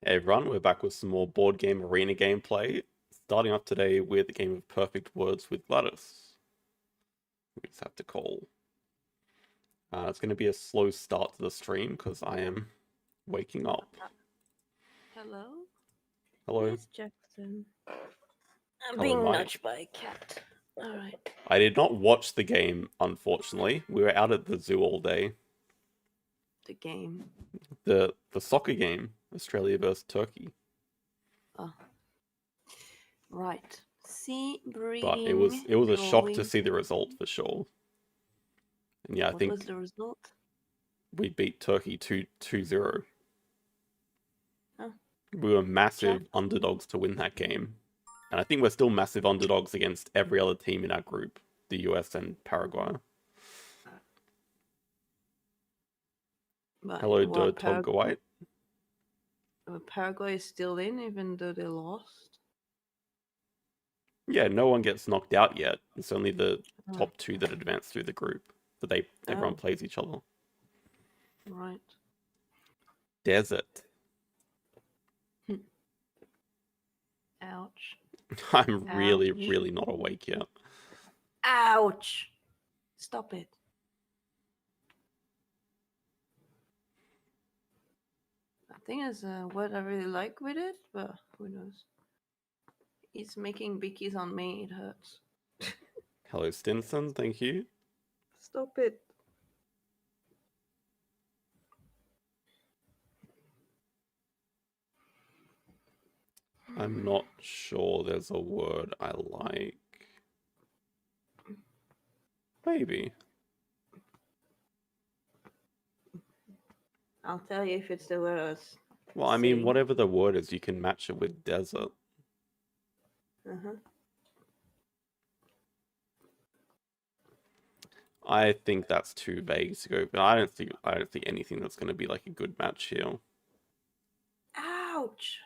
Hey everyone, we're back with some more board game arena gameplay. Starting off today with a game of Perfect Words with Gladys. We just have to call. It's going to be a slow start to the stream because I am waking up. Hello? Hello. Yes, Jackson. I'm Hello, being Mike. nudged by a cat. Alright. I did not watch the game, unfortunately. We were out at the zoo all day. The game. The soccer game, Australia versus Turkey. Oh. Right. Sea breeding. But it was a shock to see the result for sure. And yeah, I think What was the result? we beat Turkey 2-0. Oh. We were massive underdogs to win that game. And I think we're still massive underdogs against every other team in our group, the US and Paraguay. But Hello, what, White. Paraguay is still in, even though they lost? Yeah, no one gets knocked out yet. It's only the top two that advance through the group. But everyone plays each other. Right. Desert. Ouch. I'm really not awake yet. Ouch! Stop it. I think it's what I really like with it, but who knows? It's making bickies on me, it hurts. Hello, Stinson, thank you. Stop it. I'm not sure there's a word I like. Maybe. I'll tell you if it's the word I was Well, I mean, saying. whatever the word is, you can match it with desert. I think that's too vague to go, but I don't think anything that's going to be like a good match here. Ouch!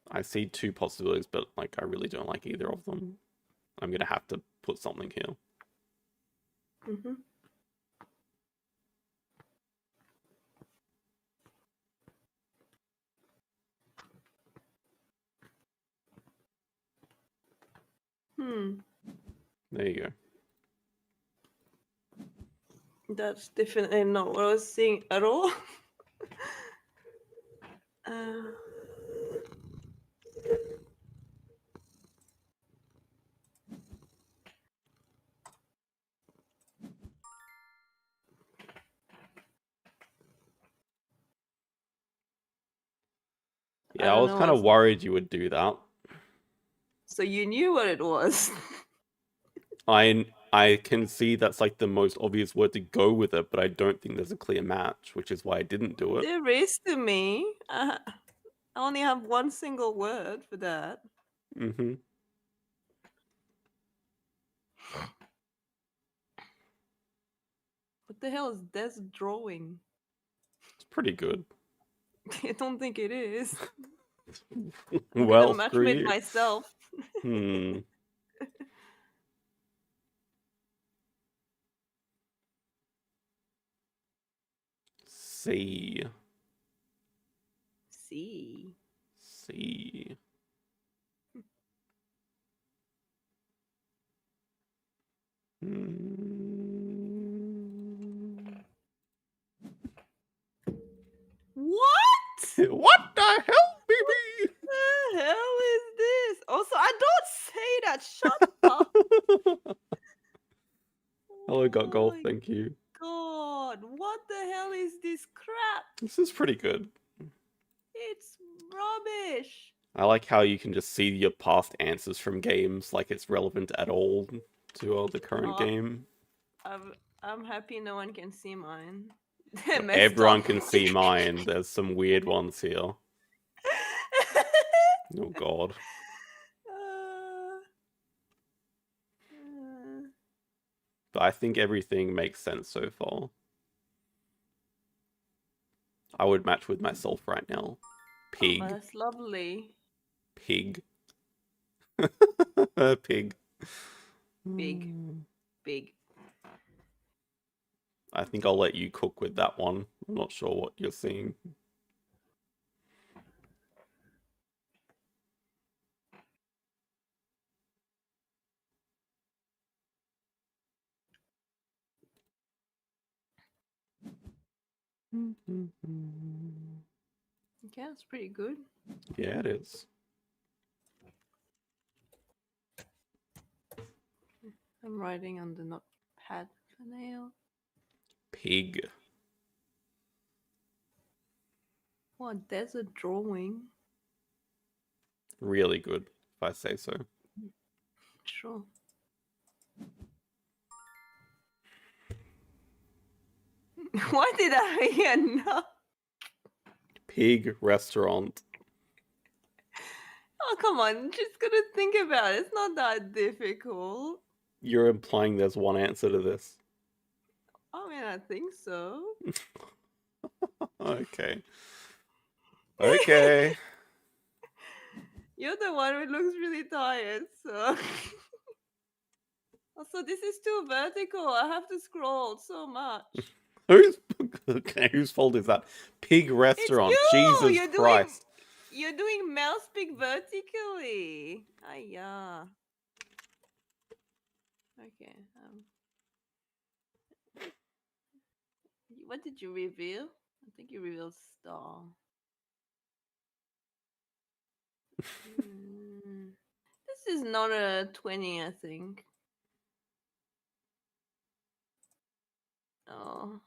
I see two possibilities, but like I really don't like either of them. I'm going to have to put something here. There you go. That's definitely not what I was saying at all. Yeah, I was kind of worried you would do that. So you knew what it was. I can see that's like the most obvious word to go with it, but I don't think there's a clear match, which is why I didn't do it. There is to me. I only have one single word for that. What the hell is this drawing? It's pretty good. I don't think it is. Well, match screw with you. myself. C. What? What the hell, baby? What the hell is this? Also, I don't say that. Shut up. Hello, Got Golf. Thank you. God, what the hell is this crap? This is pretty good. It's rubbish. I like how you can just see your past answers from games, like it's relevant at all to the current game. I'm happy no one can see mine. Everyone can see mine. There's some weird ones here. Oh god. But I think everything makes sense so far. I would match with myself right now. Pig. Oh, that's lovely. Pig. Pig. Big. I think I'll let you cook with that one. I'm not sure what you're seeing. Okay, that's pretty good. Yeah, it is. I'm writing on the notepad for now. Pig. What, desert drawing? Really good, if I say so. Sure. Why did I hear no? Pig restaurant. Oh, come on. Just gotta think about it. It's not that difficult. You're implying there's one answer to this. I mean, I think so. Okay. Okay. You're the one who looks really tired, so. Also, this is too vertical. I have to scroll so much. Whose fault is that? Pig It's restaurant. you! Jesus Christ. You're doing mouse pick vertically. Yeah. Okay. What did you reveal? I think you revealed star. This is not a 20, I think. Oh.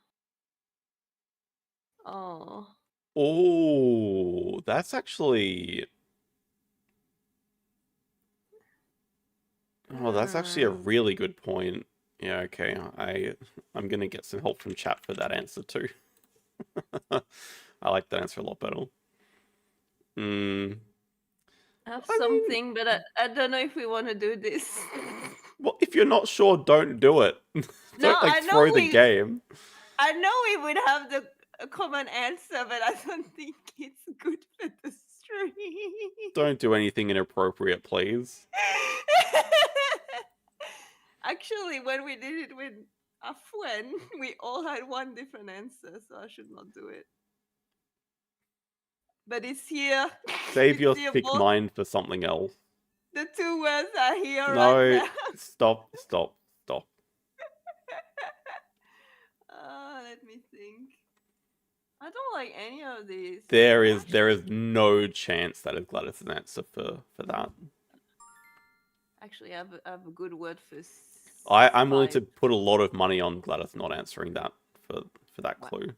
Oh. Oh, that's actually. Oh, that's actually a really good point. Yeah, okay. I'm gonna get some help from chat for that answer too. I like that answer a lot better. I have I something, but I don't know if we want to do this. Well, if you're not sure, don't do it. No, Don't like throw the game. I know we would have a common answer, but I don't think it's good for the stream. Don't do anything inappropriate, please. Actually, when we did it with a friend, we all had one different answer, so I should not do it. But it's here. Save It's your here, thick both. mind for something else. The two words are here No, right now. stop. Let me think. I don't like any of these. There is no chance that is Gladys's answer for that. Actually, I have a good word for. I'm willing to put a lot of money on Gladys not answering that for that clue.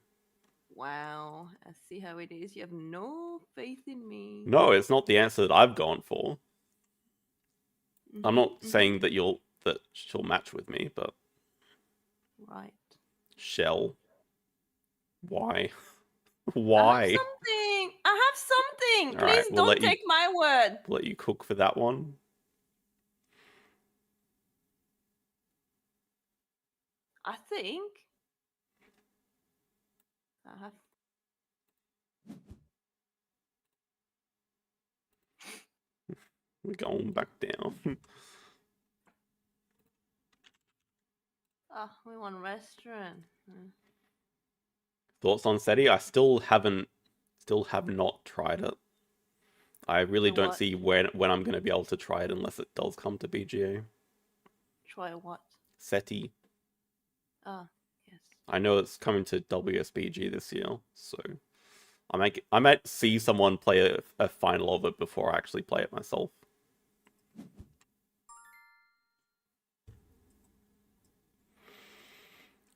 Wow, I see how it is. You have no faith in me. No, it's not the answer that I've gone for. I'm not saying that she'll match with me, but right. Shell. Why? Why? I have something. All Please right, don't take my word. We'll let you cook for that one. I think I have. We're going back down. We want restaurant. Thoughts on SETI? I still have not tried it. I really don't see when I'm going to be able to try it unless it does come to BGA. Try what? SETI. Ah, yes. I know it's coming to WSBG this year, so I might see someone play a final of it before I actually play it myself.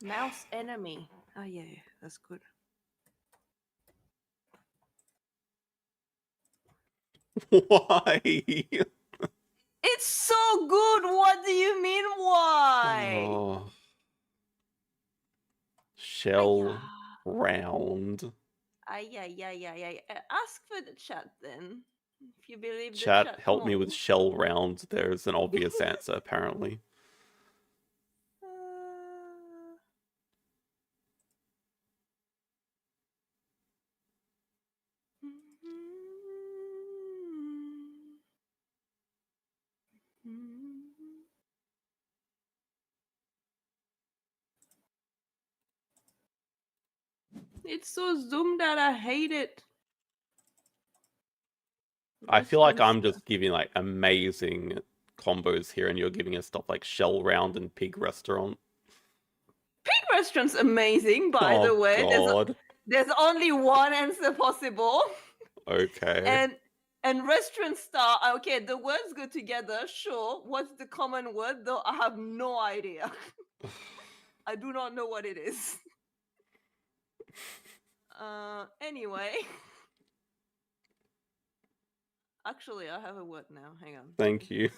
Mouse enemy. Oh yeah, that's good. Why? It's so good. What do you mean why? Oh. Shell round. Ask for the chat then. If you believe the Chat, help me with shell round. There's an obvious answer, apparently. It's so zoomed that I hate it. I feel like I'm Restaurants- just giving like amazing combos here, and you're giving us stuff like Shell Round and Pig Restaurant. Pig restaurant's amazing, by the Oh way. God. There's only one answer possible. Okay. And restaurant star, okay, the words go together, sure. What's the common word though? I have no idea. I do not know what it is. Anyway. Actually, I have a word now. Hang on. Thank you.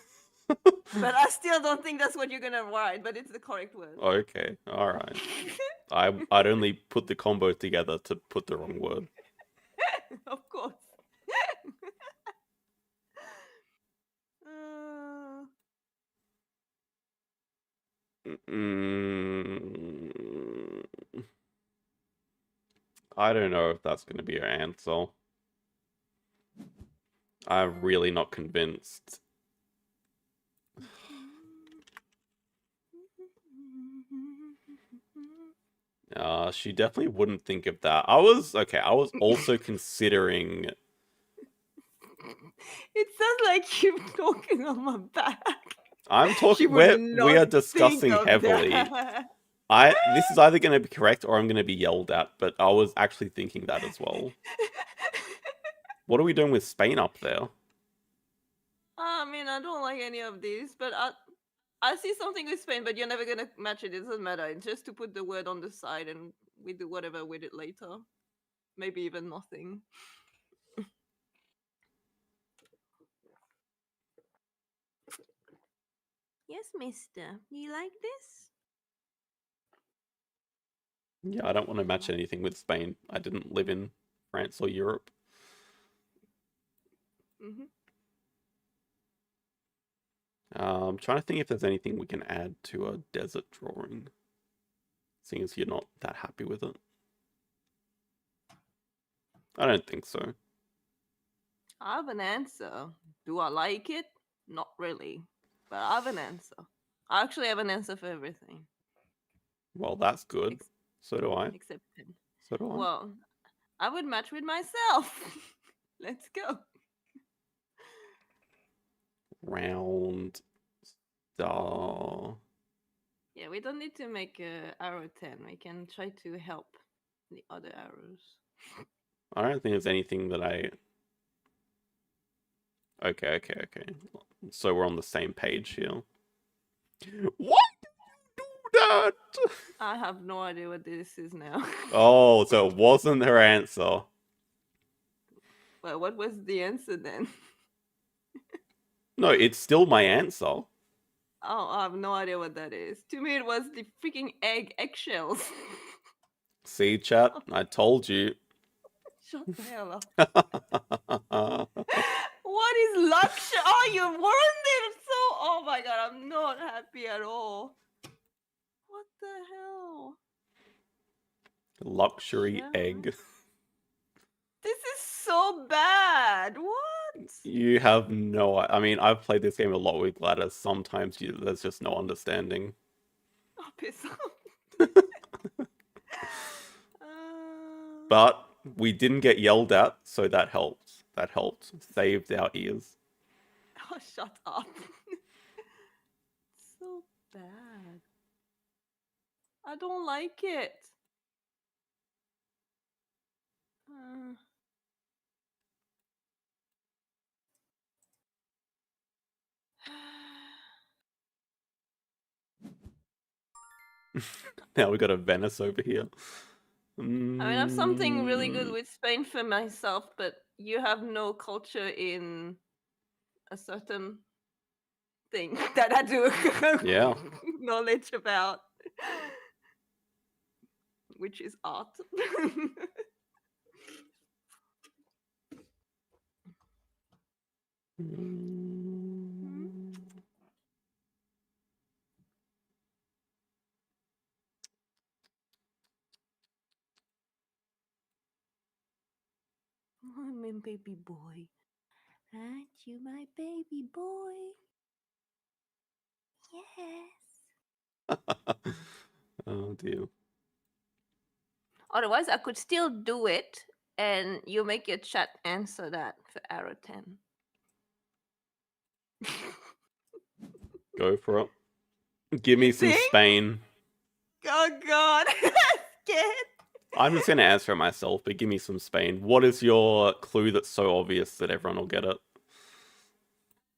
But I still don't think that's what you're gonna write, but it's the correct word. Okay. All right. I'd only put the combo together to put the wrong word. Of course. Uh, Mm, I don't know if that's going to be your answer. I'm really not convinced. She definitely wouldn't think of that. I was also considering. It sounds like you're talking on my back. I'm She talking. would We not are think discussing of heavily. that. This is either going to be correct or I'm going to be yelled at. But I was actually thinking that as well. What are we doing with Spain up there? I mean, I don't like any of these, but I see something with Spain, but you're never gonna match it. It doesn't matter. It's just to put the word on the side, and we do whatever with it later. Maybe even nothing. Yes, mister. You like this? Yeah, I don't want to match anything with Spain. I didn't live in France or Europe. Mm-hmm. I'm trying to think if there's anything we can add to a desert drawing, seeing as you're not that happy with it. I don't think so. I have an answer. Do I like it? Not really. But I have an answer. I actually have an answer for everything. Well, that's good. Ex- So do I. except pen. So do I. Well, I would match with myself. Let's go. Round star. Yeah, we don't need to make arrow 10. We can try to help the other arrows. I don't think there's anything that I. Okay. So we're on the same page here. Why did you do that? I have no idea what this is now. Oh, so it wasn't her answer. Well, what was the answer then? No, it's still my answer. Oh, I have no idea what that is. To me, it was the freaking eggshells. See, chat, I told you. Shut the hell up. What is luxury? Oh, you ruined it so. Oh my god, I'm not happy at all. What the hell? Luxury Shell? egg. This is so bad. What? You have no. I mean, I've played this game a lot with Gladys. Sometimes there's just no understanding. Oh, piss off. But we didn't get yelled at, so that helped. That helped. Saved our ears. Oh, shut up. So bad. I don't like it. Uh, Now we got a Venice over here. I mean, I have something really good with Spain for myself, but you have no culture in a certain thing that I do Yeah. knowledge about, which is art. I'm a baby boy. Aren't you my baby boy? Yes. Oh dear. Otherwise, I could still do it, and you make your chat answer that for arrow 10. Go for it. Give me You some think? Spain. Oh God, scared. I'm just gonna answer it myself, but give me some Spain. What is your clue that's so obvious that everyone will get it?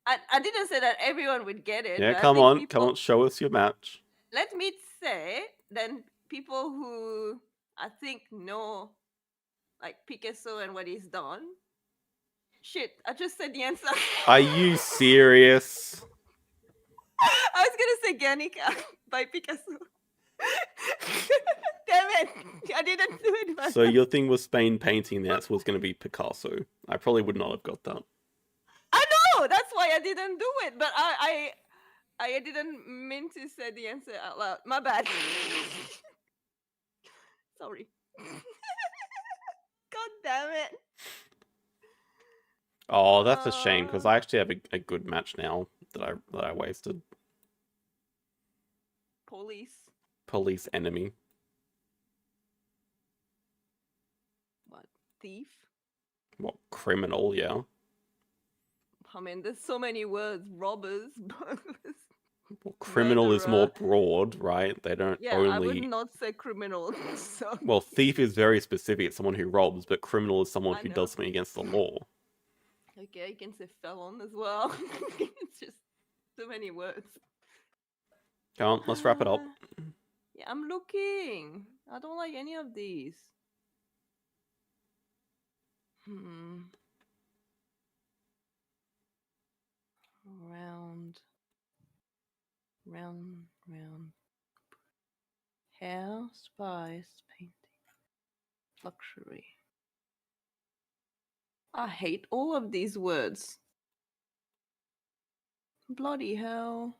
I didn't say that everyone would get it. Yeah, but come I think on, people, come on, show us your match. Let me say, then people who I think know, like Picasso and what he's done. Shit, I just said the answer. Are you serious? I was gonna say Guernica by Picasso. Damn it! I didn't do it. So your thing was Spain painting, the answer was going to be Picasso. I probably would not have got that. I know, that's why I didn't do it. But I didn't mean to say the answer out loud. My bad. Sorry. God damn it. Oh, that's a shame, because I actually have a good match now that I wasted. Police enemy. What? Thief? What, criminal, yeah. I mean, there's so many words. Robbers, burglars. Well, criminal is more Murderer. broad, right? They don't Yeah, only... I would not say criminal. So Well, thief is very specific. It's someone who robs, but criminal is someone I who know. does something against the law. Okay, you can say felon as well. It's just too many words. Come on, let's wrap it up. Yeah, I'm looking. I don't like any of these. Round. Hair, spice, painting, luxury. I hate all of these words. Bloody hell.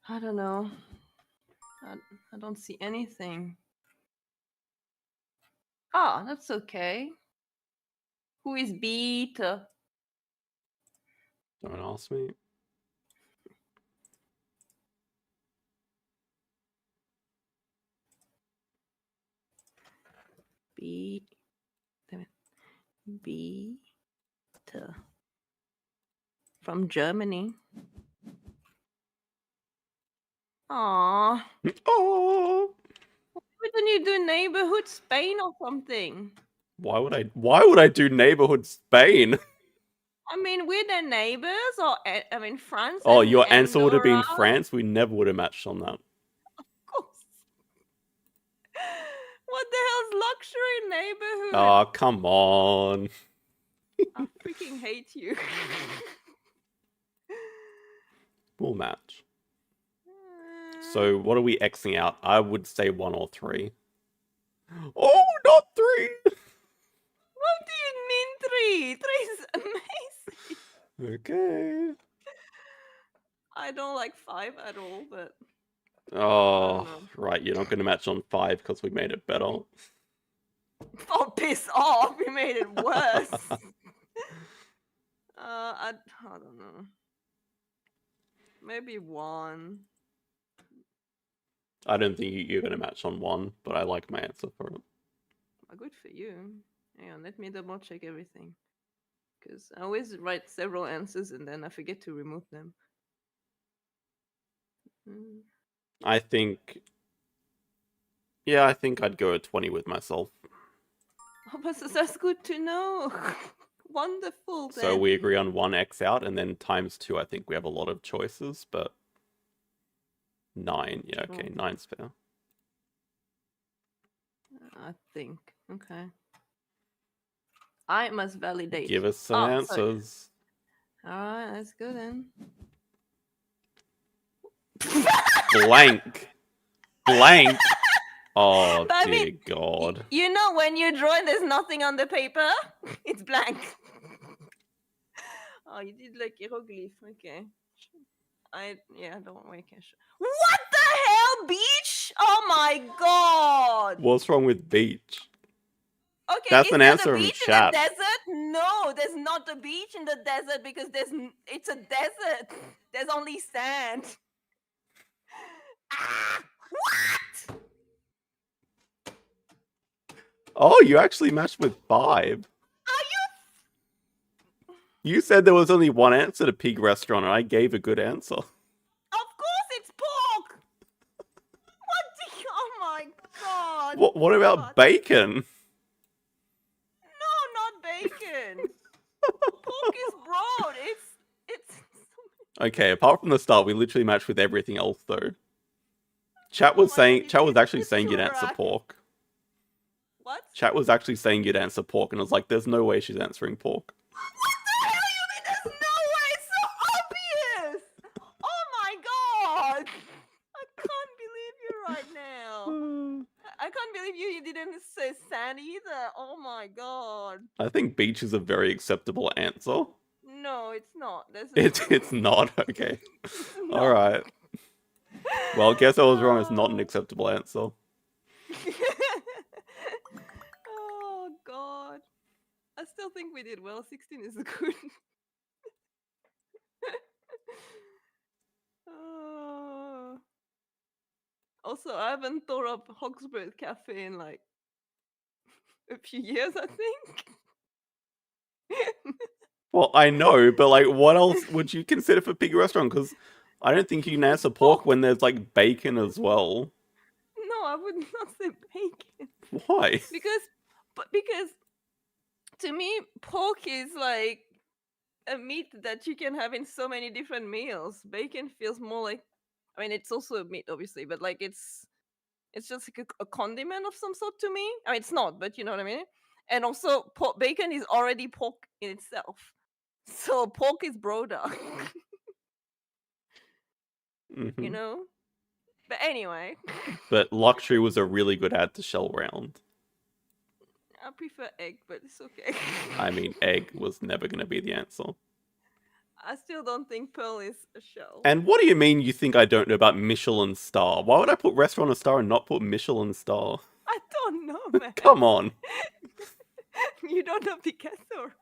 I don't know. I don't see anything. Ah, that's okay. Who is Beta? Don't ask me. Beta. From Germany. Aww. Oh! Why don't you do neighborhood Spain or something? Why would I do neighborhood Spain? I mean, we're the neighbors, or I mean, France. Oh, and, your and answer would have been Nora. France. We never would have matched on that. Of course. What the hell's luxury neighborhood? Oh, come on. I freaking hate you. We'll match. So what are we Xing out? I would say 1 or 3. Oh, not 3! What do you mean 3? 3 is amazing. Okay. I don't like 5 at all, but... Oh, right. You're not going to match on 5 because we made it better. Oh, piss off! We made it worse. I don't know. Maybe 1. I don't think you're going to match on 1, but I like my answer for it. Good for you. Hang on, let me double check everything. Because I always write several answers and then I forget to remove them. I think... Yeah, I think I'd go at 20 with myself. Oh, but that's good to know. Wonderful. So then. we agree on 1 X out, and then times 2, I think we have a lot of choices, but 9, yeah, okay, 9's fair. I think, okay. I must validate. Give us some answers. Alright, let's go then. Blank. Blank. Oh, But I dear mean, God. You know when you draw and there's nothing on the paper? It's blank. Oh, you did like hieroglyph. Okay. Don't wait. What the hell, beach? Oh my God. What's wrong with beach? Okay, that's an answer in from chat. the desert? No, there's not a beach in the desert because it's a desert. There's only sand. What? Oh, you actually matched with 5. Are You said there was only one answer to pig restaurant, and I gave a good answer. Of course it's pork! What the... Oh my god! What about What? bacon? No, not bacon. Pork is broad. It's... Okay, apart from the start, we literally matched with everything else, though. Chat Oh was my saying, God, chat was it's actually the saying you'd answer Turak. pork. What? Chat was actually saying you'd answer pork, and I was like, there's no way she's answering pork. What the hell you mean there's no way? It's so obvious! Oh my god! I can't believe you right now. I can't believe you didn't say sand either. Oh my god. I think beach is a very acceptable answer. No, it's not. It's not, okay. It's not. Alright. Well, guess I was wrong, it's not an acceptable answer. Oh god. I still think we did well. 16 is good. Oh. Also, I haven't thought up Hogsbread Cafe in like a few years, I think. Well, I know, but like, what else would you consider for pig restaurant? Because I don't think you can answer pork when there's like bacon as well. No, I would not say bacon. Why? Because to me, pork is like a meat that you can have in so many different meals. Bacon feels more like, I mean, it's also a meat, obviously, but like it's just like a condiment of some sort to me. I mean, it's not, but you know what I mean. And also, bacon is already pork in itself, so pork is broader. Mm-hmm. You know. But anyway, But luxury was a really good add to shell round. I prefer egg, but it's okay. I mean, egg was never going to be the answer. I still don't think pearl is a shell. And what do you mean you think I don't know about Michelin star? Why would I put restaurant a star and not put Michelin star? I don't know, man. Come on. You don't know Picasso, right?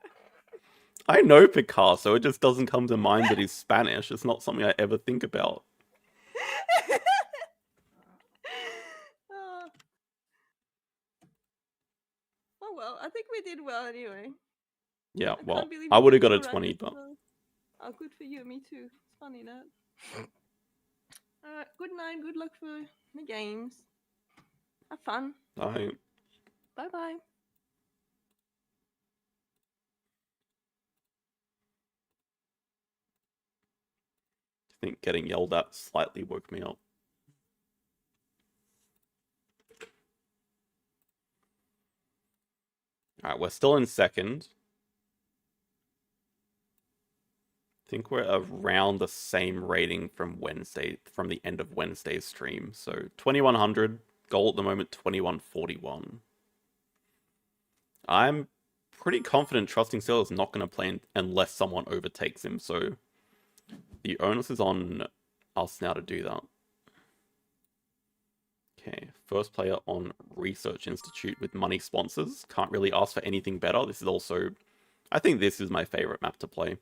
I know Picasso, it just doesn't come to mind that he's Spanish. It's not something I ever think about. Oh well, I think we did well anyway. Yeah, well, can't believe I you would have got a corrected 20, but... well. Oh, good for you, me too. It's funny that. Alright, good night, good luck for the games. Have fun. I... Bye bye. think getting yelled at slightly woke me up. Alright, we're still in second. I think we're around the same rating from Wednesday, from the end of Wednesday's stream. So 2100, goal at the moment 2141. I'm pretty confident Trusting Sailor is not going to play unless someone overtakes him, so the onus is on us now to do that. Okay, first player on Research Institute with money sponsors. Can't really ask for anything better. This is also, I think this is my favorite map to play.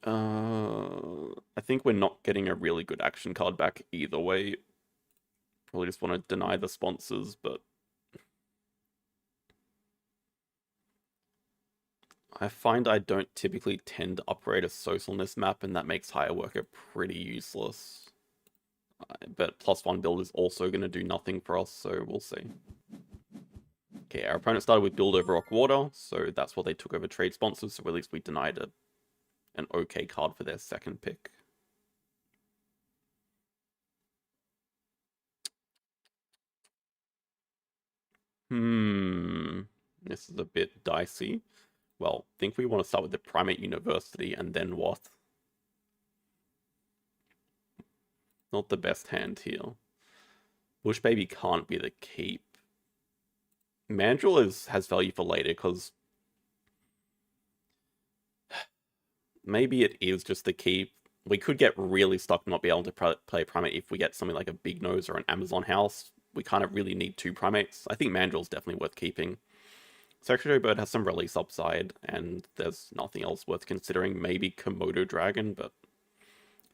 I think we're not getting a really good action card back either way. Probably just want to deny the sponsors, but I find I don't typically tend to upgrade a social in this map, and that makes Hire Worker pretty useless. But +1 build is also going to do nothing for us, so we'll see. Okay, our opponent started with build over Rock Water, so that's what they took over trade sponsors, so at least we denied an okay card for their second pick. This is a bit dicey. Well, I think we want to start with the Primate University, and then what? Not the best hand here. Bush Baby can't be the keep. Mandrill has value for later, because maybe it is just the keep. We could get really stuck and not be able to play Primate if we get something like a Big Nose or an Amazon House. We kind of really need 2 Primates. I think Mandrill's definitely worth keeping. Secretary Bird has some release upside, and there's nothing else worth considering. Maybe Komodo Dragon, but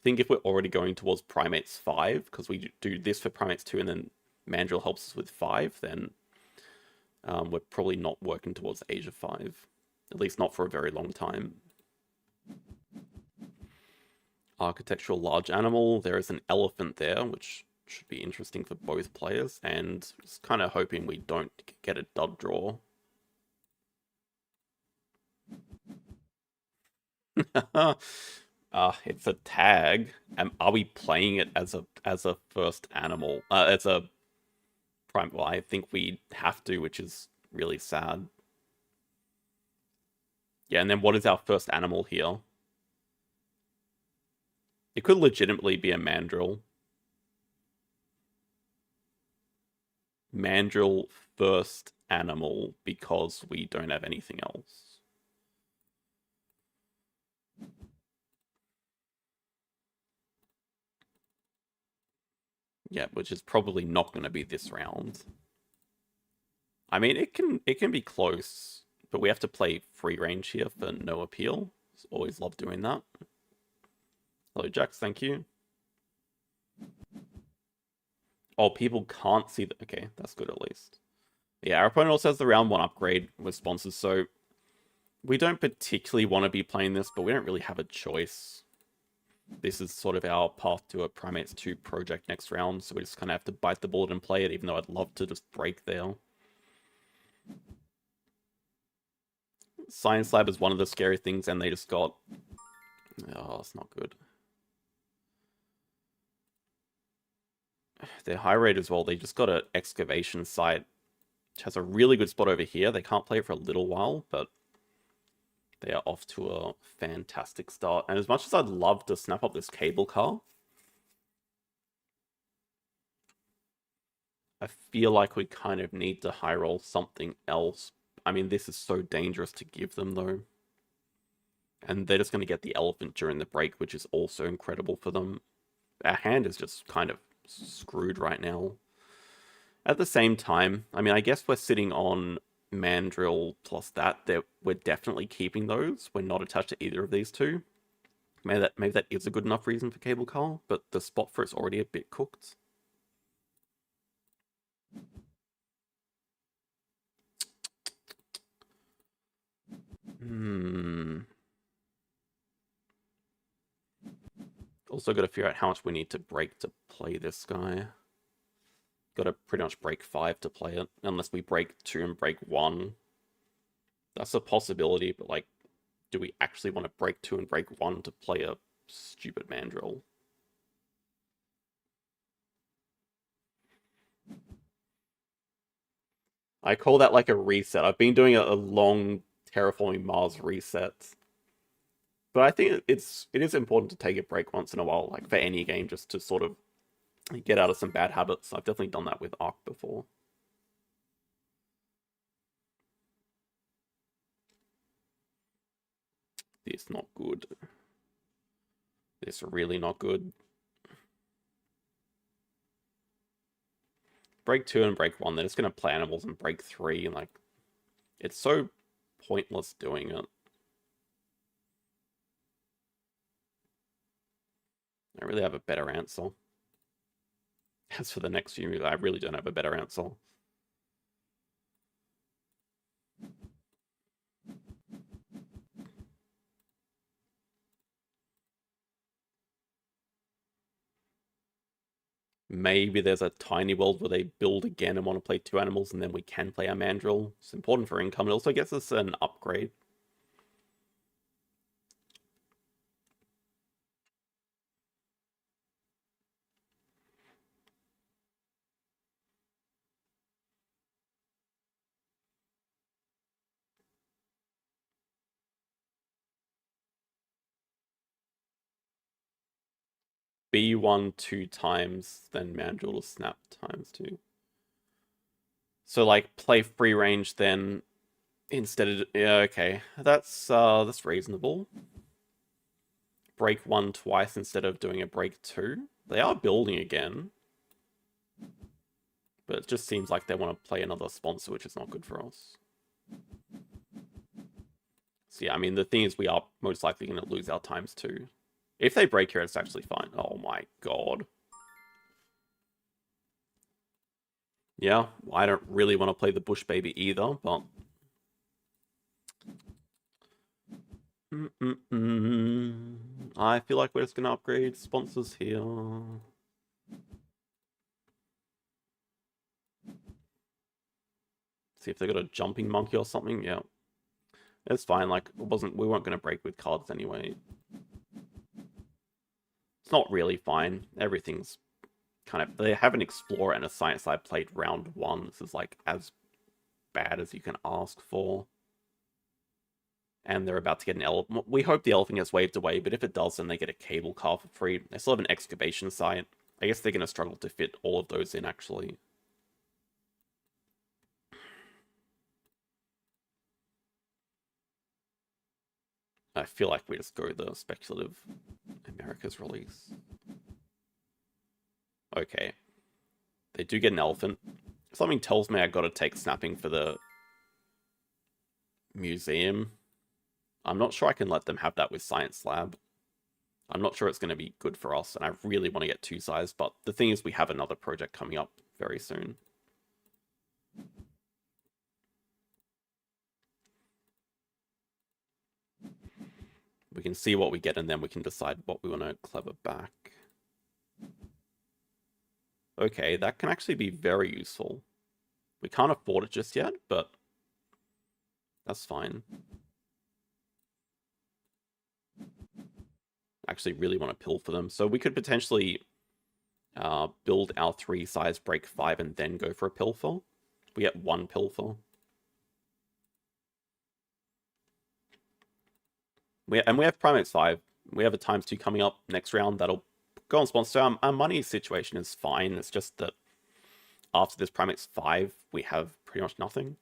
think if we're already going towards Primates 5, because we do this for Primates 2 and then Mandrill helps us with 5, then we're probably not working towards Asia 5. At least not for a very long time. Architectural large animal. There is an elephant there, which should be interesting for both players, and just kind of hoping we don't get a dud draw. It's a tag. Are we playing it as a first animal? As a prime. Well, I think we have to, which is really sad. Yeah, and then what is our first animal here? It could legitimately be a mandrill. Mandrill first animal because we don't have anything else. Yeah, which is probably not going to be this round. I mean, it can be close, but we have to play free range here for no appeal. Always love doing that. Hello, Jax, thank you. Oh, people can't see the... Okay, that's good at least. Yeah, our opponent also has the round 1 upgrade with sponsors, so we don't particularly want to be playing this, but we don't really have a choice. This is sort of our path to a Primates 2 project next round, so we just kind of have to bite the bullet and play it, even though I'd love to just break there. Science Lab is one of the scary things, and they just got... Oh, it's not good. They're high rate as well. They just got an excavation site, which has a really good spot over here. They can't play it for a little while, but they are off to a fantastic start. And as much as I'd love to snap up this cable car, I feel like we kind of need to high roll something else. I mean, this is so dangerous to give them, though. And they're just going to get the elephant during the break, which is also incredible for them. Our hand is just kind of screwed right now. At the same time, I mean, I guess we're sitting on mandrill plus that. We're definitely keeping those. We're not attached to either of these two. Maybe that is a good enough reason for cable car, but the spot for it's already a bit cooked. Also got to figure out how much we need to break to play this guy. Got to pretty much break 5 to play it, unless we break 2 and break 1. That's a possibility, but like, do we actually want to break 2 and break 1 to play a stupid mandrill? I call that like a reset. I've been doing a long Terraforming Mars reset. But I think it is important to take a break once in a while, like for any game, just to sort of get out of some bad habits. I've definitely done that with Ark before. This not good. This really not good. Break 2 and break 1, they're just going to play animals and break 3. Like, it's so pointless doing it. I really have a better answer. As for the next few, I really don't have a better answer. Maybe there's a tiny world where they build again and want to play 2 animals, and then we can play our mandrill. It's important for income. It also gets us an upgrade. B1 2 times, then mandrill to snap times 2. So like play free range then instead of... Yeah, okay. That's reasonable. Break 1 twice instead of doing a break 2. They are building again. But it just seems like they want to play another sponsor, which is not good for us. So yeah, I mean, the thing is we are most likely going to lose our times 2. If they break here, it's actually fine. Oh my god. Yeah, I don't really want to play the Bush Baby either, but... I feel like we're just going to upgrade sponsors here. See if they got a jumping monkey or something. Yeah. It's fine, like, we weren't going to break with cards anyway. It's not really fine. Everything's kind of... They have an Explorer and a Science. I played round 1. This is, like, as bad as you can ask for. And they're about to get an elephant. We hope the elephant gets waved away, but if it does, then they get a cable car for free. They still have an excavation site. I guess they're going to struggle to fit all of those in, actually. I feel like we just go the speculative America's release. Okay. They do get an elephant. Something tells me I gotta take snapping for the museum. I'm not sure I can let them have that with Science Lab. I'm not sure it's going to be good for us, and I really want to get 2 size, but the thing is we have another project coming up very soon. We can see what we get, and then we can decide what we want to clever back. Okay, that can actually be very useful. We can't afford it just yet, but that's fine. Actually really want to pill for them. So we could potentially build our 3 size, break 5, and then go for a pilfer. We get 1 pilfer. And we have Primates 5. We have a ×2 coming up next round. That'll go on sponsor. Our money situation is fine. It's just that after this Primates 5, we have pretty much nothing.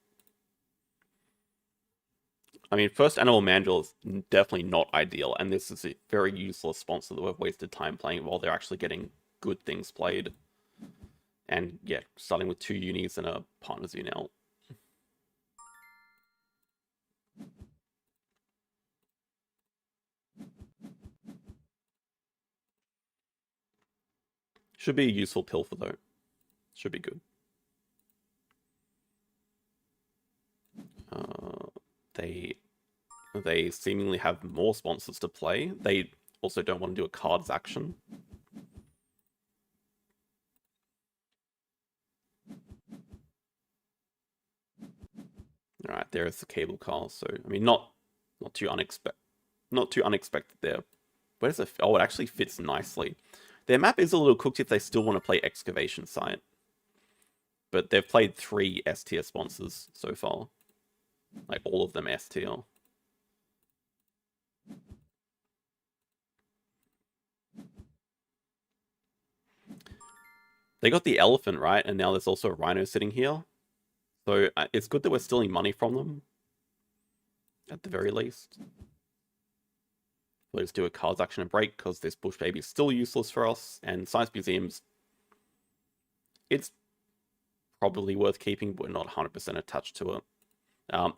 I mean, first Animal Mandrill is definitely not ideal, and this is a very useless sponsor that we've wasted time playing while they're actually getting good things played. And yeah, starting with 2 unis and a partner's unel. Should be a useful pilfer though. Should be good. They seemingly have more sponsors to play. They also don't want to do a cards action. Alright, there's the cable car, so I mean not too unexpected there. Where does it oh, it actually fits nicely. Their map is a little cooked if they still want to play excavation site. But they've played 3 S tier sponsors so far. Like all of them S tier. They got the elephant, right? And now there's also a rhino sitting here. So it's good that we're stealing money from them. At the very least. Let's do a cards action and break, because this Bush Baby is still useless for us. And Science Museums, it's probably worth keeping, but we're not 100% attached to it.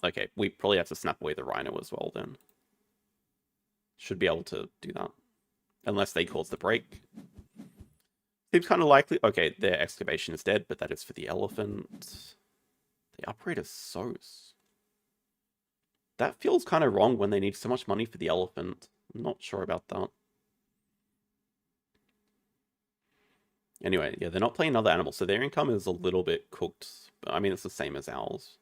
Okay, we probably have to snap away the rhino as well then. Should be able to do that. Unless they cause the break. Seems kind of likely. Okay, their excavation is dead, but that is for the elephant. The upgrade is Sos. That feels kind of wrong when they need so much money for the elephant. I'm not sure about that. Anyway, yeah, they're not playing another animal, so their income is a little bit cooked. But, I mean, it's the same as ours.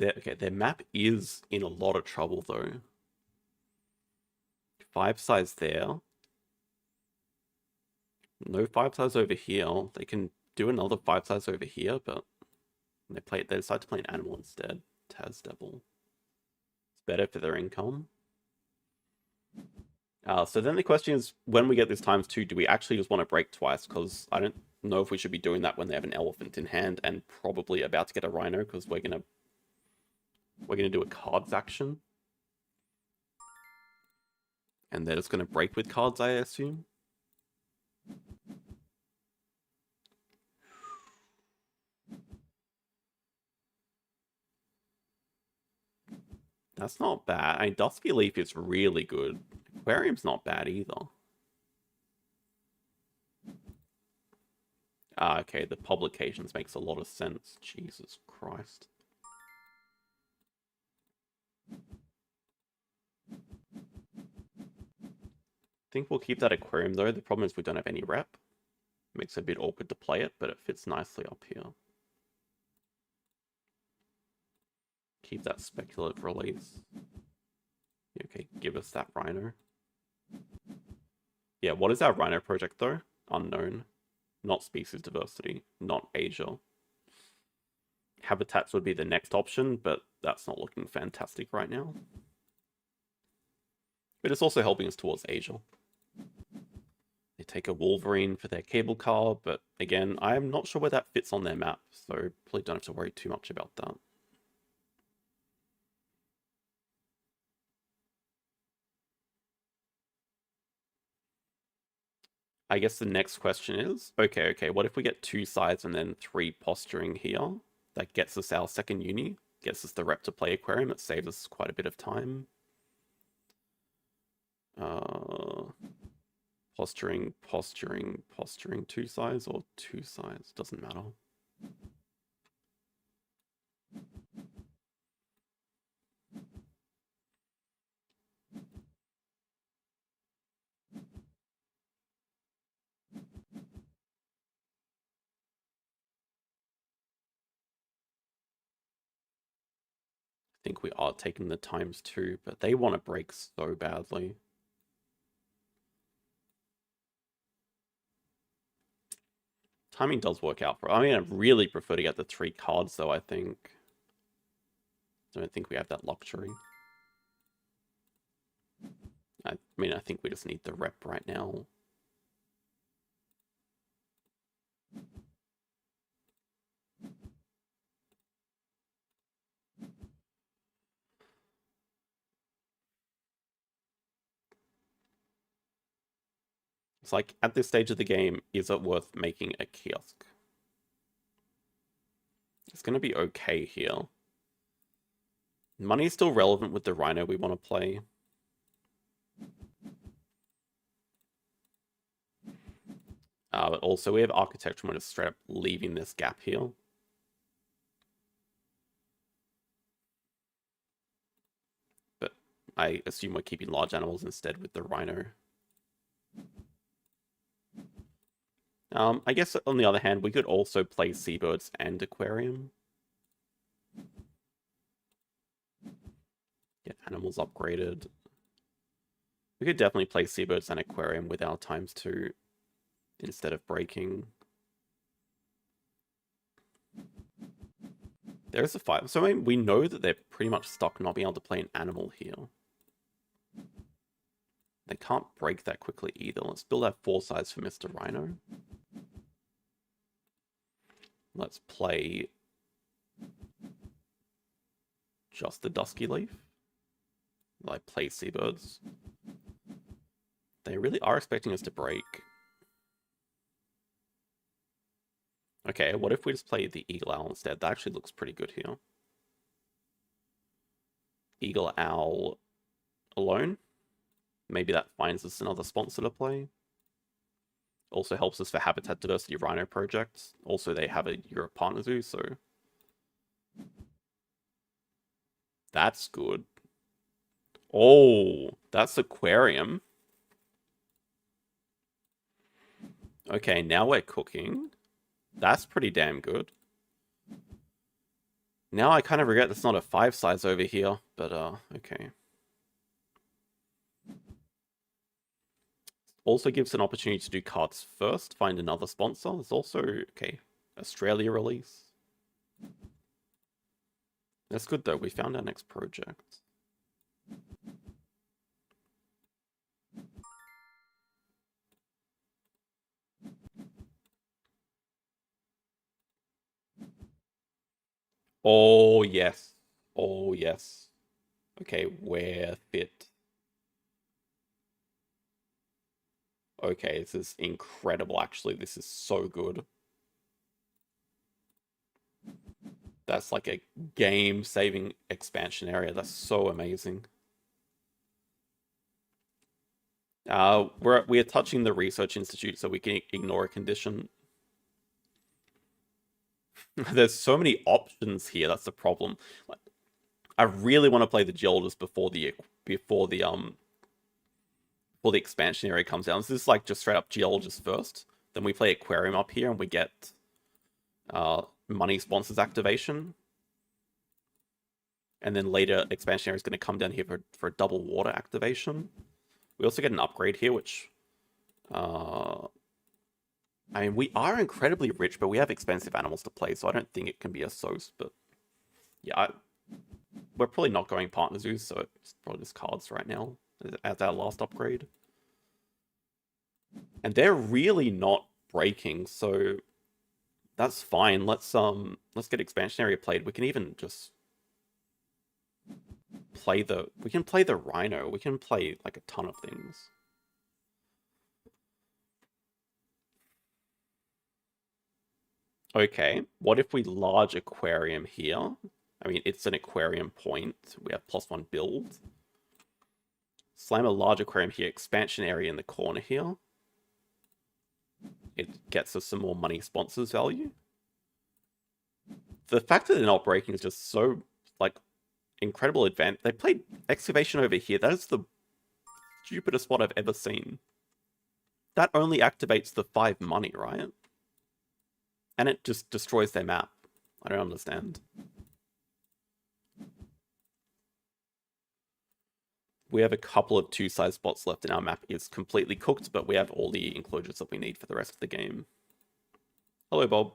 Okay, their map is in a lot of trouble, though. 5 size there. No 5 size over here. They can do another 5 size over here, but they decide to play an animal instead. Taz Devil. It's better for their income. So then the question is, when we get this ×2, do we actually just want to break twice? Because I don't know if we should be doing that when they have an elephant in hand and probably about to get a rhino, because we're gonna do a cards action. And they're just gonna break with cards, I assume. That's not bad. I mean, Dusky Leaf is really good. Aquarium's not bad either. Ah, okay, the publications makes a lot of sense. Jesus Christ. I think we'll keep that aquarium though. The problem is we don't have any rep. Makes it a bit awkward to play it, but it fits nicely up here. Keep that speculative release. Okay, give us that rhino. Yeah, what is our rhino project though? Unknown. Not species diversity. Not Asia. Habitats would be the next option, but that's not looking fantastic right now. But it's also helping us towards Asia. They take a Wolverine for their cable car, but again, I'm not sure where that fits on their map, so probably don't have to worry too much about that. I guess the next question is, okay, what if we get 2 sides and then 3 posturing here? That gets us our second uni, gets us the rep to play aquarium, it saves us quite a bit of time. Posturing, 2 sides or 2 sides, doesn't matter. I think we are taking the ×2, but they want to break so badly. Timing does work out for. I mean, I really prefer to get the 3 cards, though. I think. I don't think we have that luxury. I mean, I think we just need the rep right now. It's like, at this stage of the game, is it worth making a kiosk? It's going to be okay here. Money is still relevant with the Rhino we want to play. But also we have Architecture, we're just straight up leaving this gap here. But I assume we're keeping large animals instead with the Rhino. I guess on the other hand, we could also play Seabirds and Aquarium. Get animals upgraded. We could definitely play Seabirds and Aquarium with our ×2 instead of breaking. There's a 5. So I mean, we know that they're pretty much stuck not being able to play an animal here. They can't break that quickly either. Let's build our 4 sides for Mr. Rhino. Let's play just the Dusky Leaf. Like, play Seabirds. They really are expecting us to break. Okay, what if we just play the Eagle Owl instead? That actually looks pretty good here. Eagle Owl alone. Maybe that finds us another sponsor to play. Also helps us for Habitat Diversity Rhino projects. Also, they have a Europe partner zoo, so... That's good. Oh, that's Aquarium. Okay, now we're cooking. That's pretty damn good. Now I kind of regret there's not a 5 size over here, but okay. Also gives an opportunity to do cards first, find another sponsor. There's also, okay, Australia release. That's good though, we found our next project. Oh yes, oh yes. Okay, we're fit. Okay, this is incredible actually, this is so good. That's like a game-saving expansion area. That's so amazing. We are touching the research institute, so we can ignore a condition. There's so many options here. That's the problem. Like, I really want to play the geologist before the expansion area comes down. So this is like just straight up geologist first. Then we play aquarium up here, and we get money sponsors activation. And then later, expansion area is going to come down here for a double water activation. We also get an upgrade here, which... I mean, we are incredibly rich, but we have expensive animals to play, so I don't think it can be a source, but... Yeah, we're probably not going partner zoos, so it's probably just cards right now as our last upgrade. And they're really not breaking, so that's fine. Let's get expansion area played. We can even just play the rhino. We can play like a ton of things. Okay, what if we large aquarium here? I mean, it's an aquarium point. We have +1 build. Slam a large aquarium here, expansion area in the corner here. It gets us some more money sponsors value. The fact that they're not breaking is just so, like, incredible advantage. They played excavation over here. That is the stupidest spot I've ever seen. That only activates the 5 money, right? And it just destroys their map. I don't understand. We have a couple of 2-size spots left and our map is completely cooked, but we have all the enclosures that we need for the rest of the game. Hello, Bob.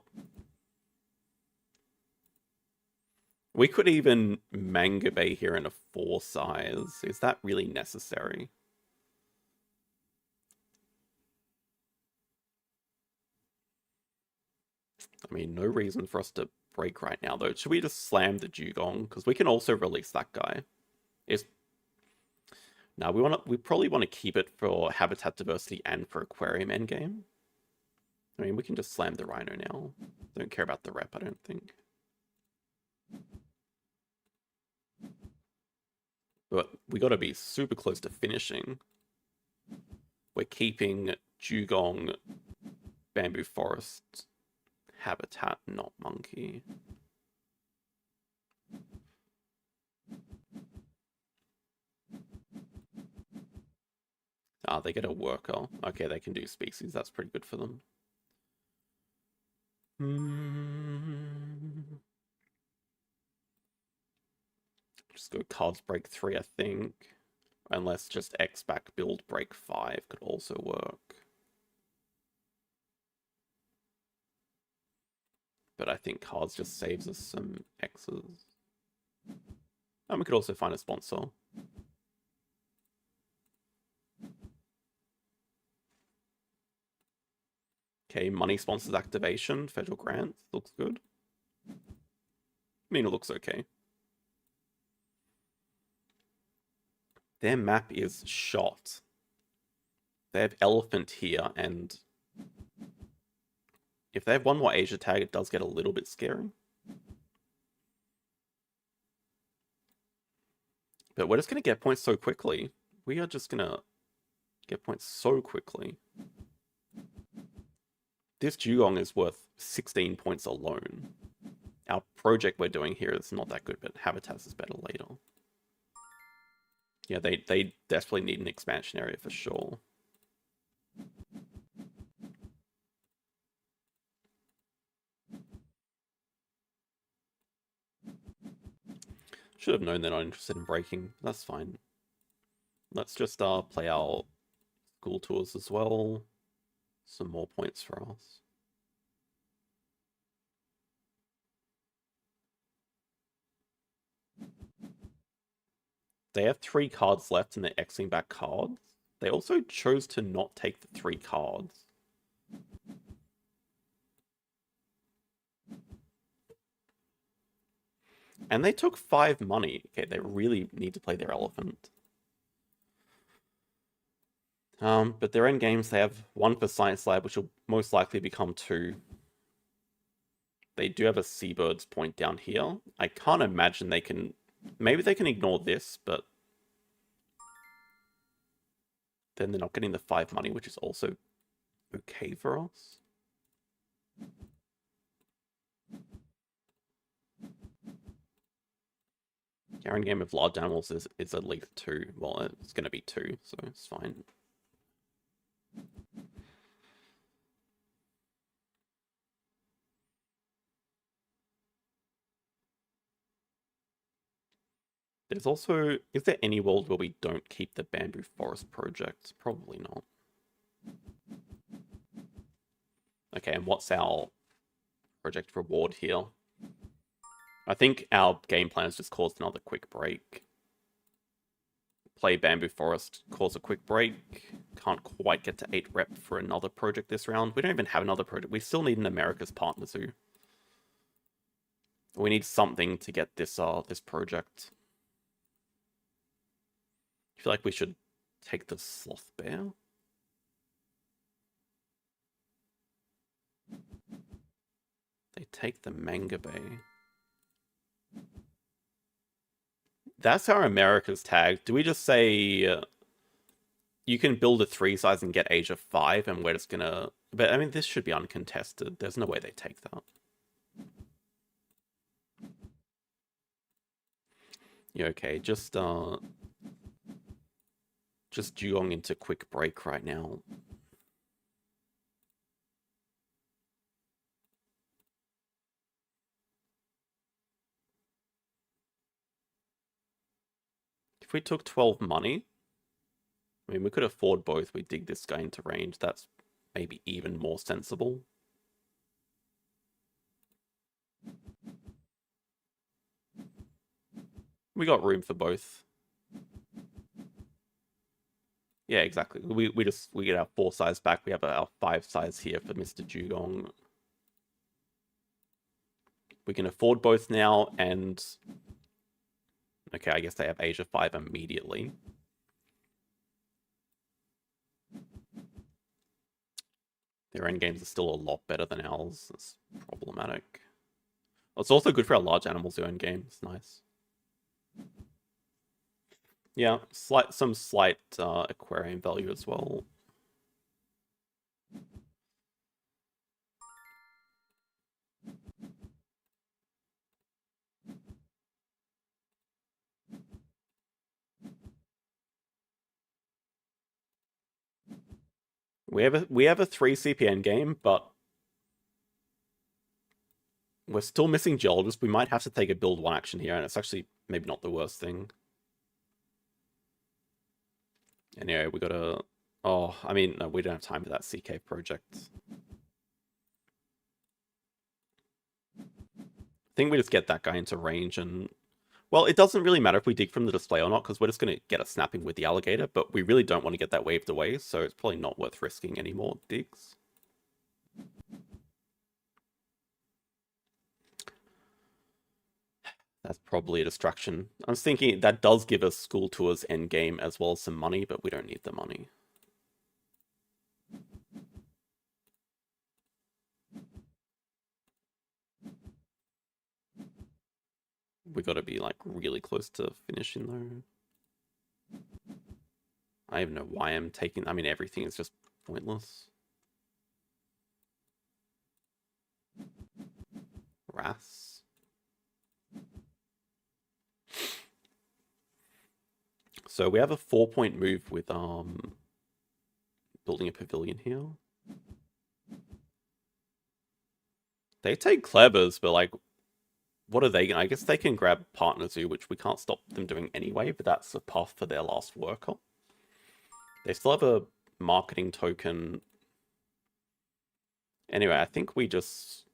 We could even Manga Bay here in a 4-size. Is that really necessary? I mean, no reason for us to break right now, though. Should we just slam the dugong? Because we can also release that guy. No, we probably want to keep it for habitat diversity and for aquarium endgame. I mean, we can just slam the rhino now. Don't care about the rep, I don't think. But we got to be super close to finishing. We're keeping dugong, bamboo forest, habitat, not monkey. Ah, they get a worker. Okay, they can do species. That's pretty good for them. Just go cards break 3, I think. Unless just X back build break 5 could also work. But I think cards just saves us some X's. And we could also find a sponsor. Okay, money sponsors activation, federal grants, looks good. I mean, it looks okay. Their map is shot. They have elephant here, and if they have one more Asia tag, it does get a little bit scary. But we're just going to get points so quickly. We are just going to get points so quickly. This dugong is worth 16 points alone. Our project we're doing here is not that good, but habitats is better later. Yeah, they desperately need an expansion area for sure. Should have known they're not interested in breaking. That's fine. Let's just play our school tours as well. Some more points for us. They have 3 cards left and they're Xing back cards. They also chose to not take the 3 cards. And they took 5 money. Okay, they really need to play their elephant. But their end games, they have 1 for Science Lab, which will most likely become 2. They do have a seabird's point down here. I can't imagine they can... Maybe they can ignore this, but then they're not getting the 5 money, which is also okay for us. Guaranteed game of large animals is at least 2. Well, it's going to be 2, so it's fine. There's also... Is there any world where we don't keep the bamboo forest project? Probably not. Okay, and what's our project reward here? I think our game plan has just caused another quick break. Play bamboo forest, cause a quick break. Can't quite get to 8 rep for another project this round. We don't even have another project. We still need an America's Partner Zoo. We need something to get this this project. I feel like we should take the sloth bear. They take the manga bay. That's our America's tag. Do we just say you can build a 3 size and get age of 5 and we're just gonna... But I mean, this should be uncontested. There's no way they take that. Yeah, okay. Just dugong into quick break right now. If we took 12 money, I mean, we could afford both. We dig this guy into range. That's maybe even more sensible. We got room for both. Yeah, exactly. We get our 4 size back. We have our 5 size here for Mr. Dugong. We can afford both now, and... Okay, I guess they have Age of 5 immediately. Their endgames are still a lot better than ours. That's problematic. Well, it's also good for our large animals who endgame. It's nice. Yeah, some slight aquarium value as well. We have a 3 CPN game, but we're still missing geologists. We might have to take a build 1 action here, and it's actually maybe not the worst thing. Anyway, we gotta... Oh, I mean, no, we don't have time for that CK project. I think we just get that guy into range and... Well, it doesn't really matter if we dig from the display or not, because we're just going to get a snapping with the alligator, but we really don't want to get that waved away, so it's probably not worth risking any more digs. That's probably a distraction. I was thinking that does give us school tours endgame as well as some money, but we don't need the money. We gotta be like really close to finishing though. I don't even know why I'm taking... I mean, everything is just pointless. Wrasse. So we have a 4-point move with building a pavilion here. They take clevers, but like, what are they gonna... I guess they can grab Partner Zoo, which we can't stop them doing anyway, but that's a path for their last worker. They still have a marketing token. Anyway, I think we just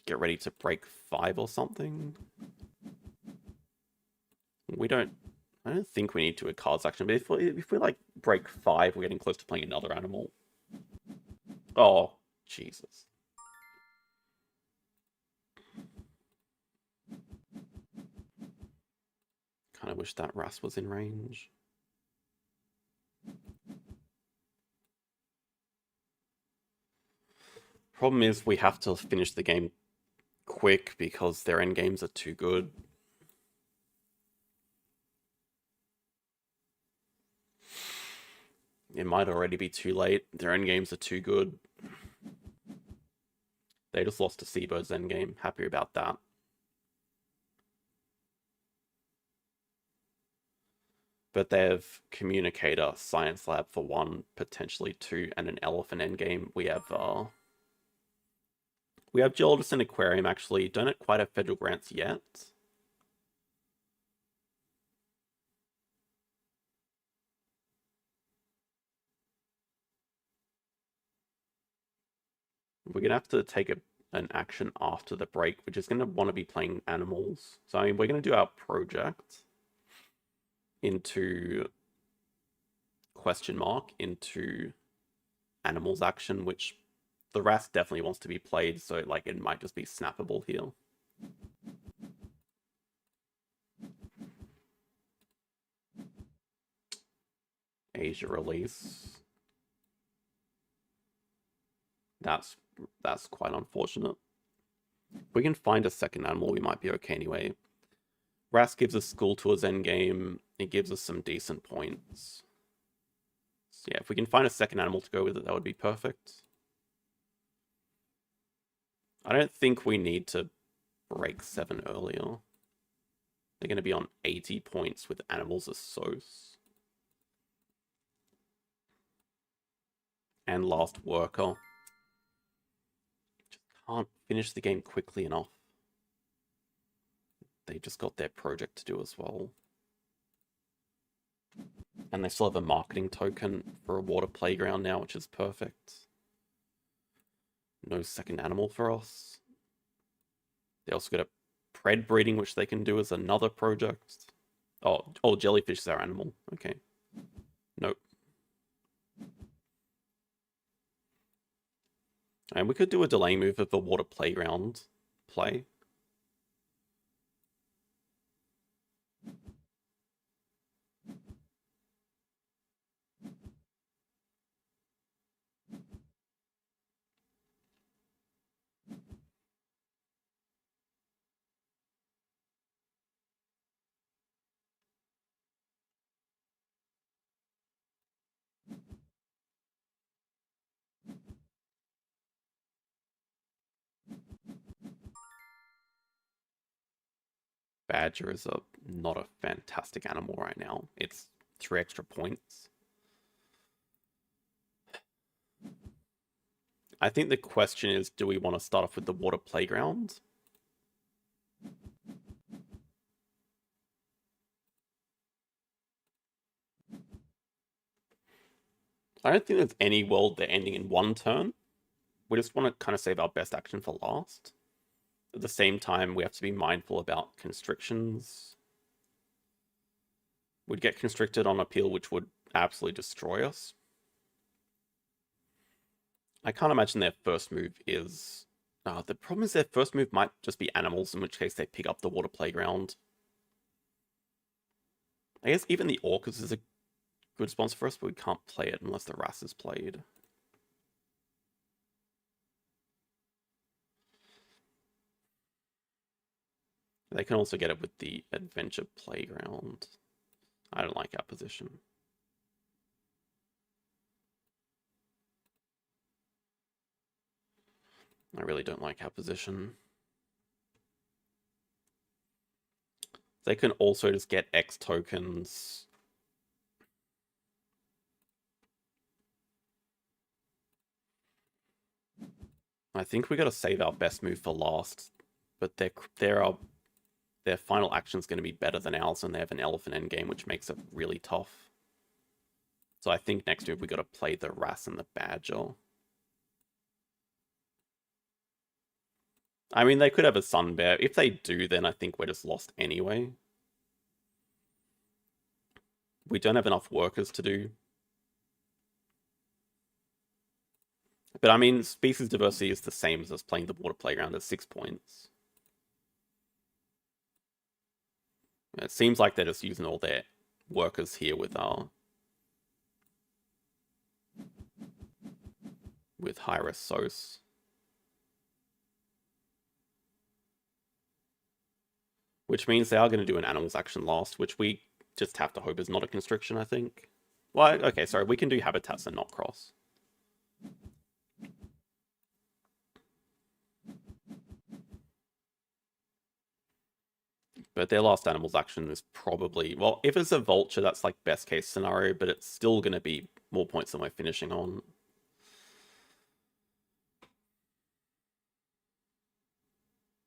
get ready to break 5 or something. We don't... I don't think we need to a cards action, but if we like break 5, we're getting close to playing another animal. Oh, Jesus. Kind of wish that Wrasse was in range. Problem is we have to finish the game quick because their endgames are too good. It might already be too late. Their endgames are too good. They just lost to Seabird's endgame. Happy about that. But they have Communicator, Science Lab for 1, potentially 2, and an Elephant endgame. We have Geologist and Aquarium, actually. Don't quite have federal grants yet. We're going to have to take an action after the break, which is going to want to be playing animals. So, I mean, we're going to do our project into question mark into animals action, which the RAS definitely wants to be played, so like it might just be snappable here. Asia release. That's quite unfortunate. If we can find a second animal, we might be okay anyway. RAS gives us school tours endgame. It gives us some decent points. So yeah, if we can find a second animal to go with it, that would be perfect. I don't think we need to break 7 earlier. They're going to be on 80 points with animals as source. And last worker. Just can't finish the game quickly enough. They just got their project to do as well. And they still have a marketing token for a water playground now, which is perfect. No second animal for us. They also got a pred breeding, which they can do as another project. Oh, jellyfish is our animal. Okay. Nope. And we could do a delay move of the water playground play. Badger is not a fantastic animal right now. It's 3 extra points. I think the question is, do we want to start off with the water playground? I don't think there's any world they're ending in 1 turn. We just want to kind of save our best action for last. At the same time, we have to be mindful about constrictions. We'd get constricted on appeal, which would absolutely destroy us. I can't imagine their first move is... the problem is their first move might just be animals, in which case they pick up the water playground. I guess even the Orcas is a good sponsor for us, but we can't play it unless the RAS is played. They can also get it with the Adventure Playground. I don't like our position. I really don't like our position. They can also just get X tokens. I think we got to save our best move for last, but their final action is going to be better than ours, and they have an elephant endgame, which makes it really tough. So I think next move we got to play the RAS and the Badger. I mean, they could have a Sun Bear. If they do, then I think we're just lost anyway. We don't have enough workers to do. But I mean, species diversity is the same as us playing the water playground at 6 points. It seems like they're just using all their workers here with high-risk SOS. Which means they are going to do an animals action last, which we just have to hope is not a constriction, I think. Well, okay, sorry, we can do habitats and not cross. But their last animals action is probably... Well, if it's a vulture, that's like best case scenario, but it's still going to be more points than we're finishing on.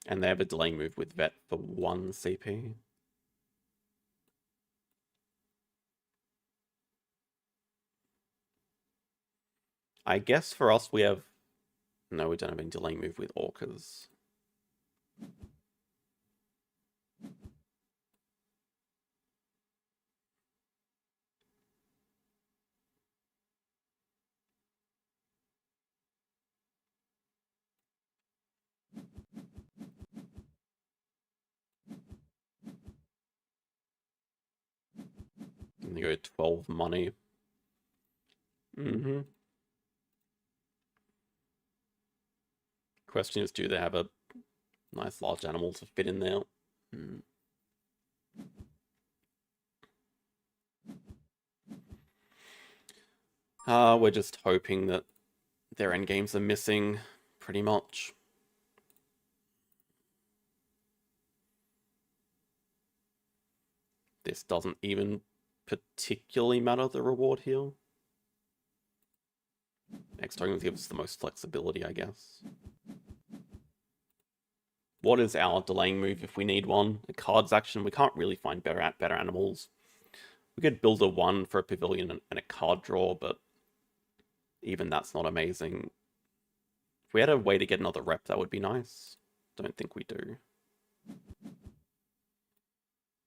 And they have a delaying move with vet for 1 CP. I guess for us we have... No, we don't have any delaying move with orcas. And they go 12 money. Question is, do they have a nice large animal to fit in there? We're just hoping that their endgames are missing, pretty much. This doesn't even particularly matter, the reward here. Next token gives us the most flexibility, I guess. What is our delaying move if we need one? A cards action, we can't really find better animals. We could build a 1 for a pavilion and a card draw, but even that's not amazing. If we had a way to get another rep, that would be nice. Don't think we do.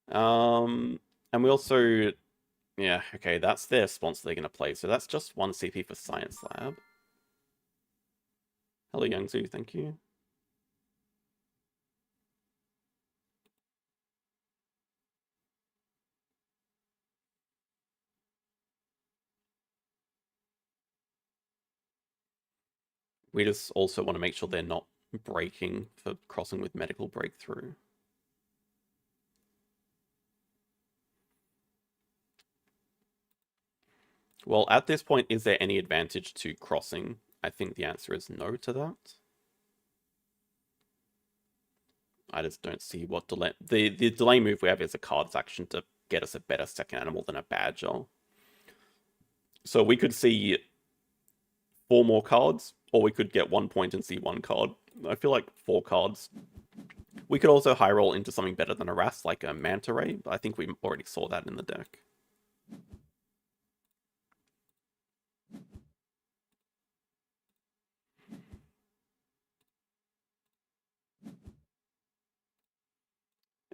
And we also... Yeah, okay, that's their sponsor they're going to play, so that's just 1 CP for Science Lab. Hello, Youngzu, thank you. We just also want to make sure they're not breaking for crossing with medical breakthrough. Well, at this point, is there any advantage to crossing? I think the answer is no to that. I just don't see what delay... The delay move we have is a cards action to get us a better second animal than a badger. So we could see 4 more cards, or we could get 1 point and see 1 card. I feel like 4 cards. We could also high roll into something better than a Ras, like a Manta Ray, but I think we already saw that in the deck.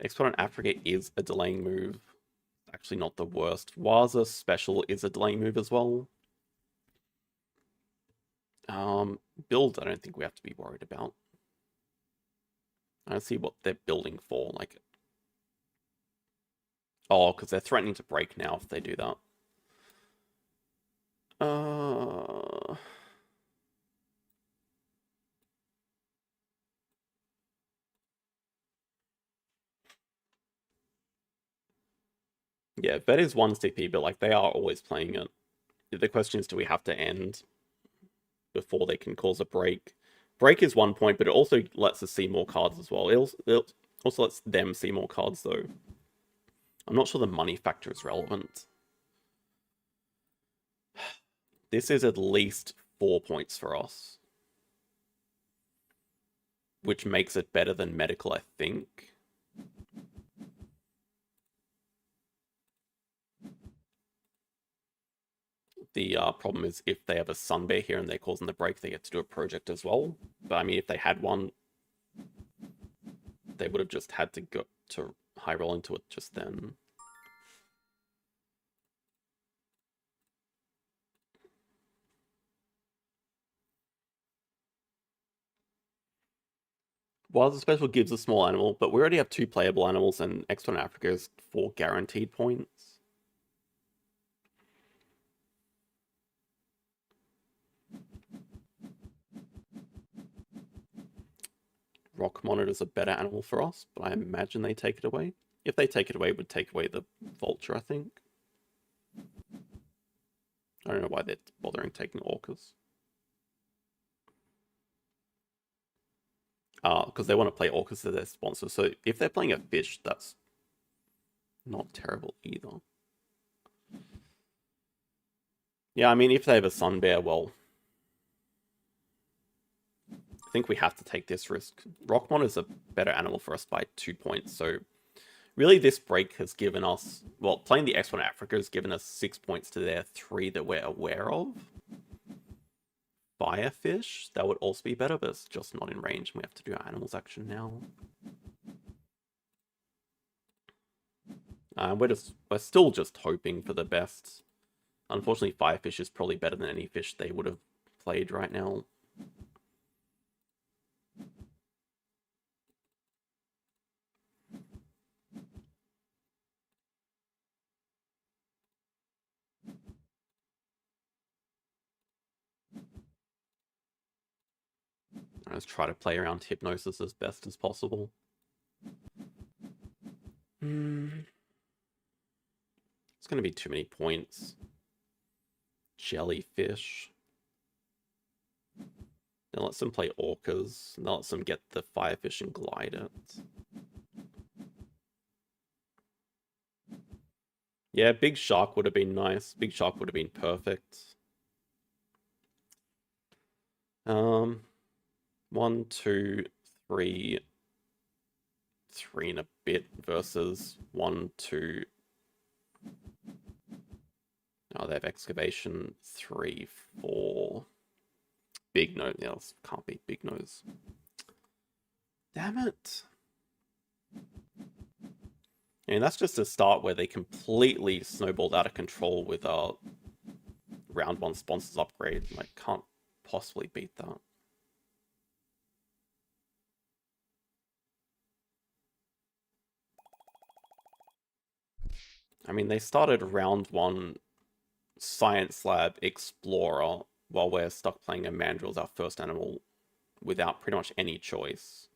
Exponent Africa is a delaying move. Actually not the worst. Waza Special is a delaying move as well. Build, I don't think we have to be worried about. I don't see what they're building for, like... Oh, because they're threatening to break now if they do that. Yeah, vet is 1 CP, but like they are always playing it. The question is, do we have to end before they can cause a break? Break is 1 point, but it also lets us see more cards as well. It also lets them see more cards, though. I'm not sure the money factor is relevant. This is at least 4 points for us, which makes it better than medical, I think. The problem is if they have a Sunbear here and they're causing the break, they get to do a project as well. But I mean, if they had one, they would have just had to go to high roll into it just then. While the special gives a small animal, but we already have 2 playable animals and Extron Africa is 4 guaranteed points. Rock Monitor's a better animal for us, but I imagine they take it away. If they take it away, it would take away the Vulture, I think. I don't know why they're bothering taking Orcas. Because they want to play Orcas as their sponsor. So if they're playing a fish, that's not terrible either. Yeah, I mean, if they have a Sun Bear, well, I think we have to take this risk. Rockmon is a better animal for us by 2 points, so really this break has given us, well, playing the X1 Africa has given us 6 points to their 3 that we're aware of. Firefish, that would also be better, but it's just not in range, and we have to do our animals action now. We're still just hoping for the best. Unfortunately, Firefish is probably better than any fish they would have played right now. Let's try to play around Hypnosis as best as possible. It's going to be too many points. Jellyfish. Then let them play Orcas. Then let them get the Firefish and glide it. Yeah, Big Shark would have been nice. Big Shark would have been perfect. 1, 2, 3, 3 and a bit versus 1, 2. Oh, they have Excavation 3, 4. Big Nose. Yeah, can't beat Big Nose. Damn it. And that's just a start where they completely snowballed out of control with our round 1 sponsors upgrade. I can't possibly beat that. I mean, they started round 1 Science Lab Explorer while we're stuck playing a mandrill as our first animal without pretty much any choice.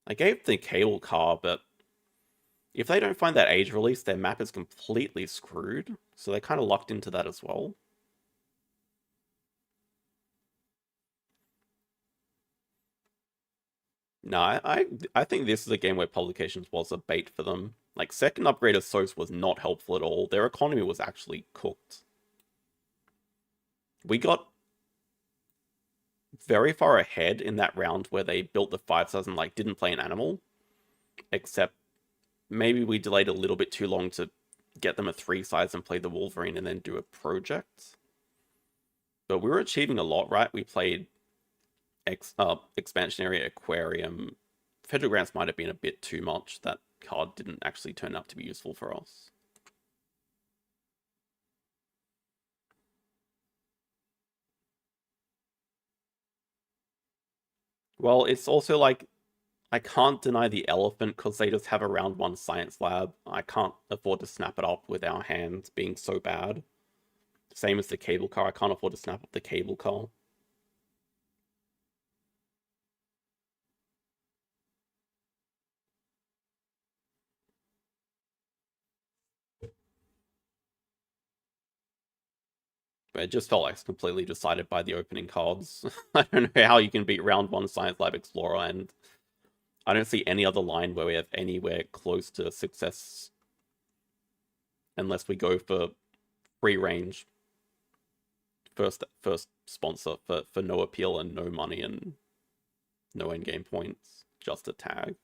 I gave the cable car, but if they don't find that age release, their map is completely screwed. So they kind of lucked into that as well. No, I think this is a game where Publications was a bait for them. Like, second upgrade of SOS was not helpful at all. Their economy was actually cooked. We got very far ahead in that round where they built the 5,000, like, didn't play an animal. Except maybe we delayed a little bit too long to get them a 3 size and play the Wolverine and then do a project. But we were achieving a lot, right? We played Expansionary Aquarium. Federal Grants might have been a bit too much. That card didn't actually turn out to be useful for us. Well, it's also like, I can't deny the elephant because they just have a round 1 science lab. I can't afford to snap it up with our hands being so bad. Same as the cable car. I can't afford to snap up the cable car. But it just felt like it's completely decided by the opening cards. I don't know how you can beat round 1 Science Lab Explorer, and I don't see any other line where we have anywhere close to success unless we go for free range first sponsor for no appeal and no money and no endgame points, just a tag.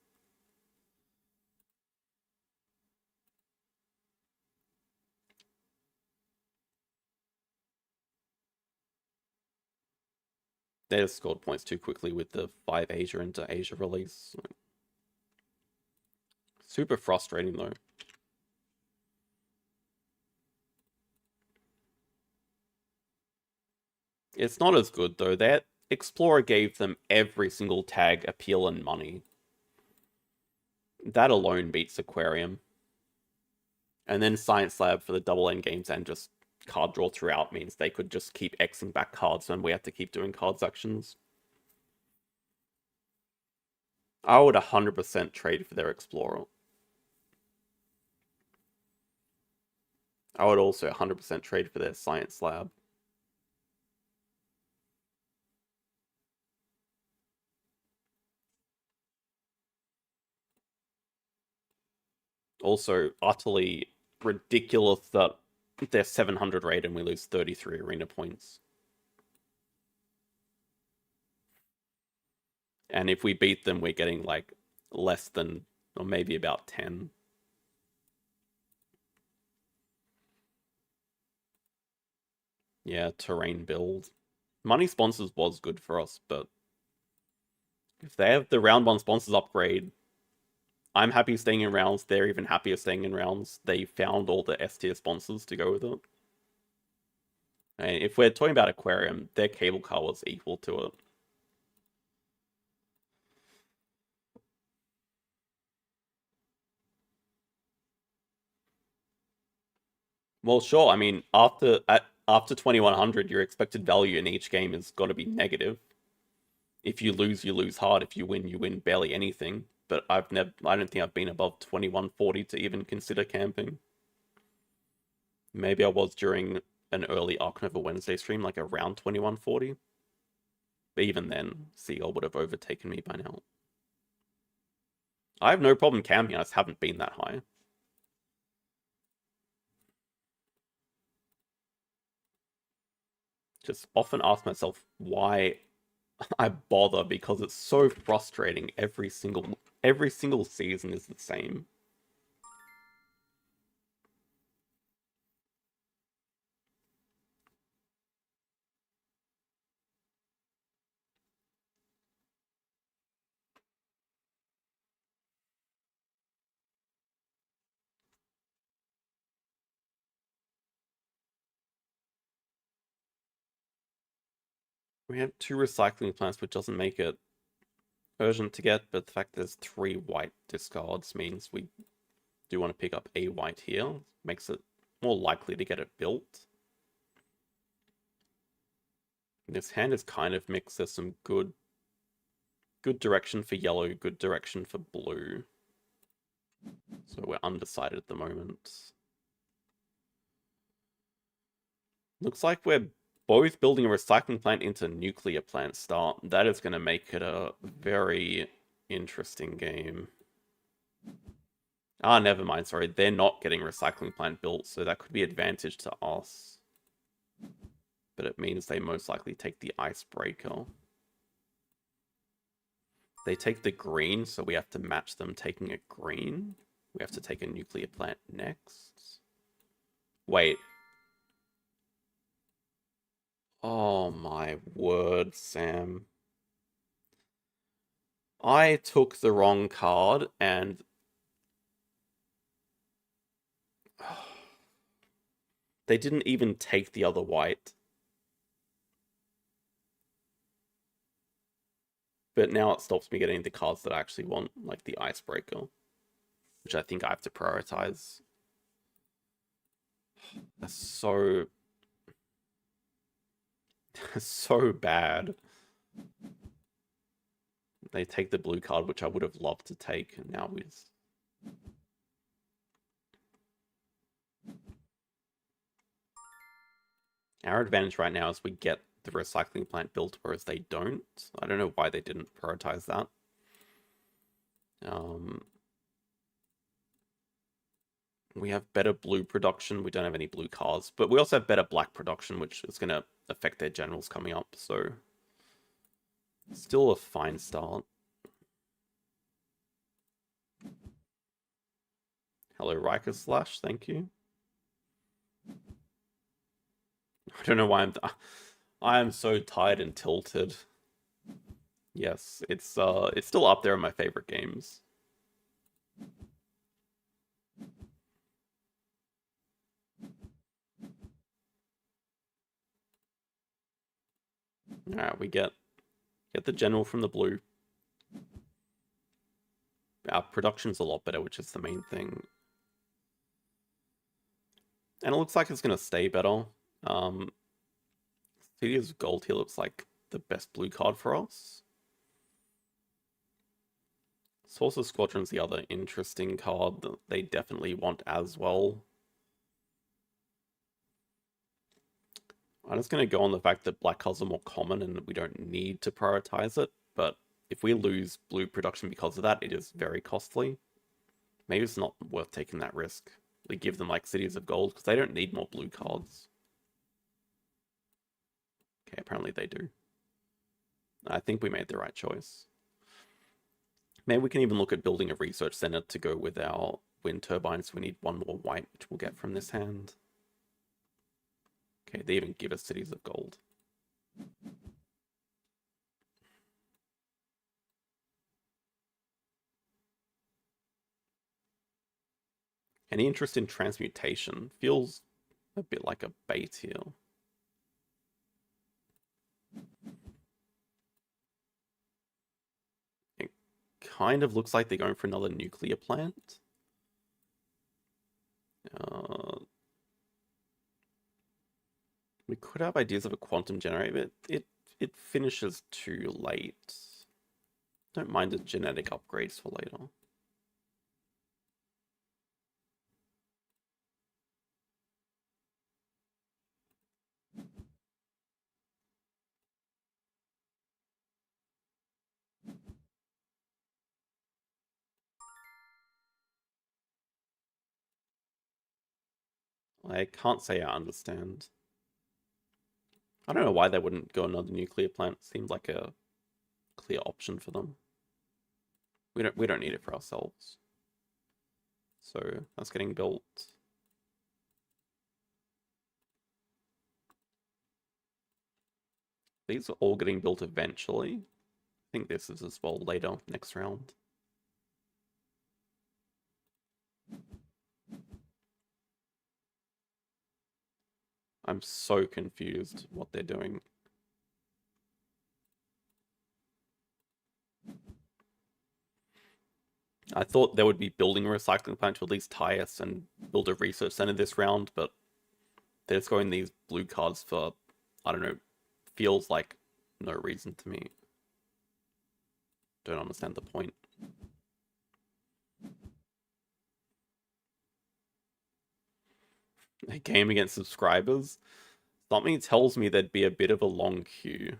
They just scored points too quickly with the 5 Asia into Asia release. Super frustrating though. It's not as good though. That Explorer gave them every single tag, appeal, and money. That alone beats Aquarium. And then Science Lab for the double end games and just card draw throughout means they could just keep Xing back cards and we have to keep doing cards actions. I would 100% trade for their Explorer. I would also 100% trade for their Science Lab. Also, utterly ridiculous that they're 700 raid and we lose 33 arena points. And if we beat them, we're getting like less than, or maybe about 10. Yeah, terrain build. Money sponsors was good for us, but if they have the round 1 sponsors upgrade, I'm happy staying in rounds. They're even happier staying in rounds. They found all the S tier sponsors to go with it. And if we're talking about Aquarium, their cable car was equal to it. Well, sure. I mean, after 2100, your expected value in each game has got to be negative. If you lose hard. If you win barely anything. But I don't think I've been above 2140 to even consider camping. Maybe I was during an early Ark Nova Wednesday stream, like around 2140. But even then, Seagull would have overtaken me by now. I have no problem camping, I just haven't been that high. Just often ask myself why I bother, because it's so frustrating. Every single season is the same. We have 2 recycling plants, which doesn't make it urgent to get, but the fact there's 3 white discards means we do want to pick up a white here. Makes it more likely to get it built. This hand is kind of mixed. There's some good direction for yellow, good direction for blue. So we're undecided at the moment. Looks like we're both building a recycling plant into nuclear plant start. That is going to make it a very interesting game. Ah, never mind, sorry. They're not getting recycling plant built, so that could be advantage to us. But it means they most likely take the icebreaker. They take the green, so we have to match them taking a green. We have to take a nuclear plant next. Wait. Oh my word, Sam. I took the wrong card and... They didn't even take the other white. But now it stops me getting the cards that I actually want, like the icebreaker. Which I think I have to prioritize. That's so... so bad. They take the blue card, which I would have loved to take, and now is... Our advantage right now is we get the recycling plant built, whereas they don't. I don't know why they didn't prioritize that. We have better blue production. We don't have any blue cards, but we also have better black production, which is going to affect their generals coming up. So still a fine start. Hello, Riker Slash. Thank you. I don't know why I am so tired and tilted. Yes, it's still up there in my favorite games. Alright, we get the general from the blue. Our production's a lot better, which is the main thing. And it looks like it's going to stay better. City's Gold here looks like the best blue card for us. Sorcerer Squadron's the other interesting card that they definitely want as well. I'm just going to go on the fact that black cards are more common and we don't need to prioritize it, but if we lose blue production because of that, it is very costly. Maybe it's not worth taking that risk. We give them like Cities of Gold because they don't need more blue cards. Okay, apparently they do. I think we made the right choice. Maybe we can even look at building a research center to go with our wind turbines. We need one more white, which we'll get from this hand. Okay, they even give us Cities of Gold. Any interest in transmutation? Feels a bit like a bait here. It kind of looks like they're going for another nuclear plant. We could have ideas of a quantum generator, but it finishes too late. Don't mind the genetic upgrades for later. I can't say I understand. I don't know why they wouldn't go another nuclear plant. Seems like a clear option for them. We don't need it for ourselves. So that's getting built. These are all getting built eventually. I think this is as well later, next round. I'm so confused what they're doing. I thought there would be building a recycling plant to at least tie us and build a research center this round, but they're just going these blue cards for, I don't know, feels like no reason to me. Don't understand the point. A game against subscribers? Something tells me there'd be a bit of a long queue.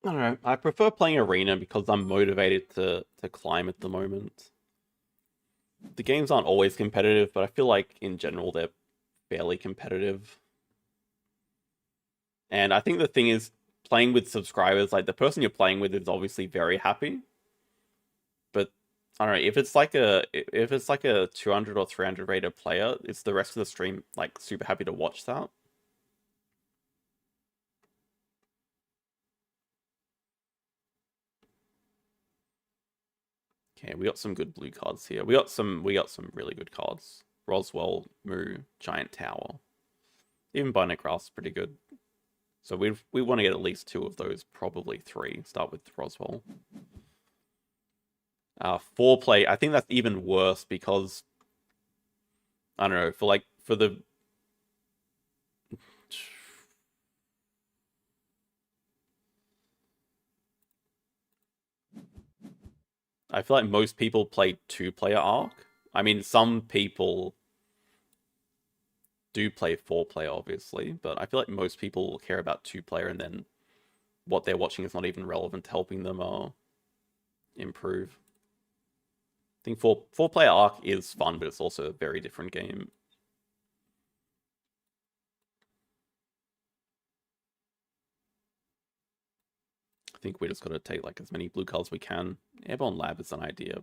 I don't know. I prefer playing Arena because I'm motivated to climb at the moment. The games aren't always competitive, but I feel like in general they're fairly competitive. And I think the thing is, playing with subscribers, like the person you're playing with is obviously very happy. But I don't know, if it's like a 200 or 300 rated player, is the rest of the stream like super happy to watch that? Okay, we got some good blue cards here. We got some really good cards. Roswell, Moo, Giant Tower. Even Bionic Grass is pretty good. So we want to get at least 2 of those, probably 3. Start with Roswell. 4-play, I think that's even worse because I don't know, for the I feel like most people play 2-player Ark. I mean, some people do play 4-player, obviously, but I feel like most people care about 2-player, and then what they're watching is not even relevant to helping them improve. I think 4-player Ark is fun, but it's also a very different game. I think we just got to take like as many blue cards as we can. Airborne Lab is an idea.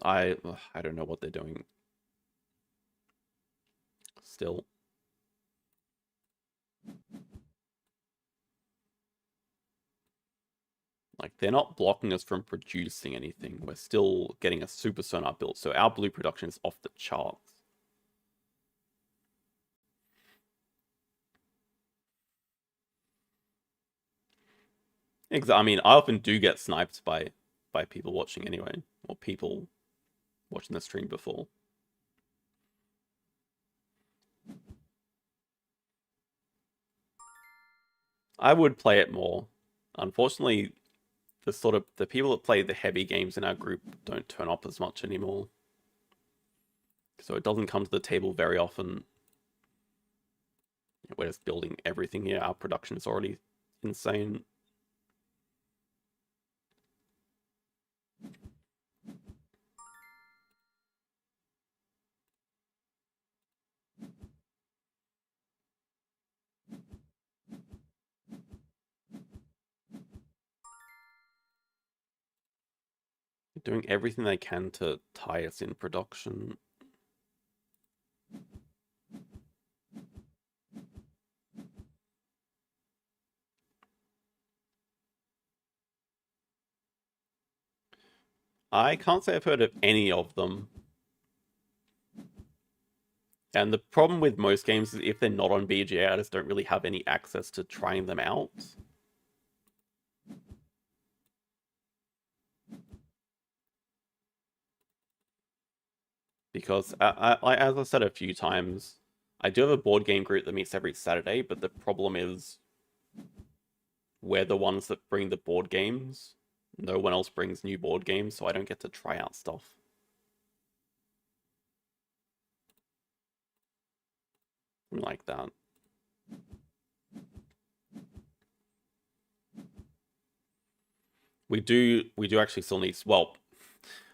I don't know what they're doing. Still. Like, they're not blocking us from producing anything. We're still getting a super sonar built, so our blue production is off the charts. I mean, I often do get sniped by by people watching anyway, or people watching the stream before. I would play it more. Unfortunately, the people that play the heavy games in our group don't turn up as much anymore. So it doesn't come to the table very often. We're just building everything here. Our production is already insane. Doing everything they can to tie us in production. I can't say I've heard of any of them. And the problem with most games is if they're not on BGA, I just don't really have any access to trying them out. Because, as I said a few times, I do have a board game group that meets every Saturday, but the problem is we're the ones that bring the board games. No one else brings new board games, so I don't get to try out stuff. Like that. We do actually still need... Well,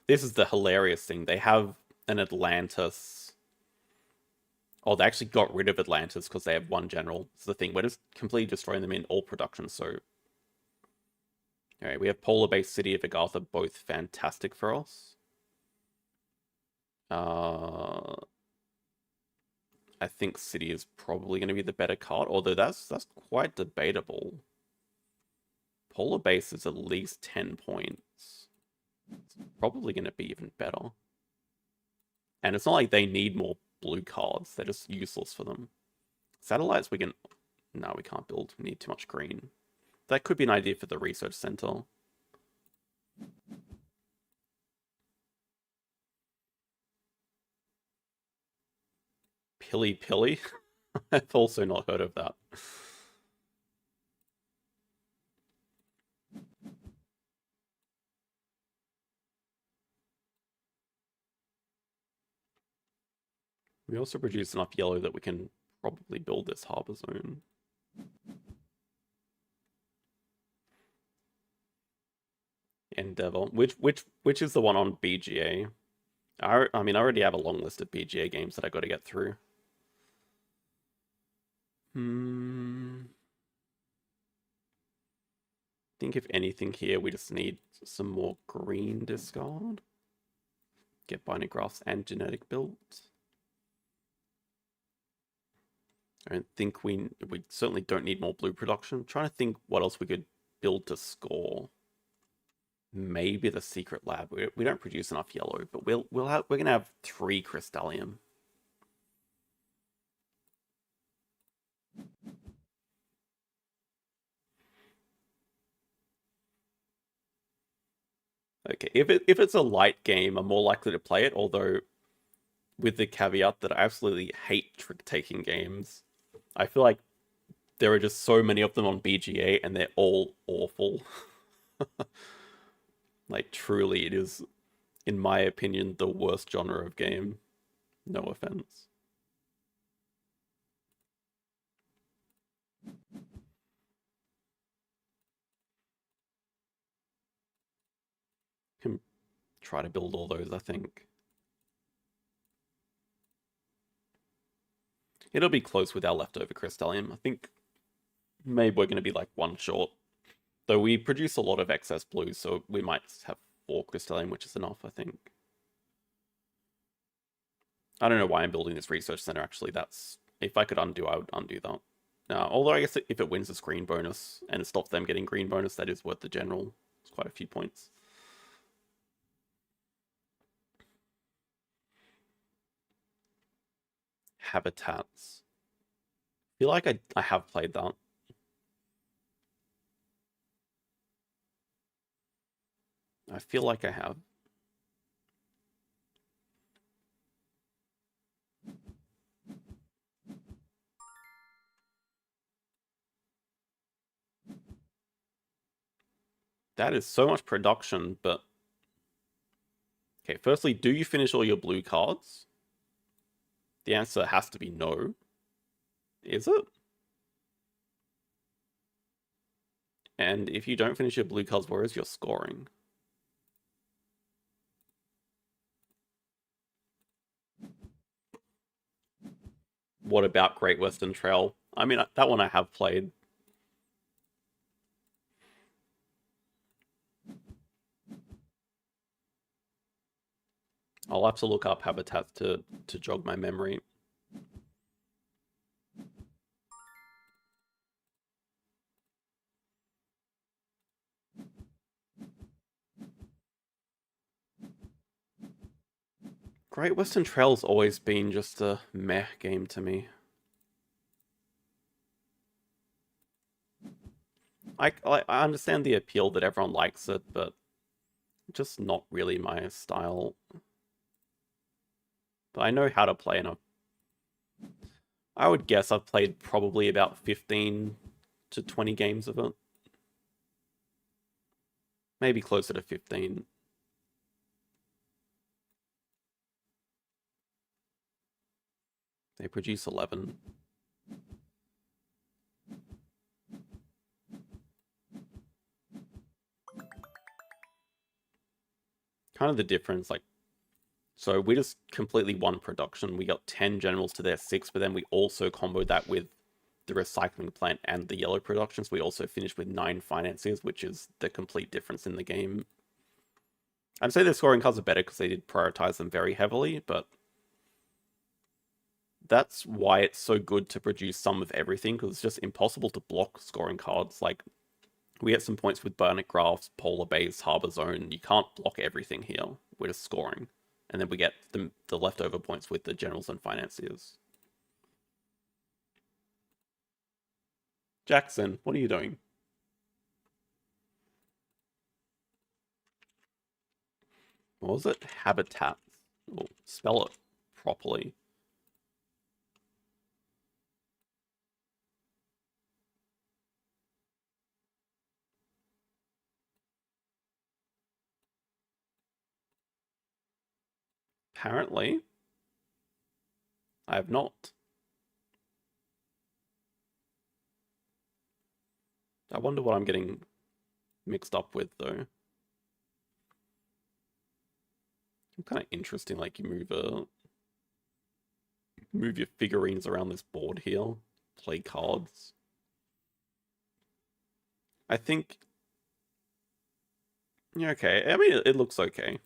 this is the hilarious thing. They have an Atlantis... Oh, they actually got rid of Atlantis because they have one general. It's the thing. We're just completely destroying them in all production, so... Alright, we have Polar Base, City of Agartha, both fantastic for us. I think City is probably going to be the better card, although that's quite debatable. Polar Base is at least 10 points. It's probably going to be even better. And it's not like they need more blue cards. They're just useless for them. Satellites we can... No, we can't build. We need too much green. That could be an idea for the research center. Pilly Pilly? I've also not heard of that. We also produce enough yellow that we can probably build this harbor zone. Endeavor, which is the one on BGA? I mean, I already have a long list of BGA games that I got to get through. I think if anything here, we just need some more green discard. Get binary graphs and genetic built. I don't think we certainly don't need more blue production. I'm trying to think what else we could build to score. Maybe the secret lab. We don't produce enough yellow, but we're gonna have 3 crystallium. Okay, if it's a light game, I'm more likely to play it, although with the caveat that I absolutely hate trick-taking games. I feel like there are just so many of them on BGA and they're all awful. Like, truly, it is, in my opinion, the worst genre of game. No offense. Can try to build all those, I think. It'll be close with our leftover crystallium. I think maybe we're going to be like 1 short. Though we produce a lot of excess blue, so we might have 4 crystallium, which is enough, I think. I don't know why I'm building this research center, actually. That's... If I could undo, I would undo that. Although I guess if it wins this green bonus, and it stops them getting green bonus, that is worth the general. It's quite a few points. Habitats. I feel like I have played that. I feel like I have. That is so much production, but... Okay, firstly, do you finish all your blue cards? The answer has to be no. Is it? And if you don't finish your blue cards, where is your scoring? What about Great Western Trail? I mean, that one I have played. I'll have to look up habitats to jog my memory. Great Western Trail's always been just a meh game to me. I understand the appeal that everyone likes it, but just not really my style. But I know how to play, and I would guess I've played probably about 15 to 20 games of it. Maybe closer to 15. They produce 11. Kind of the difference, like, so we just completely won production. We got 10 generals to their 6, but then we also comboed that with the recycling plant and the yellow productions. We also finished with 9 financiers, which is the complete difference in the game. I'd say the scoring cards are better because they did prioritize them very heavily, but that's why it's so good to produce some of everything, because it's just impossible to block scoring cards. Like, we get some points with Barnet Graphs, Polar Base, Harbor Zone. You can't block everything here. We're just scoring. And then we get the leftover points with the generals and financiers. Jackson, what are you doing? What was it? Habitats. Oh, spell it properly. Apparently, I have not. I wonder what I'm getting mixed up with, though. Kind of interesting, like you move your figurines around this board here, play cards. I think, yeah, okay. I mean, it looks okay.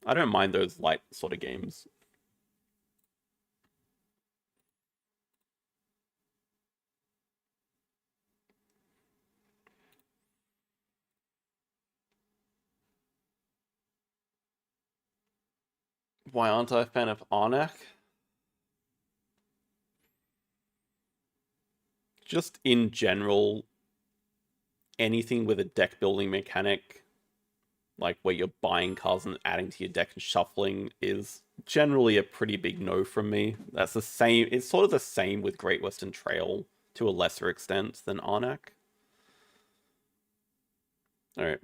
I don't mind those light sort of games. Why aren't I a fan of Arnak? Just in general, anything with a deck building mechanic, like where you're buying cards and adding to your deck and shuffling, is generally a pretty big no from me. That's the same. It's sort of the same with Great Western Trail to a lesser extent than Arnak. Alright.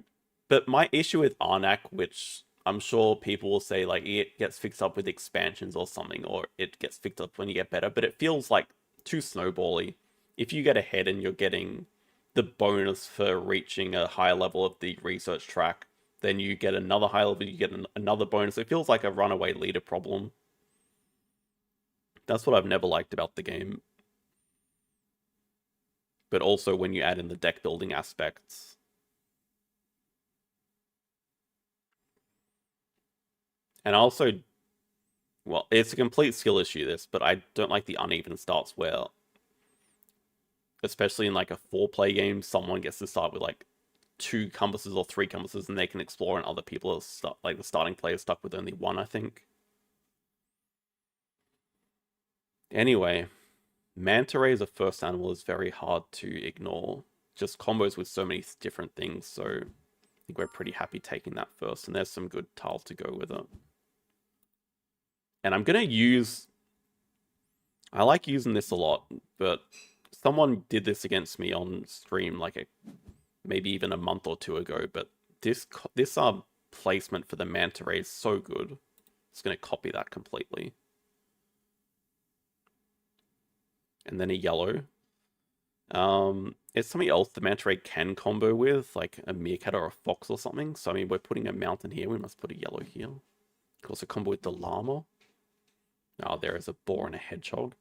But my issue with Arnak, which I'm sure people will say like it gets fixed up with expansions or something, or it gets fixed up when you get better, but it feels like too snowbally. If you get ahead and you're getting the bonus for reaching a higher level of the research track, then you get another high level, you get another bonus. It feels like a runaway leader problem. That's what I've never liked about the game. But also when you add in the deck building aspects. And also, well, it's a complete skill issue, this, but I don't like the uneven starts where, especially in like a 4-play game, someone gets to start with like 2 compasses or 3 compasses and they can explore, and other people are stuck, like the starting player is stuck with only 1, I think. Anyway, Manta Ray as a first animal is very hard to ignore. Just combos with so many different things, so think we're pretty happy taking that first, and there's some good tiles to go with it. And I'm going to use... I like using this a lot, but someone did this against me on stream like maybe even a month or two ago, but this placement for the manta ray is so good. It's going to copy that completely. And then a yellow. It's something else the manta ray can combo with, like a meerkat or a fox or something. So, I mean, we're putting a mountain here. We must put a yellow here. Could also combo with the llama. Oh, there is a boar and a hedgehog.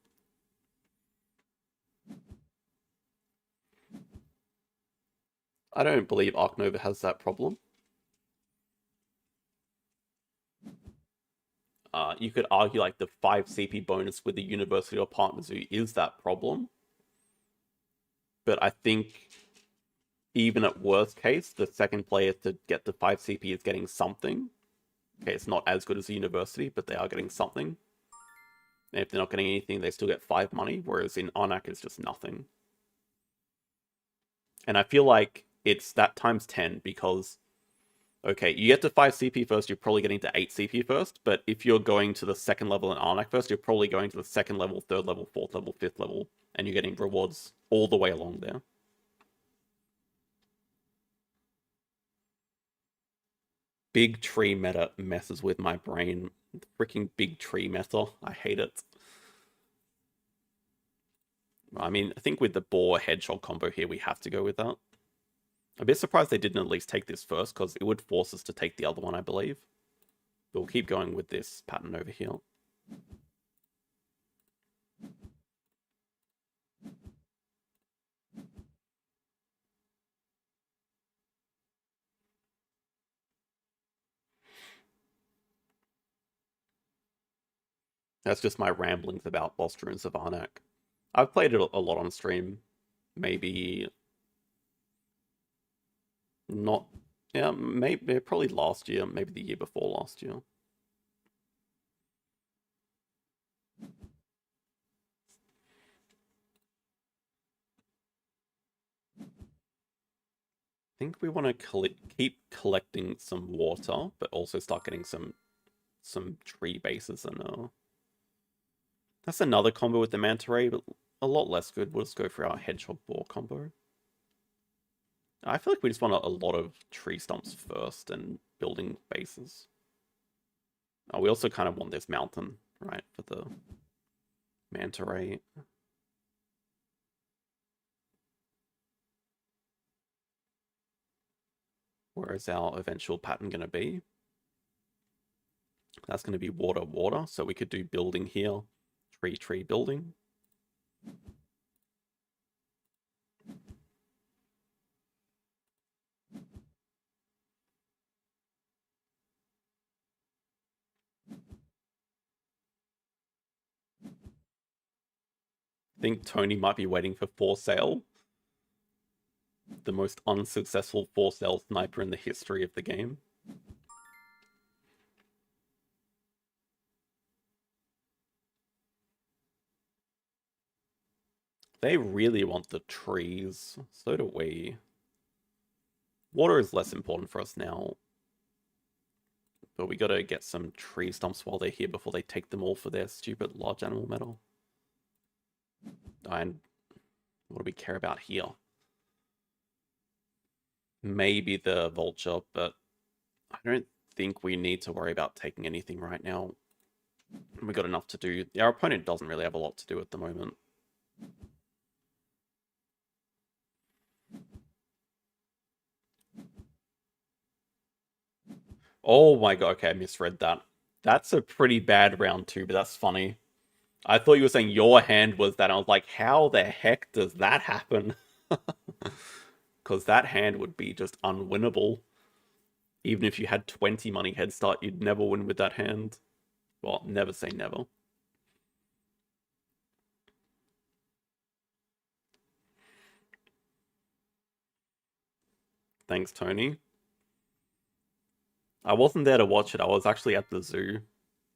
I don't believe Ark Nova has that problem. You could argue like the 5 CP bonus with the University or Partner Zoo is that problem. But I think even at worst case, the second player to get the 5 CP is getting something. Okay, it's not as good as the University, but they are getting something. And if they're not getting anything, they still get 5 money, whereas in Arnak it's just nothing. And I feel like it's that times 10 because, okay, you get to 5 CP first, you're probably getting to 8 CP first, but if you're going to the second level in Arnak first, you're probably going to the second level, third level, fourth level, fifth level, and you're getting rewards all the way along there. Big tree meta messes with my brain. Freaking big tree meta. I hate it. I mean, I think with the boar hedgehog combo here, we have to go with that. I'm a bit surprised they didn't at least take this first, because it would force us to take the other one, I believe. But we'll keep going with this pattern over here. That's just my ramblings about Lost Ruins of Arnak. I've played it a lot on stream. Maybe... not... yeah, maybe probably last year, maybe the year before last year. I think we want to keep collecting some water, but also start getting some tree bases. And that's another combo with the manta ray, but a lot less good. We'll just go for our hedgehog boar combo. I feel like we just want a lot of tree stumps first and building bases. Oh, we also kind of want this mountain, right, for the manta ray. Where is our eventual pattern going to be? That's going to be water, water. So we could do building here. Tree, tree, building. I think Tony might be waiting for for sale. The most unsuccessful for sale sniper in the history of the game. They really want the trees. So do we. Water is less important for us now. But we gotta get some tree stumps while they're here before they take them all for their stupid large animal metal. And what do we care about here? Maybe the vulture, but I don't think we need to worry about taking anything right now. We got enough to do. Our opponent doesn't really have a lot to do at the moment. Oh my god, okay, I misread that. That's a pretty bad round 2, but that's funny. I thought you were saying your hand was that. I was like, how the heck does that happen? Because that hand would be just unwinnable. Even if you had 20 money head start, you'd never win with that hand. Well, never say never. Thanks, Tony. I wasn't there to watch it. I was actually at the zoo.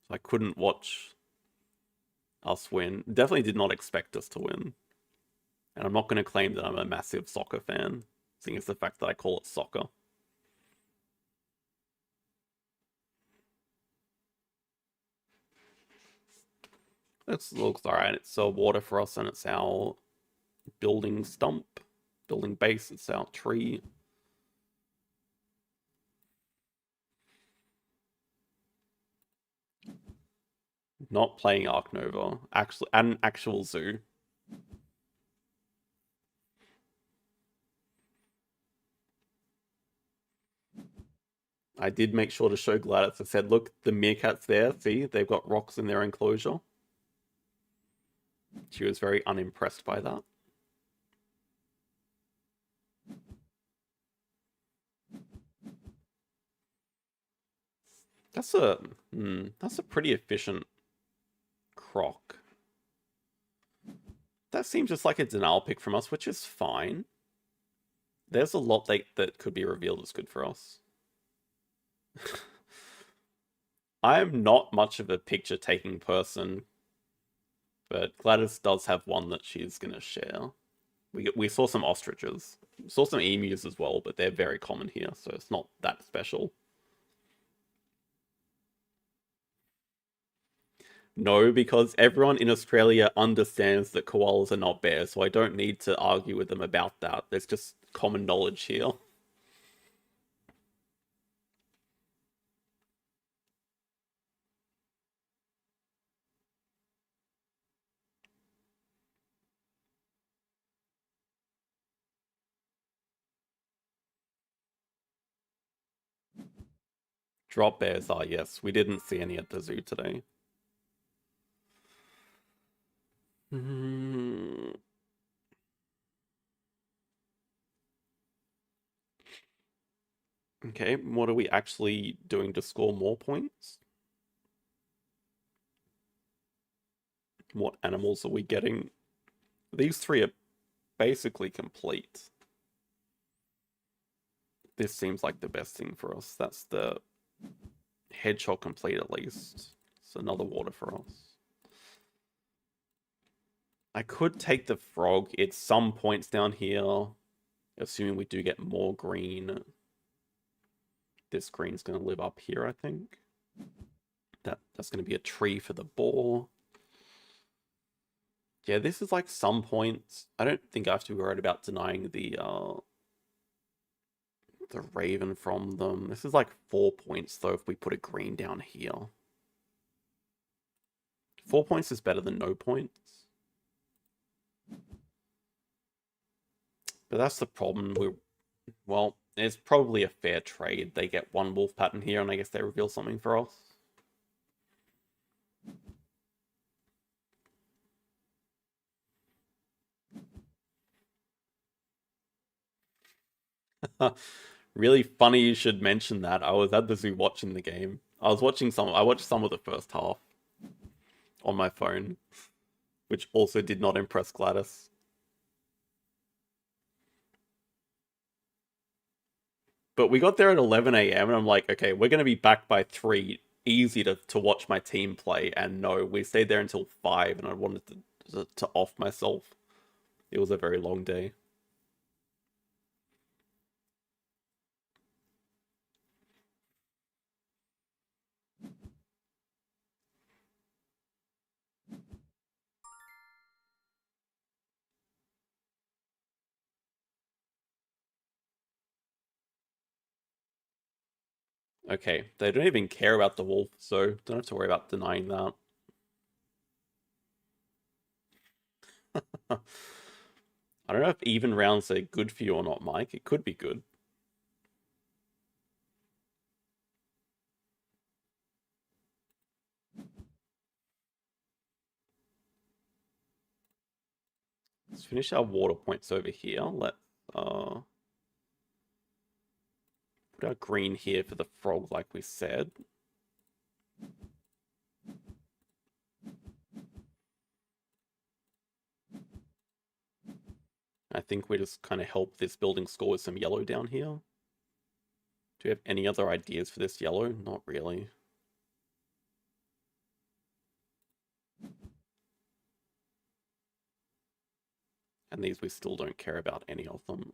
So I couldn't watch us win. Definitely did not expect us to win. And I'm not going to claim that I'm a massive soccer fan, seeing as the fact that I call it soccer. looks alright. It's water for us, and it's our building stump, building base. It's our tree. Not playing Ark Nova. Actually, an actual zoo. I did make sure to show Gladys. I said, look, the meerkats there. See, they've got rocks in their enclosure. She was very unimpressed by that. That's a pretty efficient croc. That seems just like a denial pick from us, which is fine. There's a lot that could be revealed as good for us. I'm not much of a picture-taking person, but Gladys does have one that she's gonna share. We saw some ostriches. We saw some emus as well, but they're very common here, so it's not that special. No, because everyone in Australia understands that koalas are not bears, so I don't need to argue with them about that. There's just common knowledge here. Drop bears are, yes. We didn't see any at the zoo today. Okay, what are we actually doing to score more points? What animals are we getting? These three are basically complete. This seems like the best thing for us. That's the hedgehog complete at least. It's another water for us. I could take the frog. It's some points down here. Assuming we do get more green. This green's going to live up here, I think. That's going to be a tree for the boar. Yeah, this is like some points. I don't think I have to be worried about denying the raven from them. This is like 4 points, though, if we put a green down here. 4 points is better than no points. But that's the problem. Well, it's probably a fair trade. They get one wolf pattern here, and I guess they reveal something for us. Really funny you should mention that. I was at the zoo watching the game. I watched some of the first half on my phone, which also did not impress Gladys. But we got there at 11 a.m. and I'm like, okay, we're going to be back by 3. Easy to watch my team play. And no, we stayed there until 5 and I wanted to off myself. It was a very long day. Okay, they don't even care about the wolf, so don't have to worry about denying that. I don't know if even rounds are good for you or not, Mike. It could be good. Let's finish our water points over here. Let's put our green here for the frog, like we said. I think we just kind of help this building score with some yellow down here. Do we have any other ideas for this yellow? Not really. And these we still don't care about any of them.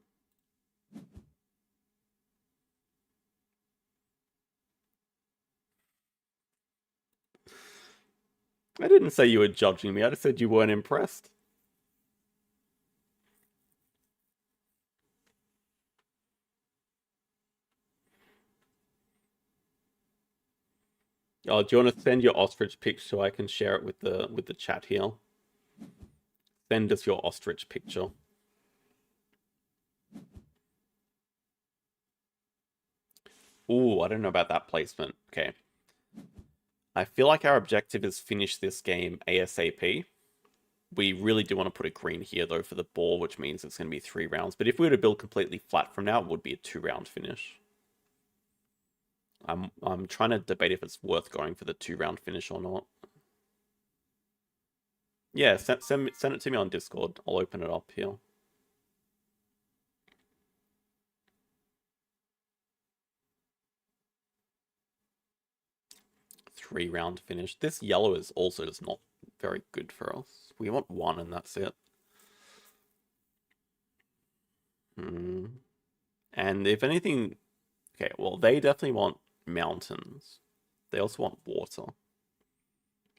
I didn't say you were judging me, I just said you weren't impressed. Oh, do you want to send your ostrich picture so I can share it with the chat here? Send us your ostrich picture. Ooh, I don't know about that placement. Okay. I feel like our objective is finish this game ASAP. We really do want to put a green here, though, for the ball, which means it's going to be 3 rounds. But if we were to build completely flat from now, it would be a 2-round finish. I'm trying to debate if it's worth going for the 2-round finish or not. Yeah, send it to me on Discord. I'll open it up here. Three-round finish. This yellow is also just not very good for us. We want 1 and that's it. And if anything... Okay, well, they definitely want mountains. They also want water.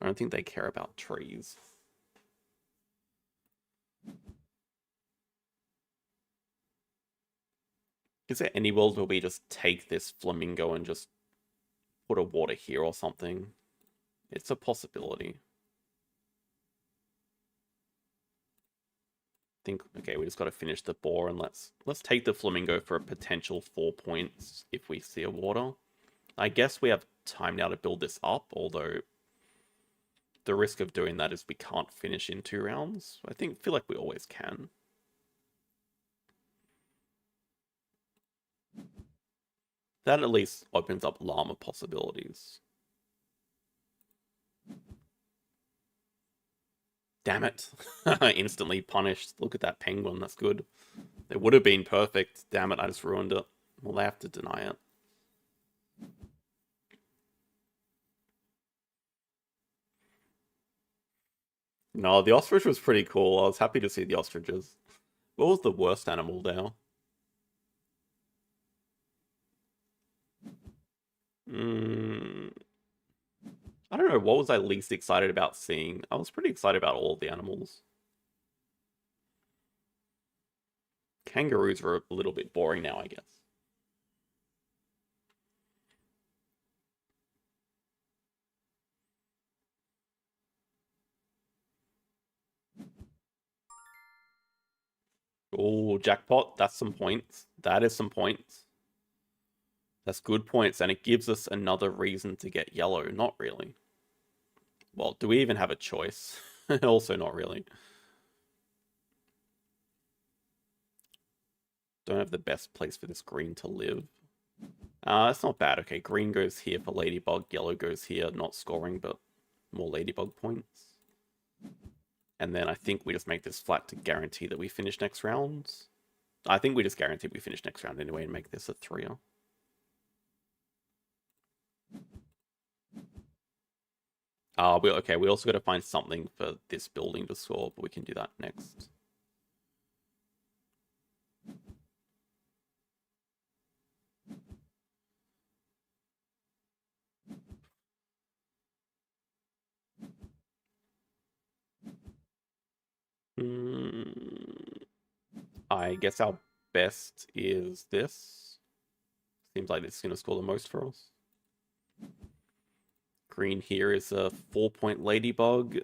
I don't think they care about trees. Is there any world where we just take this flamingo and just put a water here or something? It's a possibility. Think, okay, we just got to finish the boar and let's take the flamingo for a potential 4 points if we see a water. I guess we have time now to build this up, although the risk of doing that is we can't finish in 2 rounds. I feel like we always can. That at least opens up llama possibilities. Damn it. Instantly punished. Look at that penguin, that's good. It would have been perfect. Damn it, I just ruined it. Well, they have to deny it. No, the ostrich was pretty cool. I was happy to see the ostriches. What was the worst animal there? I don't know, what was I least excited about seeing? I was pretty excited about all the animals. Kangaroos were a little bit boring now, I guess. Oh, jackpot. That's some points. That is some points. That's good points, and it gives us another reason to get yellow. Not really. Well, do we even have a choice? Also not really. Don't have the best place for this green to live. That's not bad. Okay, green goes here for ladybug. Yellow goes here, not scoring, but more ladybug points. And then I think we just make this flat to guarantee that we finish next round. I think we just guarantee we finish next round anyway and make this a 3-er. Okay, we also got to find something for this building to score, but we can do that next. I guess our best is this. Seems like this is going to score the most for us. Green here is a 4-point ladybug.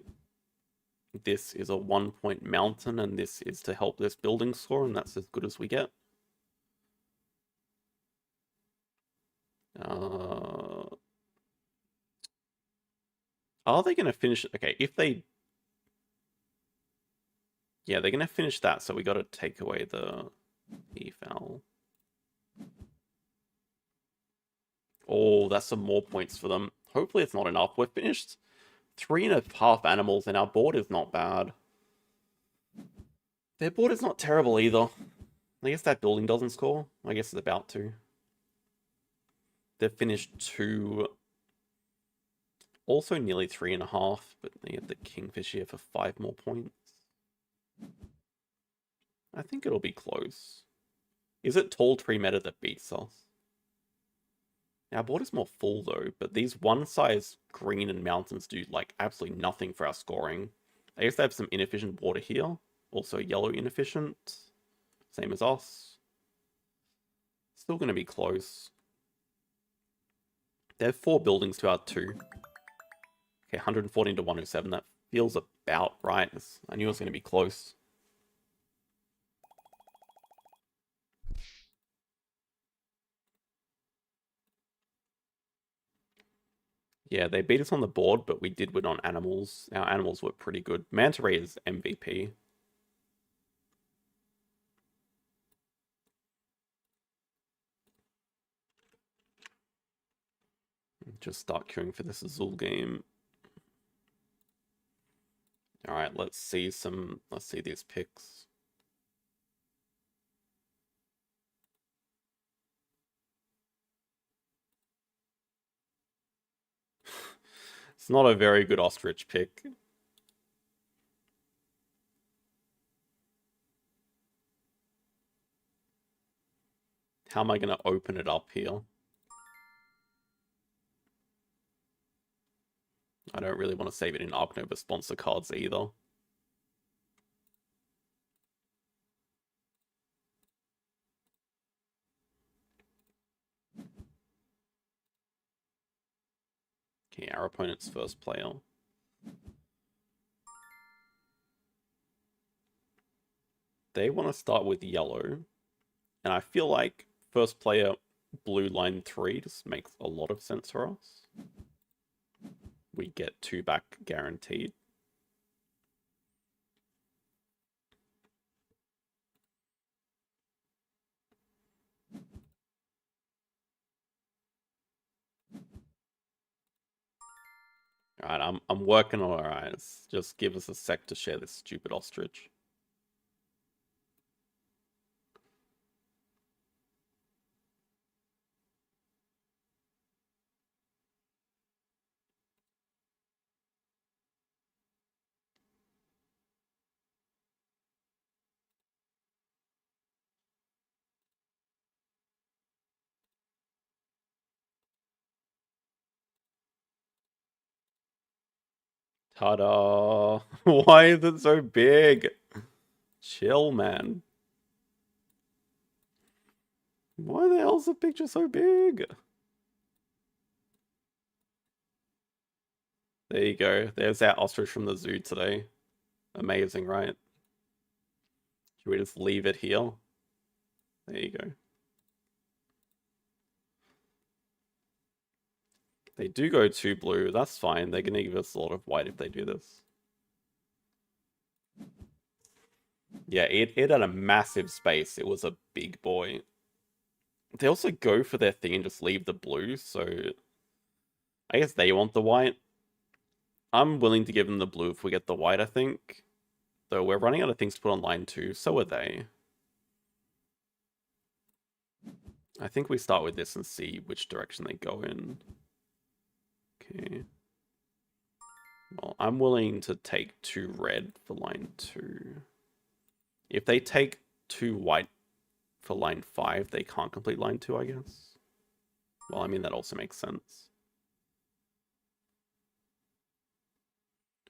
This is a 1-point mountain, and this is to help this building score, and that's as good as we get. Are they going to finish? Okay, if they... Yeah, they're going to finish that, so we got to take away the E-foul. Oh, that's some more points for them. Hopefully it's not enough. We've finished 3.5 animals, and our board is not bad. Their board is not terrible either. I guess that building doesn't score. I guess it's about to. They've finished 2. Also nearly 3.5, but they have the Kingfish here for 5 more points. I think it'll be close. Is it Tall Tree Meta that beats us? Our board is more full though, but these one size green and mountains do like absolutely nothing for our scoring. I guess they have some inefficient water here. Also yellow inefficient. Same as us. Still going to be close. They have 4 buildings to our 2. Okay, 114 to 107. That feels about right. I knew it was going to be close. Yeah, they beat us on the board, but we did win on animals. Our animals were pretty good. Manta Ray is MVP. Just start queuing for this Azul game. Alright, let's see these picks. It's not a very good ostrich pick. How am I going to open it up here? I don't really want to save it in Ark Nova sponsor cards either. Okay, our opponent's first player. They want to start with yellow. And I feel like first player blue line 3 just makes a lot of sense for us. We get 2 back guaranteed. Alright, I'm working on our eyes. Just give us a sec to share this stupid ostrich. Ta-da! Why is it so big? Chill, man. Why the hell is the picture so big? There you go. There's that ostrich from the zoo today. Amazing, right? Should we just leave it here? There you go. They do go 2 blue. That's fine. They're going to give us a lot of white if they do this. Yeah, it had a massive space. It was a big boy. They also go for their thing and just leave the blue, so I guess they want the white. I'm willing to give them the blue if we get the white, I think. Though we're running out of things to put on line 2, so are they. I think we start with this and see which direction they go in. Okay. Well, I'm willing to take 2 red for line 2. If they take 2 white for line 5, they can't complete line 2, I guess. Well, I mean, that also makes sense.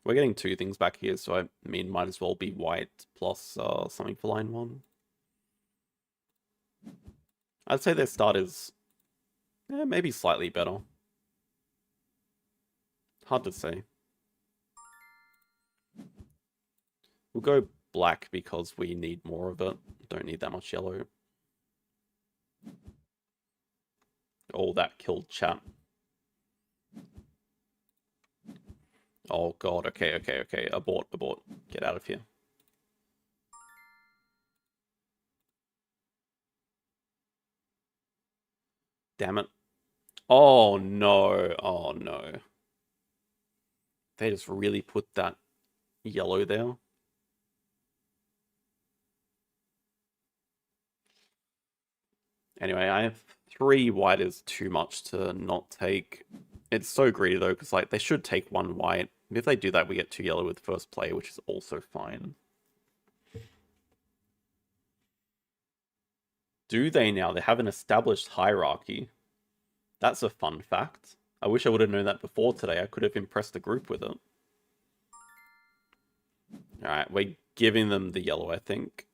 We're getting 2 things back here, so I mean, might as well be white plus something for line 1. I'd say their start is maybe slightly better. Hard to say. We'll go black because we need more of it. Don't need that much yellow. Oh, that killed chat. Oh god, okay. Abort. Get out of here. Damn it. Oh no. They just really put that yellow there. Anyway, I have 3 white is too much to not take. It's so greedy though, because like they should take 1 white. If they do that, we get 2 yellow with first play, which is also fine. Do they now? They have an established hierarchy. That's a fun fact. I wish I would have known that before today. I could have impressed the group with it. Alright, we're giving them the yellow, I think.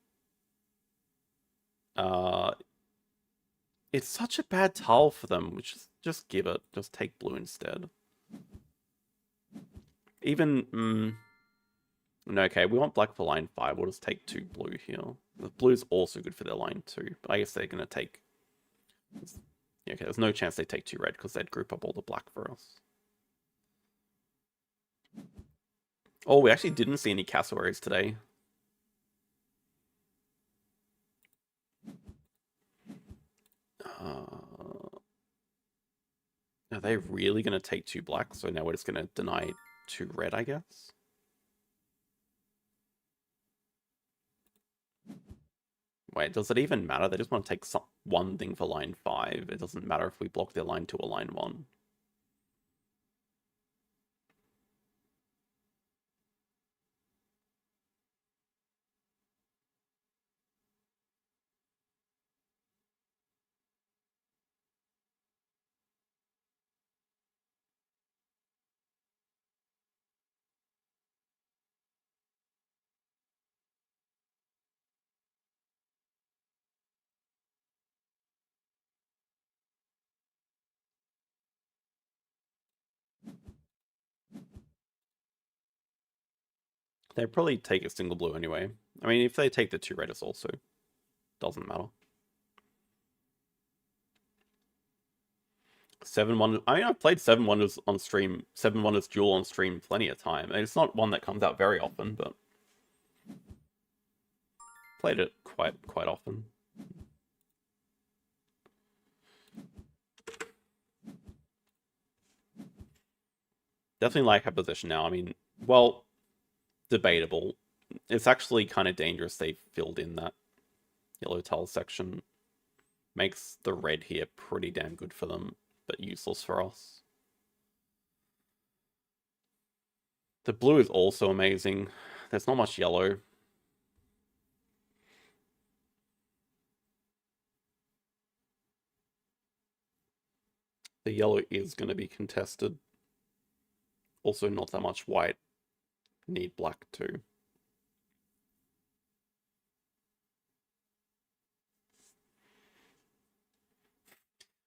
It's such a bad tile for them. We just give it. Just take blue instead. Even... No, okay, we want black for line 5. We'll just take 2 blue here. The blue's also good for their line 2. But I guess they're going to take... Yeah, okay, there's no chance they take 2 red because they'd group up all the black for us. Oh, we actually didn't see any cassowaries today. Are they really going to take 2 black? So now we're just going to deny 2 red, I guess? Wait, does it even matter? They just want to take one thing for line 5. It doesn't matter if we block their line 2 or line 1. They'd probably take a single blue anyway. I mean, if they take the 2 red, it also doesn't matter. 7 Wonders. I mean, I've played 7 Wonders on stream, 7 Wonders Duel on stream plenty of time. And it's not one that comes out very often, but played it quite often. Definitely like our position now. I mean, well, debatable. It's actually kind of dangerous they filled in that yellow tile section. Makes the red here pretty damn good for them, but useless for us. The blue is also amazing. There's not much yellow. The yellow is going to be contested. Also not that much white. Need black too.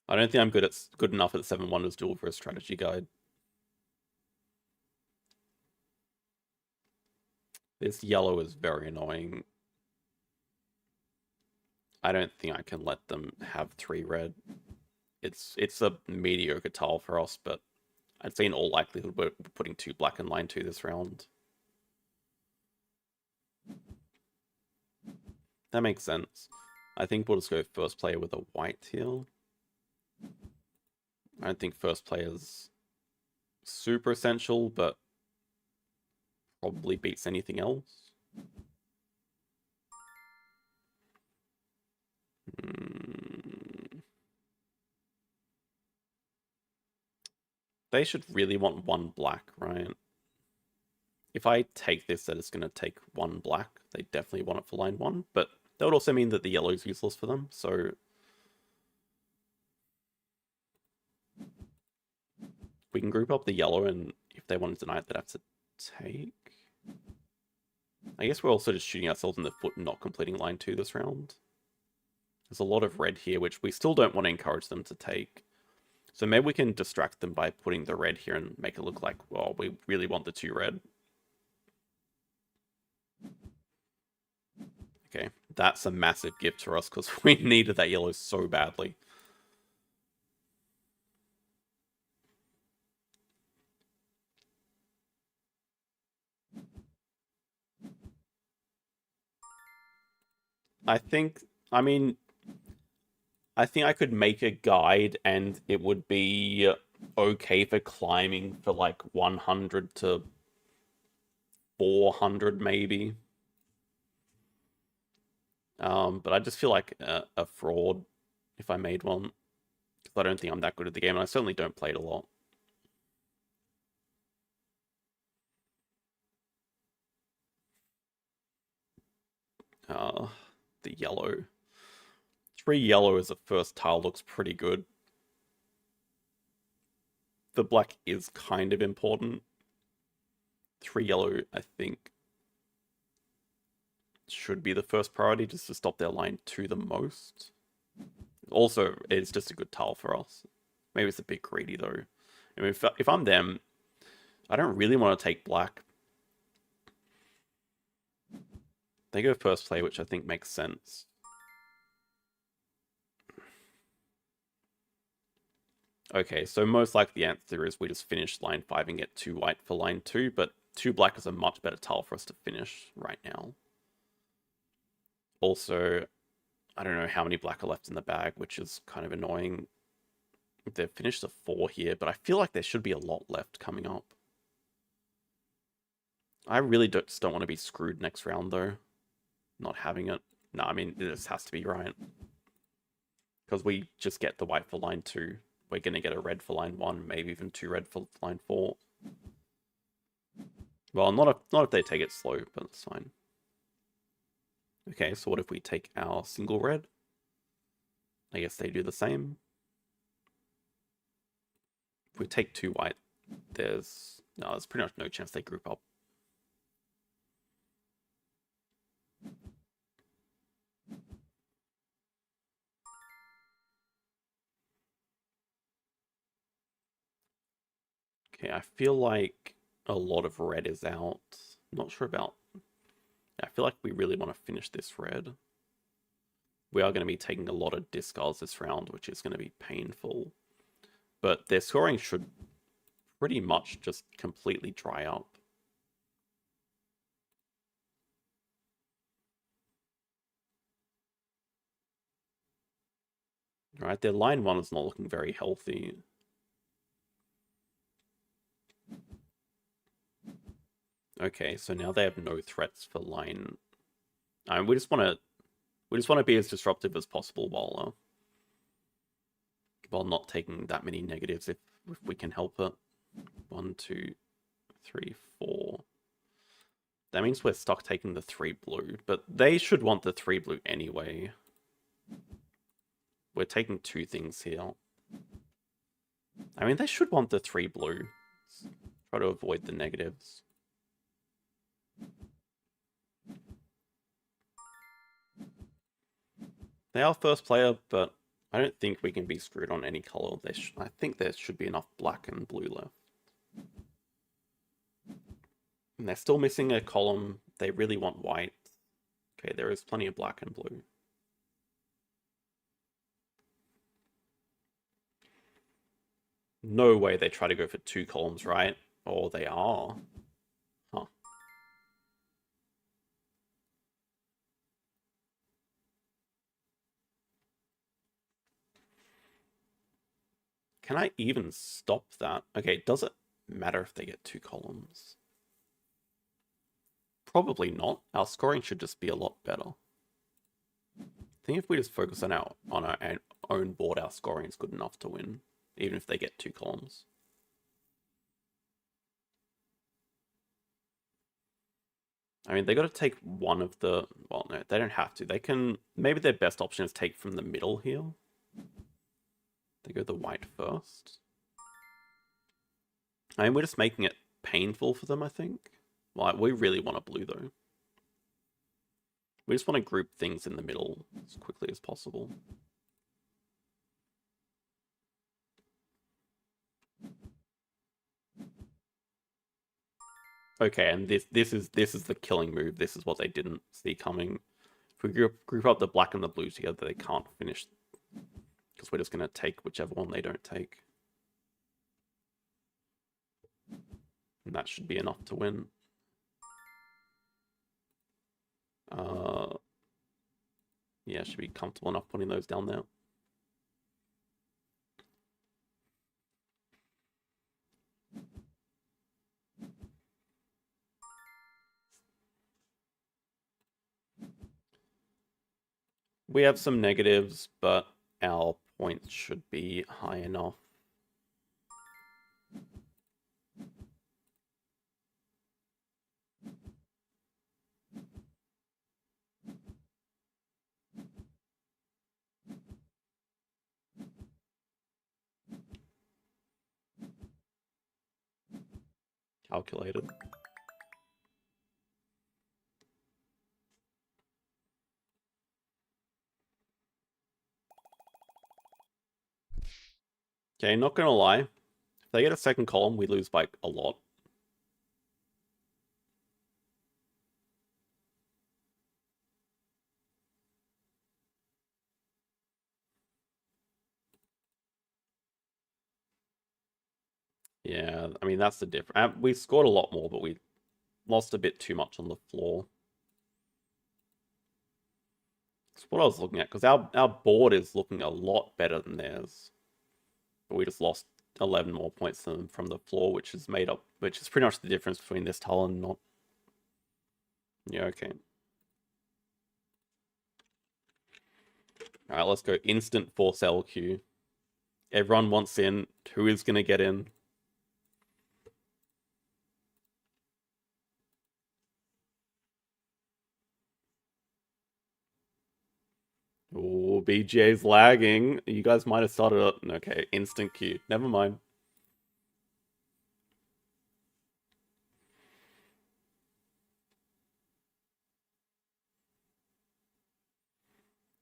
I don't think I'm good enough at 7 Wonders Duel for a strategy guide. This yellow is very annoying. I don't think I can let them have 3 red. It's a mediocre tile for us, but I'd say in all likelihood we're putting 2 black in line 2 this round. That makes sense. I think we'll just go first player with a white here. I don't think first player's super essential, but probably beats anything else. They should really want 1 black, right? If I take this, that it's going to take 1 black. They definitely want it for line 1, but that would also mean that the yellow is useless for them, so... We can group up the yellow, and if they want to deny it, they'd have to take... I guess we're also just shooting ourselves in the foot and not completing line 2 this round. There's a lot of red here, which we still don't want to encourage them to take. So maybe we can distract them by putting the red here and make it look like, well, we really want the 2 red. Okay, that's a massive gift for us because we needed that yellow so badly. I think I could make a guide and it would be okay for climbing for like 100 to 400 maybe. But I just feel like a fraud if I made one. Because I don't think I'm that good at the game, and I certainly don't play it a lot. The yellow. 3 yellow as a first tile looks pretty good. the black is kind of important. 3 yellow, I think, should be the first priority just to stop their line 2 the most. Also, it's just a good tile for us. Maybe it's a bit greedy though. I mean, if I'm them, I don't really want to take black. They go first play, which I think makes sense. Okay, so most likely the answer is we just finish line 5 and get 2 white for line 2, but 2 black is a much better tile for us to finish right now. Also, I don't know how many black are left in the bag, which is kind of annoying. They've finished a 4 here, but I feel like there should be a lot left coming up. I really just don't want to be screwed next round, though. Not having it. No, I mean, this has to be right. Because we just get the white for line 2. We're going to get a red for line 1, maybe even 2 red for line 4. Well, not if they take it slow, but it's fine. Okay, so what if we take our single red? I guess they do the same. If we take 2 white, there's pretty much no chance they group up. Okay, I feel like a lot of red is out. Not sure about... I feel like we really want to finish this red. We are going to be taking a lot of discards this round, which is going to be painful. But their scoring should pretty much just completely dry up. Right, their line 1 is not looking very healthy. Okay, so now they have no threats for line. We just want to be as disruptive as possible while not taking that many negatives if we can help it. 1, 2, 3, 4. That means we're stuck taking the 3 blue, but they should want the 3 blue anyway. We're taking 2 things here. I mean, they should want the 3 blue. Let's try to avoid the negatives. They are first player, but I don't think we can be screwed on any color. I think there should be enough black and blue left. And they're still missing a column. They really want white. Okay, there is plenty of black and blue. No way they try to go for 2 columns, right? Or they are. Huh. Can I even stop that? Okay, does it matter if they get 2 columns? Probably not. Our scoring should just be a lot better. I think if we just focus on our own board, our scoring is good enough to win, even if they get 2 columns. I mean, they got to take one of the... Well, no, they don't have to. They can... Maybe their best option is take from the middle here. They go the white first. I mean, we're just making it painful for them, I think. Well, we really want a blue, though. We just want to group things in the middle as quickly as possible. Okay, and this is the killing move. This is what they didn't see coming. If we group up the black and the blue together, they can't finish. Because we're just going to take whichever one they don't take. And that should be enough to win. Yeah, should be comfortable enough putting those down there. We have some negatives, but our points should be high enough. calculated. Okay, not gonna lie. If they get a second column, we lose by a lot. Yeah, I mean, that's the difference. We scored a lot more, but we lost a bit too much on the floor. That's what I was looking at, because our board is looking a lot better than theirs. But we just lost 11 more points than from the floor, which is made up, which is pretty much the difference between this tile and not. Yeah, okay. Alright, let's go instant force LQ. Everyone wants in. Who is going to get in? Oh, BGA's lagging. You guys might have started up. Okay, instant queue. Never mind.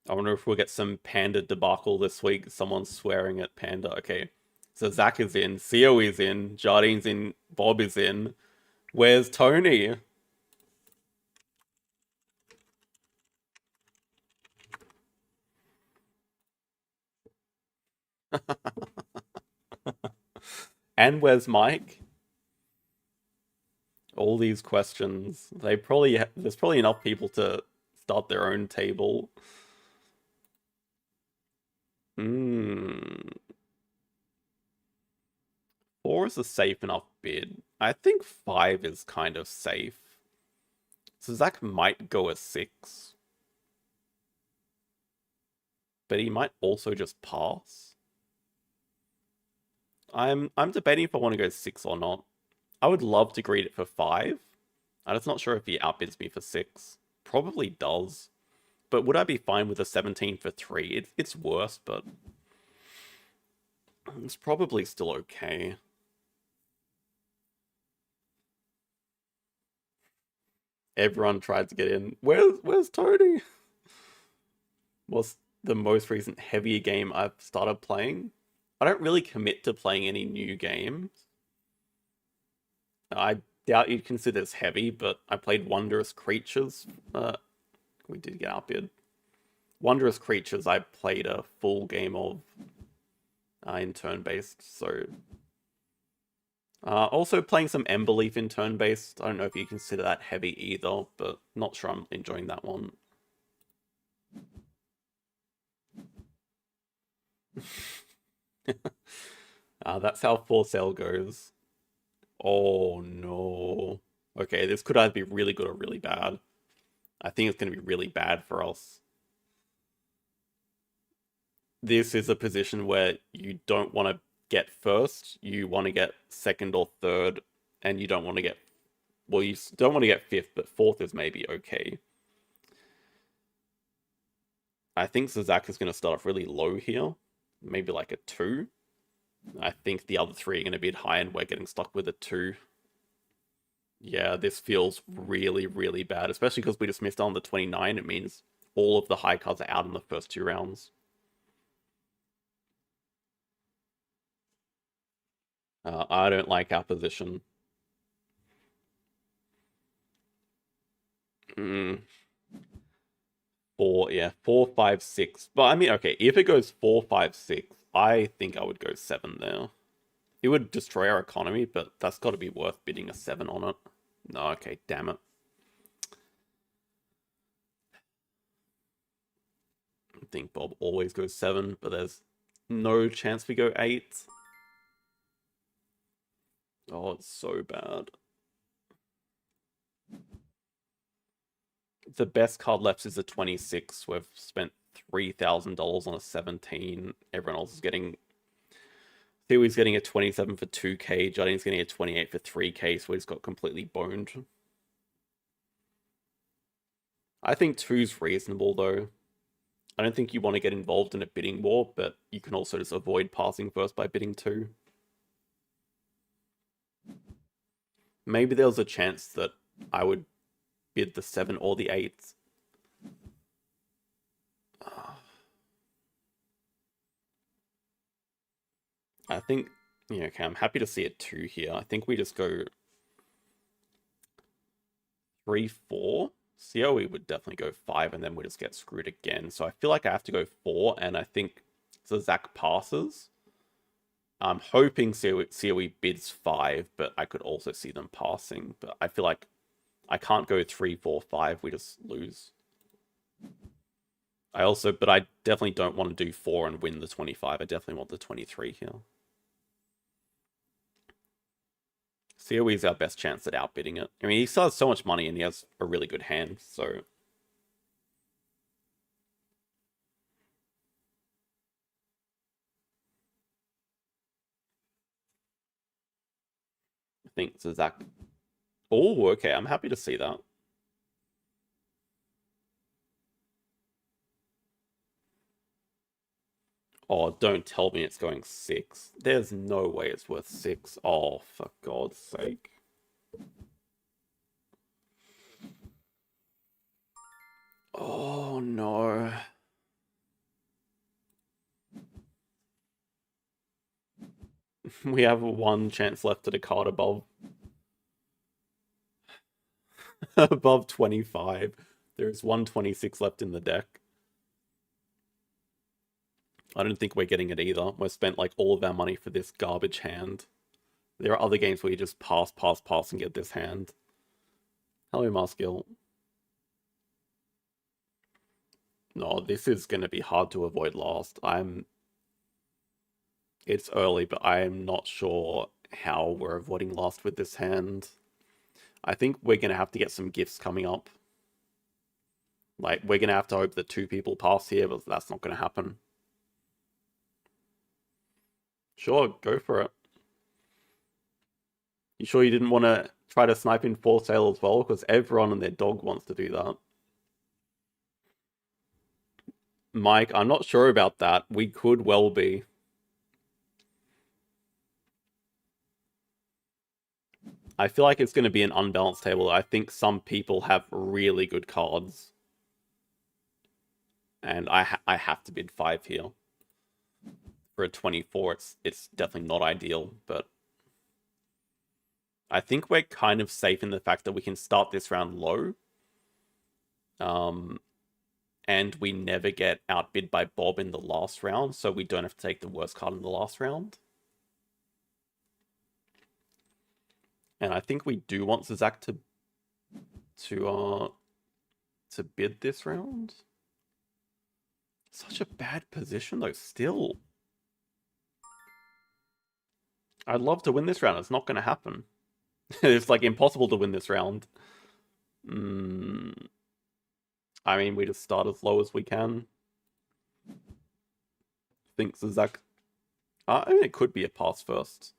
I wonder if we'll get some Panda debacle this week. Someone's swearing at Panda. Okay, so Zach is in. Theo is in. Jardine's in. Bob is in. Where's Tony? And where's Mike? All these questions. There's probably enough people to start their own table. Hmm. 4 is a safe enough bid. I think 5 is kind of safe. So Zach might go a 6. But he might also just pass. I'm debating if I want to go 6 or not. I would love to greet it for 5. I'm just not sure if he outbids me for 6. Probably does. But would I be fine with a 17 for 3? It's worse, but it's probably still okay. Everyone tried to get in. Where's Tony? What's the most recent heavier game I've started playing? I don't really commit to playing any new games. I doubt you'd consider this heavy, but I played Wondrous Creatures. We did get outbid. Wondrous Creatures, I played a full game of in turn-based, so... also playing some Emberleaf in turn-based. I don't know if you consider that heavy either, but not sure I'm enjoying that one. That's how For Sale goes. Oh no. Okay, this could either be really good or really bad. I think it's going to be really bad for us. This is a position where you don't want to get first, you want to get second or third, and you don't want to get... Well, you don't want to get fifth, but fourth is maybe okay. I think Zach is going to start off really low here. Maybe like a 2. I think the other 3 are going to bid high, and we're getting stuck with a 2. Yeah, this feels really, really bad, especially because we just missed out on the 29. It means all of the high cards are out in the first 2 rounds. I don't like our position. 4, yeah, 4, 5, 6. But I mean, okay, if it goes 4, 5, 6, I think I would go 7 there. It would destroy our economy, but that's got to be worth bidding a 7 on it. No, okay, damn it. I think Bob always goes 7, but there's no chance we go 8. Oh, it's so bad. The best card left is a 26. We've spent $3,000 on a 17. Everyone else is getting... Theo's getting a 27 for 2k. Jardine's getting a 28 for 3k, so he's got completely boned. I think 2's reasonable, though. I don't think you want to get involved in a bidding war, but you can also just avoid passing first by bidding 2. maybe there was a chance that I would bid the 7 or the 8. I think, yeah, okay, I'm happy to see a 2 here. I think we just go 3, 4. COE would definitely go 5, and then we just get screwed again. So I feel like I have to go 4, and I think Zach passes. I'm hoping COE bids 5, but I could also see them passing. But I feel like I can't go 3, 4, 5. We just lose. But I definitely don't want to do 4 and win the 25. I definitely want the 23 here. COE is our best chance at outbidding it. I mean, he still has so much money and he has a really good hand, so... I think Zach... Oh, okay, I'm happy to see that. Oh, don't tell me it's going 6. There's no way it's worth 6. Oh, for God's sake. Oh, no. We have 1 chance left at a card above... above 25. There's 126 left in the deck. I don't think we're getting it either. We've spent like all of our money for this garbage hand. There are other games where you just pass, and get this hand. Hello, Maskill. No, this is going to be hard to avoid last. It's early, but I'm not sure how we're avoiding last with this hand. I think we're going to have to get some gifts coming up. Like, we're going to have to hope that 2 people pass here, but that's not going to happen. Sure, go for it. You sure you didn't want to try to snipe in 4 sail as well? Because everyone and their dog wants to do that. Mike, I'm not sure about that. We could well be. I feel like it's going to be an unbalanced table. I think some people have really good cards. And I have to bid 5 here. For a 24, it's definitely not ideal, but... I think we're kind of safe in the fact that we can start this round low. And we never get outbid by Bob in the last round, so we don't have to take the worst card in the last round. And I think we do want Zach to bid this round. Such a bad position though, still. I'd love to win this round. It's not going to happen. It's like impossible to win this round. I mean, we just start as low as we can. Think Zach... I mean, it could be a pass first.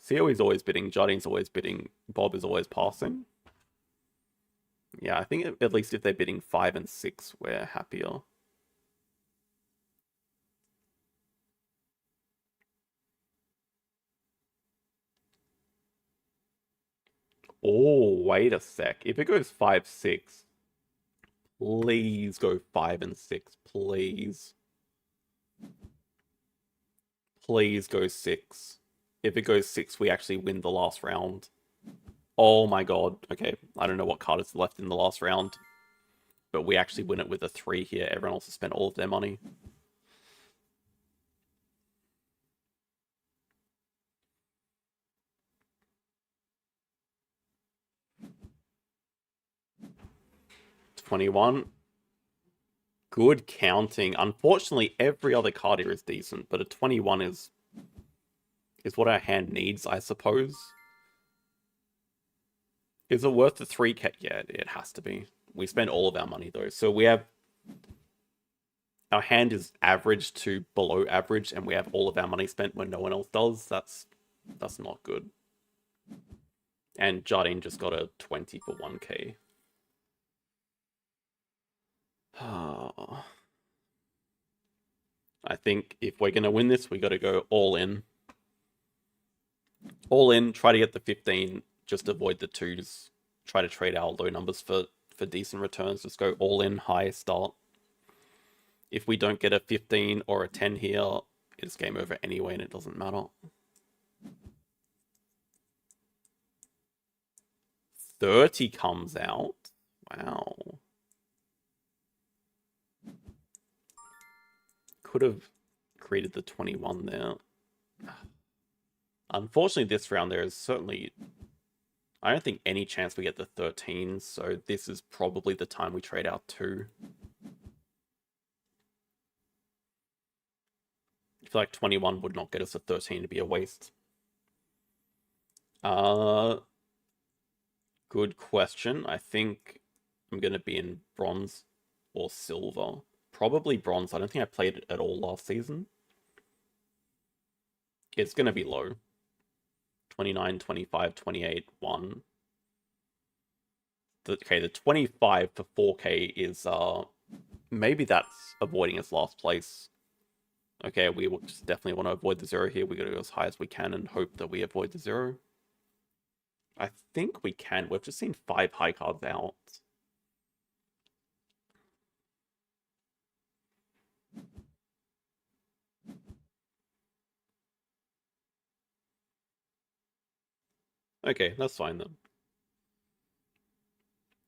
COE's always bidding, Jardine's always bidding, Bob is always passing. Yeah, I think at least if they're bidding 5 and 6, we're happier. Oh, wait a sec. If it goes 5, 6, please go 5 and 6, please. Please go 6. If it goes 6, we actually win the last round. Oh my god. Okay, I don't know what card is left in the last round. But we actually win it with a 3 here. Everyone else has spent all of their money. $21. Good counting. Unfortunately, every other card here is decent, but a 21 is what our hand needs, I suppose. Is it worth the 3K? Yeah, it has to be. We spend all of our money, though. So we have... Our hand is average to below average, and we have all of our money spent when no one else does. That's not good. And Jardine just got a 20 for 1K. I think if we're going to win this, we got to go all in. All in, try to get the 15, just avoid the 2s. Try to trade our low numbers for decent returns. Just go all in, high start. If we don't get a 15 or a 10 here, it's game over anyway and it doesn't matter. 30 comes out. Wow. Could have created the 21 there. Unfortunately, this round there is certainly... I don't think any chance we get the 13, so this is probably the time we trade out 2. I feel like 21 would not get us a 13 to be a waste. Good question. I think I'm going to be in bronze or silver. Probably bronze. I don't think I played it at all last season. It's going to be low. 29, 25, 28, 1. Okay, the 25 for 4K is, maybe that's avoiding its last place. Okay, we just definitely want to avoid the 0 here. We got to go as high as we can and hope that we avoid the 0. I think we can. We've just seen 5 high cards out. Okay, that's fine then.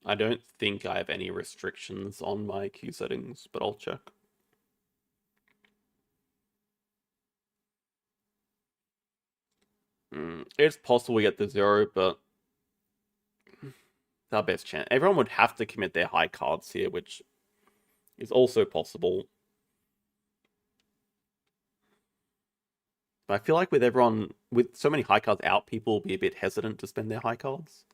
I don't think I have any restrictions on my queue settings, but I'll check. It's possible we get the 0, but it's our best chance. Everyone would have to commit their high cards here, which is also possible. But I feel like with everyone, with so many high cards out, people will be a bit hesitant to spend their high cards.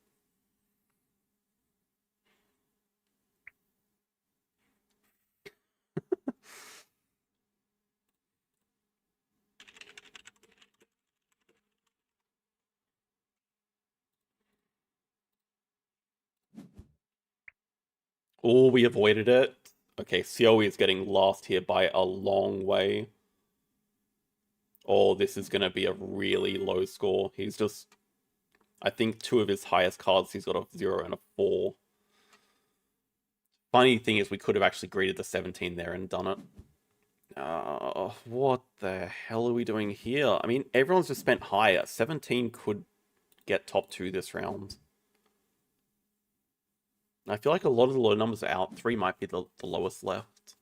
Oh, we avoided it. Okay, Sioe is getting last here by a long way. Oh, this is going to be a really low score. He's just... I think 2 of his highest cards, he's got a 0 and a 4. Funny thing is, we could have actually greeted the 17 there and done it. What the hell are we doing here? I mean, everyone's just spent higher. 17 could get top 2 this round. I feel like a lot of the low numbers are out. 3 might be the lowest left.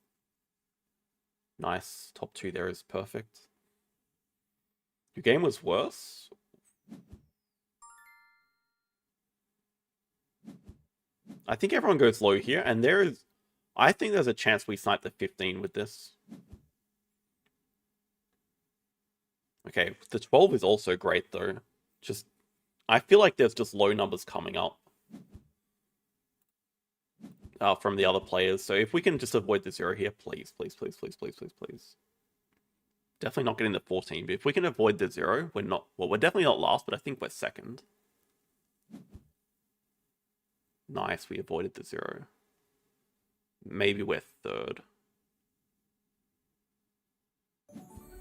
Nice. Top 2 there is perfect. Your game was worse? I think everyone goes low here, and there is... I think there's a chance we snipe the 15 with this. Okay, the 12 is also great, though. Just... I feel like there's just low numbers coming up. From the other players. So if we can just avoid the 0 here, please, please, please, please, please, please, please. Definitely not getting the 14, but if we can avoid the 0, we're not... Well, we're definitely not last, but I think we're second. Nice, we avoided the 0. Maybe we're third.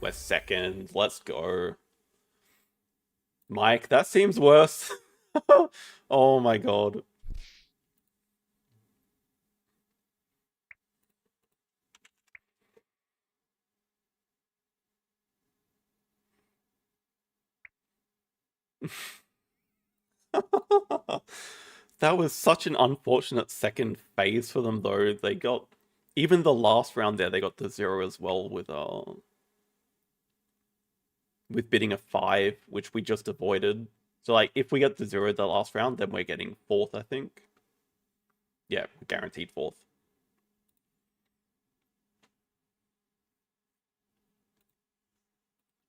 We're second. Let's go. Mike, that seems worse. Oh my god. That was such an unfortunate second phase for them, though. They got... Even the last round there, they got the 0 as well with bidding a 5, which we just avoided. So, like, if we get the 0 the last round, then we're getting 4th, I think. Yeah, guaranteed 4th.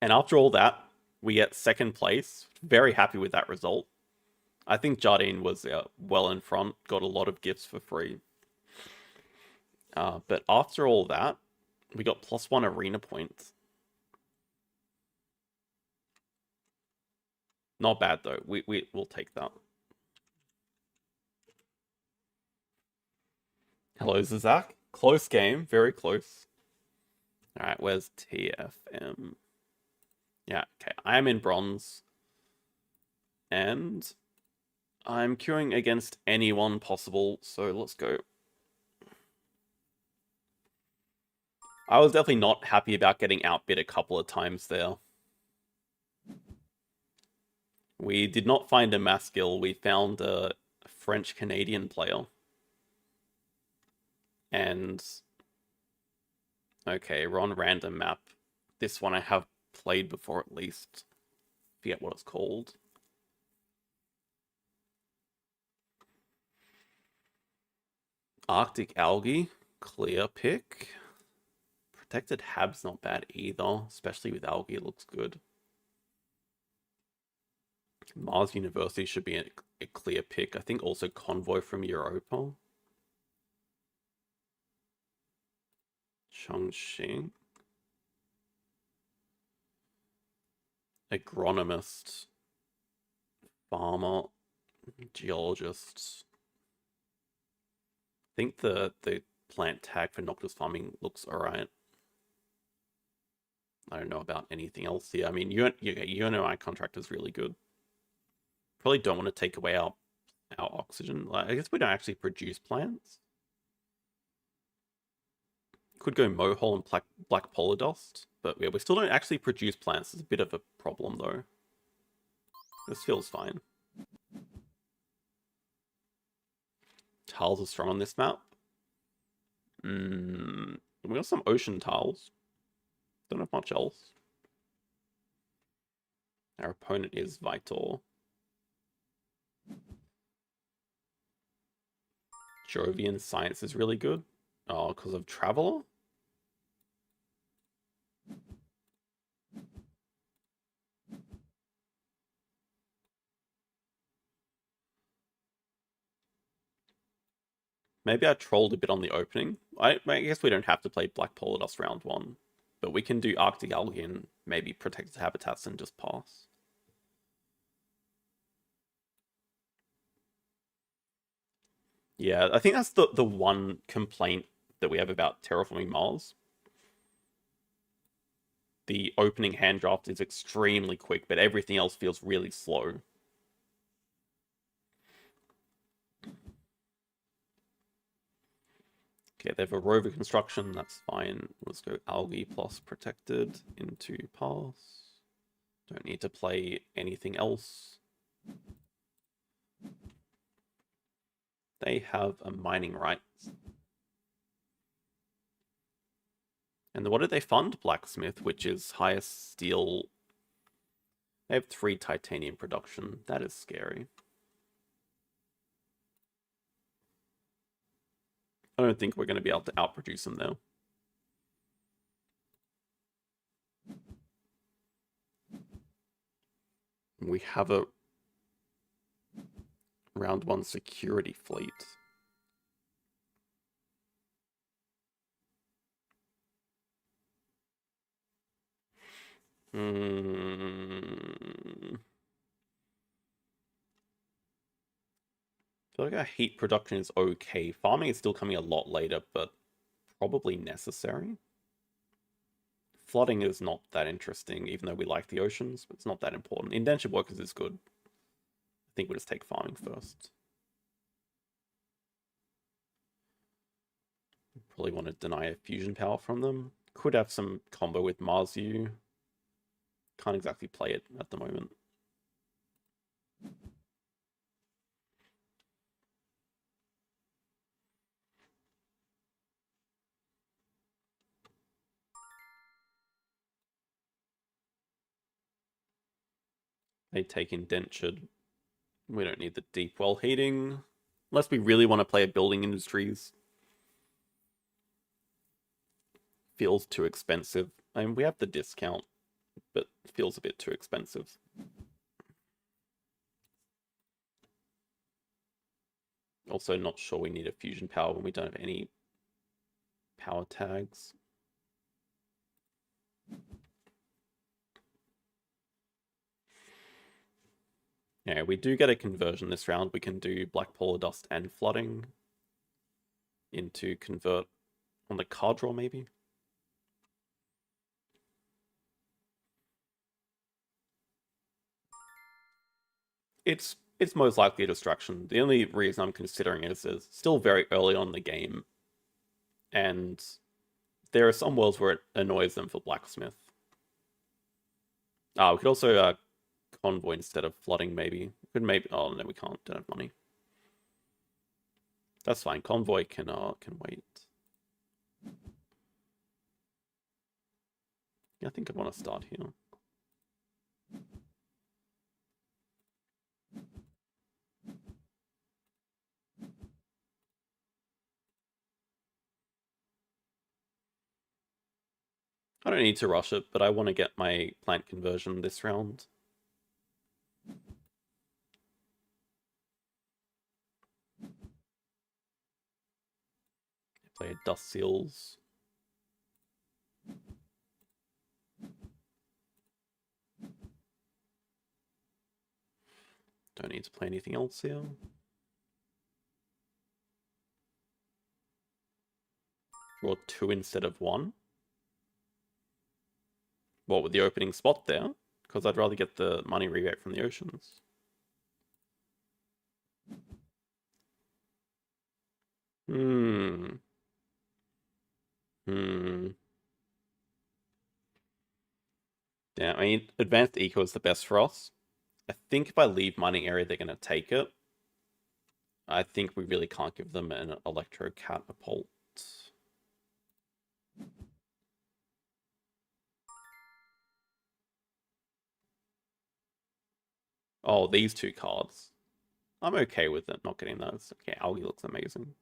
And after all that, we get second place. Very happy with that result. I think Jardine was well in front, got a lot of gifts for free. But after all that, we got +1 arena points. Not bad, though. We'll take that. Hello, Zizak. Close game. Very close. Alright, where's TFM? Yeah, okay. I am in bronze. And I'm queuing against anyone possible, so let's go. I was definitely not happy about getting outbid a couple of times there. We did not find a Maskill, we found a French-Canadian player. And... okay, we're on random map. This one I have played before at least. Forget what it's called. Arctic Algae, clear pick. Protected Hab's not bad either, especially with Algae, it looks good. Mars University should be a clear pick. I think also Convoy from Europa. Chongqing. Agronomist. Farmer. Geologist. I think the plant tag for Noctis farming looks alright. I don't know about anything else here. I mean, UNOI contract is really good. Probably don't want to take away our oxygen. I guess we don't actually produce plants. Could go mohole and black polar dust, but yeah, we still don't actually produce plants. It's a bit of a problem though. This feels fine. Tiles are strong on this map. We got some ocean tiles. Don't have much else. Our opponent is Vitor. Jovian Science is really good. Oh, because of Traveler? Maybe I trolled a bit on the opening. I guess we don't have to play Black Polar Dust round 1. But we can do Arctic Algae and maybe Protected Habitats and just pass. Yeah, I think that's the one complaint that we have about Terraforming Mars. The opening hand draft is extremely quick, but everything else feels really slow. Okay, they have a rover construction, that's fine. Let's go Algae plus Protected into pass. Don't need to play anything else. They have a mining rights. And what did they fund? Blacksmith, which is highest steel. They have 3 titanium production. That is scary. I don't think we're going to be able to outproduce them though. We have a round 1 security fleet. I feel like our heat production is okay. Farming is still coming a lot later, but probably necessary. Flooding is not that interesting, even though we like the oceans, but it's not that important. Indentured workers is good. I think we'll just take farming first. Probably want to deny a fusion power from them. Could have some combo with Marsu. Can't exactly play it at the moment. They take indentured. We don't need the deep well heating. Unless we really want to play a building industries. Feels too expensive. I mean, we have the discount, but feels a bit too expensive. Also not sure we need a fusion power when we don't have any power tags. Yeah, we do get a conversion this round. We can do Black Polar Dust and Flooding into convert on the card draw, maybe? it's most likely a distraction. The only reason I'm considering it is it's still very early on in the game, and there are some worlds where it annoys them for blacksmith. We could also convoy instead of flooding, maybe. We could maybe. Oh no, we can't. Don't have money. That's fine. Convoy can wait. Yeah, I think I want to start here. I don't need to rush it, but I want to get my plant conversion this round. Play dust seals. Don't need to play anything else here. Draw 2 instead of 1. What, with the opening spot there? Because I'd rather get the money rebate from the oceans. Hmm. Yeah, I mean, advanced eco is the best for us. I think if I leave mining area, they're going to take it. I think we really can't give them an electro catapult. Oh, these 2 cards. I'm okay with it not getting those. Okay, algae looks amazing.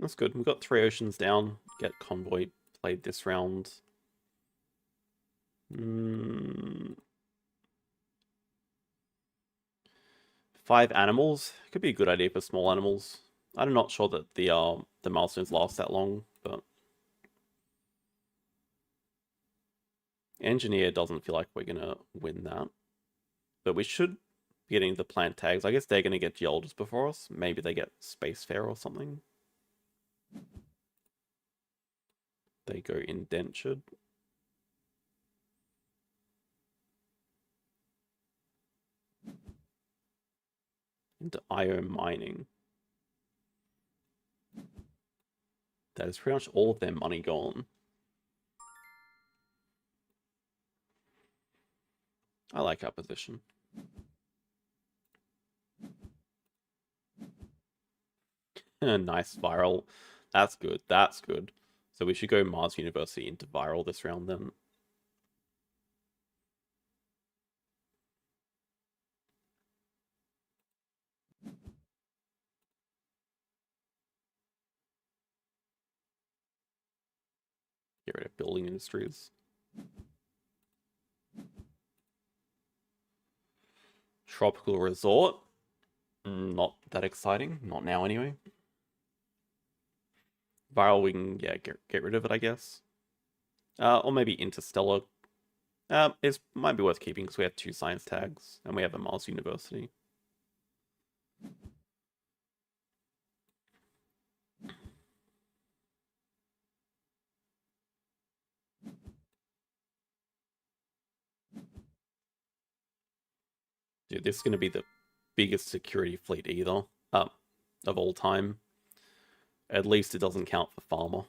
That's good. We've got 3 oceans down. Get convoy played this round. 5 animals. Could be a good idea for small animals. I'm not sure that the milestones last that long, but engineer doesn't feel like we're gonna win that. But we should be getting the plant tags. I guess they're gonna get geologists before us. Maybe they get spacefarer or something. They go indentured. Into IO mining. That is pretty much all of their money gone. I like our position. Nice viral. That's good. That's good. So we should go Mars University into viral this round then. Get rid of building industries. Tropical resort. Not that exciting. Not now anyway. Viral, we can get rid of it, I guess. Or maybe interstellar. It might be worth keeping because we have 2 science tags and we have a Mars University. Dude, this is going to be the biggest security fleet either of all time. At least it doesn't count for farmer.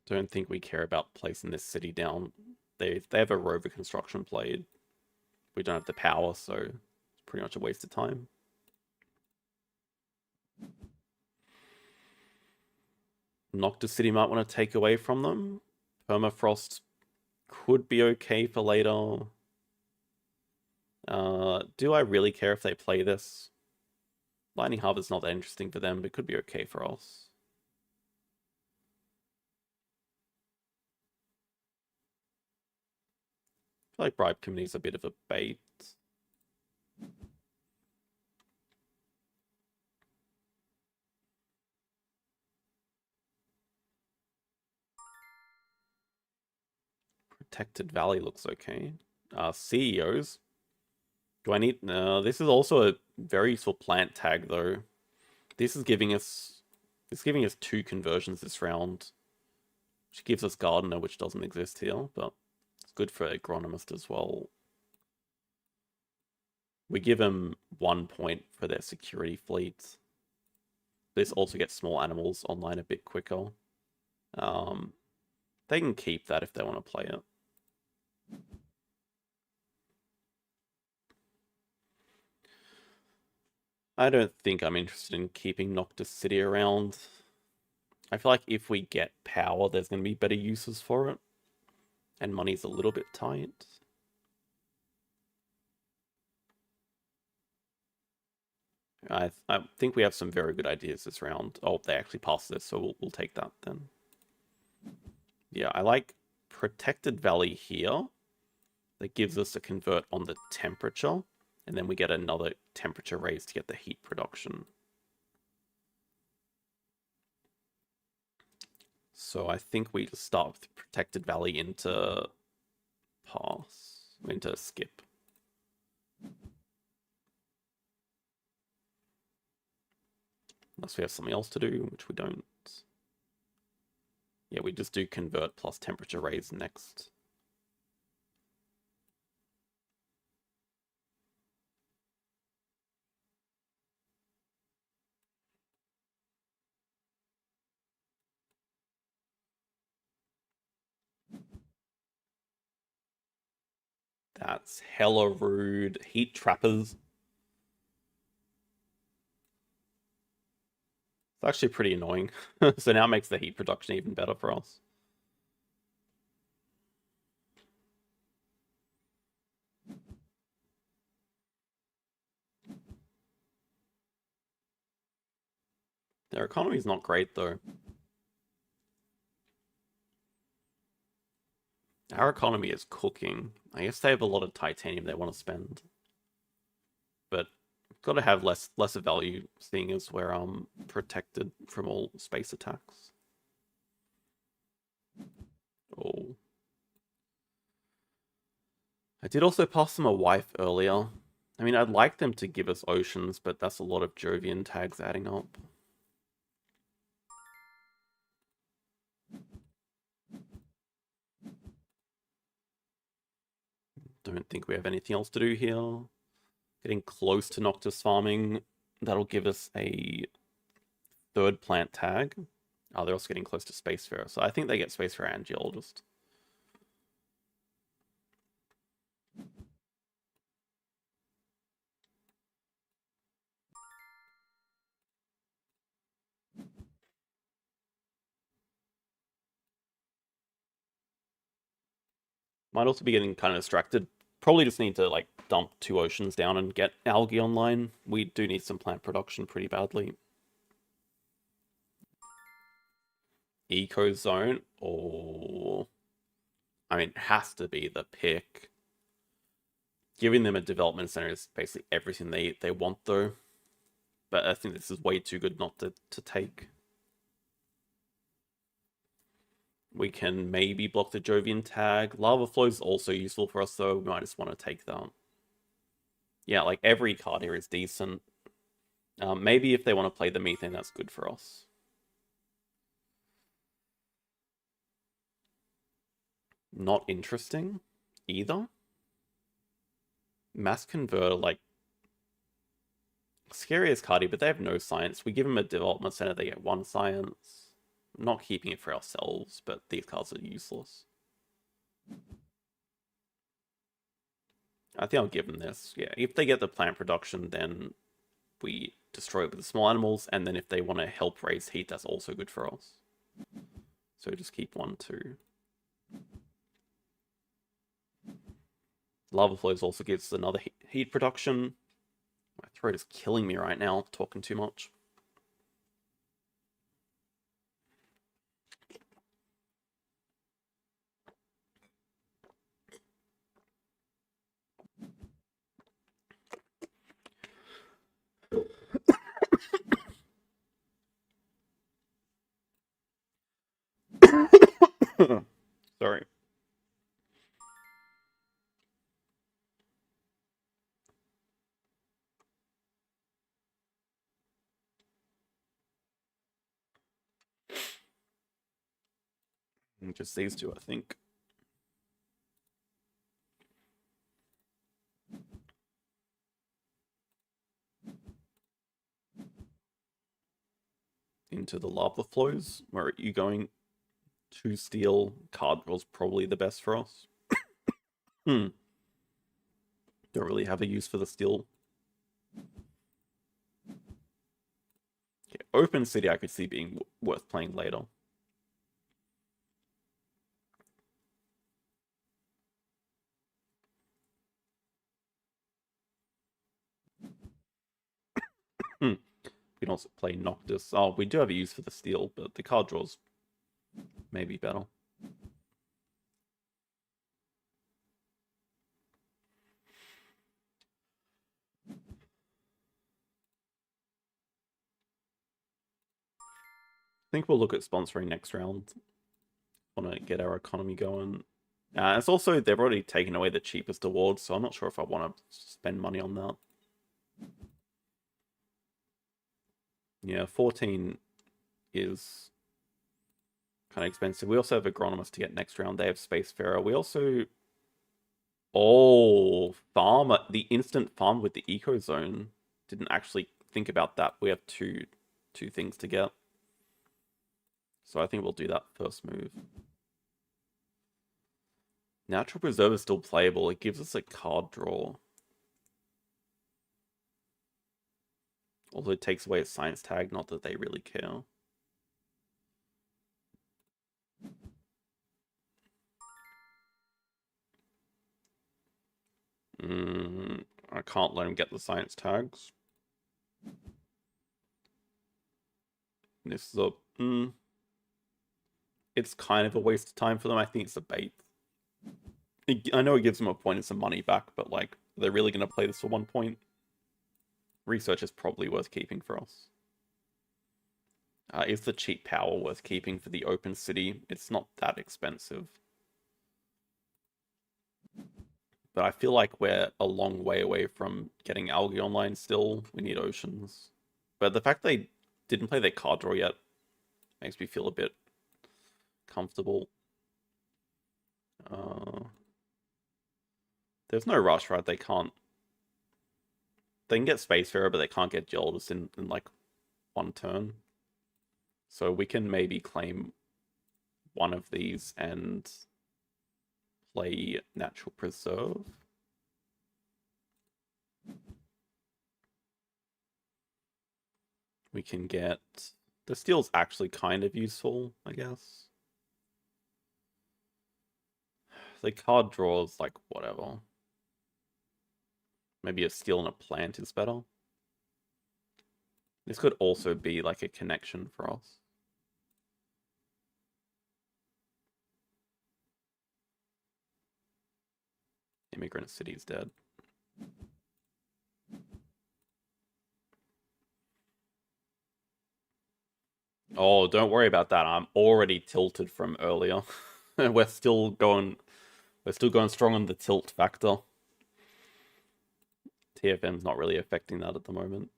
Don't think we care about placing this city down. They have a rover construction played. We don't have the power, so it's pretty much a waste of time. Noctis City might want to take away from them. Permafrost could be okay for later. Do I really care if they play this? Lightning Harbor's not that interesting for them, but it could be okay for us. I feel like Bribe Committee is a bit of a bait. Protected Valley looks okay. CEOs. Do I need... No, this is also a very useful plant tag, though. This is giving us... It's giving us 2 conversions this round. Which gives us Gardener, which doesn't exist here, but it's good for Agronomist as well. We give them 1 point for their security fleet. This also gets small animals online a bit quicker. They can keep that if they want to play it. I don't think I'm interested in keeping Noctis City around. I feel like if we get power, there's going to be better uses for it. And money's a little bit tight. I think we have some very good ideas this round. Oh, they actually passed this, so we'll take that then. Yeah, I like Protected Valley here. That gives us a convert on the temperature. And then we get another temperature raise to get the heat production. So I think we just start with Protected Valley into skip. Unless we have something else to do, which we don't. Yeah, we just do convert plus temperature raise next. That's hella rude. Heat trappers. It's actually pretty annoying. So now it makes the heat production even better for us. Their economy is not great, though. Our economy is cooking. I guess they have a lot of titanium they want to spend. But got to have lesser value, seeing as we're protected from all space attacks. Oh. I did also pass them a wife earlier. I mean, I'd like them to give us oceans, but that's a lot of Jovian tags adding up. Don't think we have anything else to do here. Getting close to Noctis farming. That'll give us a 3rd plant tag. Oh, they're also getting close to Spacefarer. So I think they get Spacefarer and Geologist. Might also be getting kind of distracted. Probably just need to like dump 2 oceans down and get algae online. We do need some plant production pretty badly. Eco zone, or I mean, it has to be the pick. Giving them a development center is basically everything they want, though. But I think this is way too good not to take. We can maybe block the Jovian tag. Lava flow is also useful for us, though. We might just want to take that. Yeah, like every card here is decent. Maybe if they want to play the methane, that's good for us. Not interesting either. Mass Converter, like, scary as Cardi, but they have no science. We give them a development center, they get 1 science. I'm not keeping it for ourselves, but these cards are useless. I think I'll give them this. Yeah, if they get the plant production, then we destroy it with the small animals, and then if they want to help raise heat, that's also good for us. So just keep 1, 2. Lava flows also gives another heat production. My throat is killing me right now, talking too much. Sorry. And just these two, I think. Into the lava flows. Where are you going? 2 steel. Card draw's probably the best for us. Don't really have a use for the steel. Okay, open city I could see being worth playing later. We can also play Noctis. Oh, we do have a use for the steel, but the card draws may be better. I think we'll look at sponsoring next round. Want to get our economy going. It's also, they've already taken away the cheapest award, so I'm not sure if I want to spend money on that. Yeah, 14 is kind of expensive. We also have Agronomist to get next round. They have Spacefarer. We also... Oh, farm. The instant farm with the Eco Zone. Didn't actually think about that. We have two things to get. So I think we'll do that first move. Natural Preserve is still playable. It gives us a card draw. Although it takes away a science tag, not that they really care. I can't let him get the science tags. This is a... It's kind of a waste of time for them. I think it's a bait. I know it gives them a point and some money back, but like, they're really going to play this for 1 point. Research is probably worth keeping for us. Is the cheap power worth keeping for the open city? It's not that expensive. But I feel like we're a long way away from getting algae online still. We need oceans. But the fact they didn't play their card draw yet makes me feel a bit comfortable. There's no rush, right? They can get Spacefarer, but they can't get Geologist in like 1 turn. So we can maybe claim one of these and play Natural Preserve. We can get... The steel's actually kind of useful, I guess. The card draws, like, whatever. Maybe a steel and a plant is better. This could also be like a connection for us. Immigrant City's dead. Oh, don't worry about that. I'm already tilted from earlier. We're still going strong on the tilt factor. TFM's not really affecting that at the moment.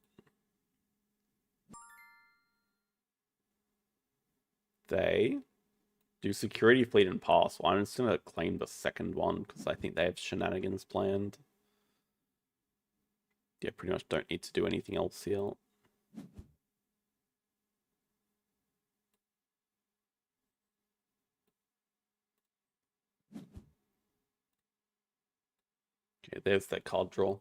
They do security fleet and pass. Well, I'm just gonna claim the second one because I think they have shenanigans planned. Yeah, pretty much don't need to do anything else here. Okay, there's that card draw.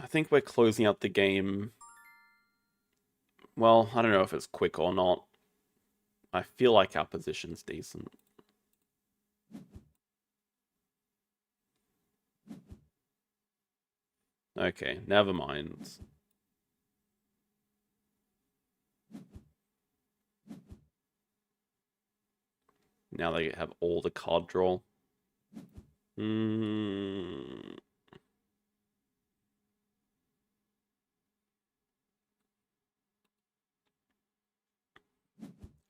I think we're closing out the game. Well, I don't know if it's quick or not. I feel like our position's decent. Okay, never mind. Now they have all the card draw.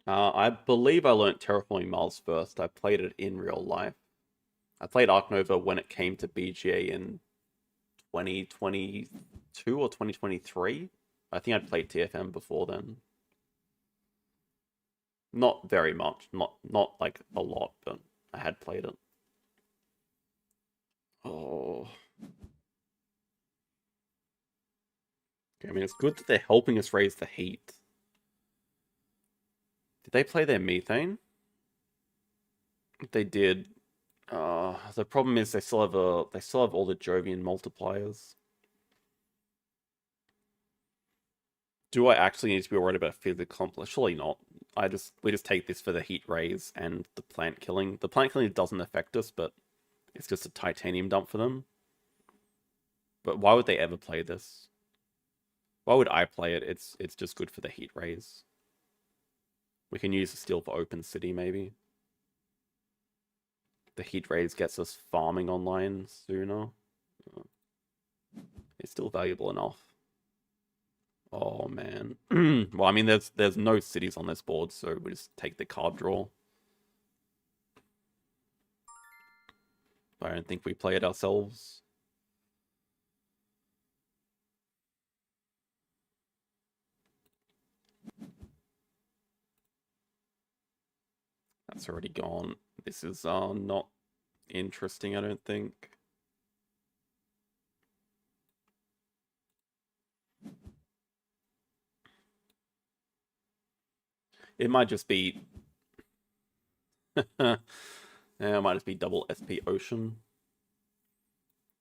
I believe I learnt Terraforming Mars first. I played it in real life. I played Ark Nova when it came to BGA in 2022 or 2023. I think I'd played TFM before then. Not very much. Not like a lot, but I had played it. Oh. Okay, I mean, it's good that they're helping us raise the heat. Did they play their methane? If they did, the problem is they still have all the Jovian multipliers. Do I actually need to be worried about physical complex? Surely not. We just take this for the heat raise and the plant killing. The plant killing doesn't affect us, but it's just a titanium dump for them. But why would they ever play this? Why would I play it? It's just good for the heat raise. We can use the steel for open city maybe. The heat raise gets us farming online sooner. It's still valuable enough. Oh man. Well, I mean, there's no cities on this board, so we just take the card draw. I don't think we play it ourselves. That's already gone. This is not interesting, I don't think. It might just be yeah, it might just be double SP Ocean.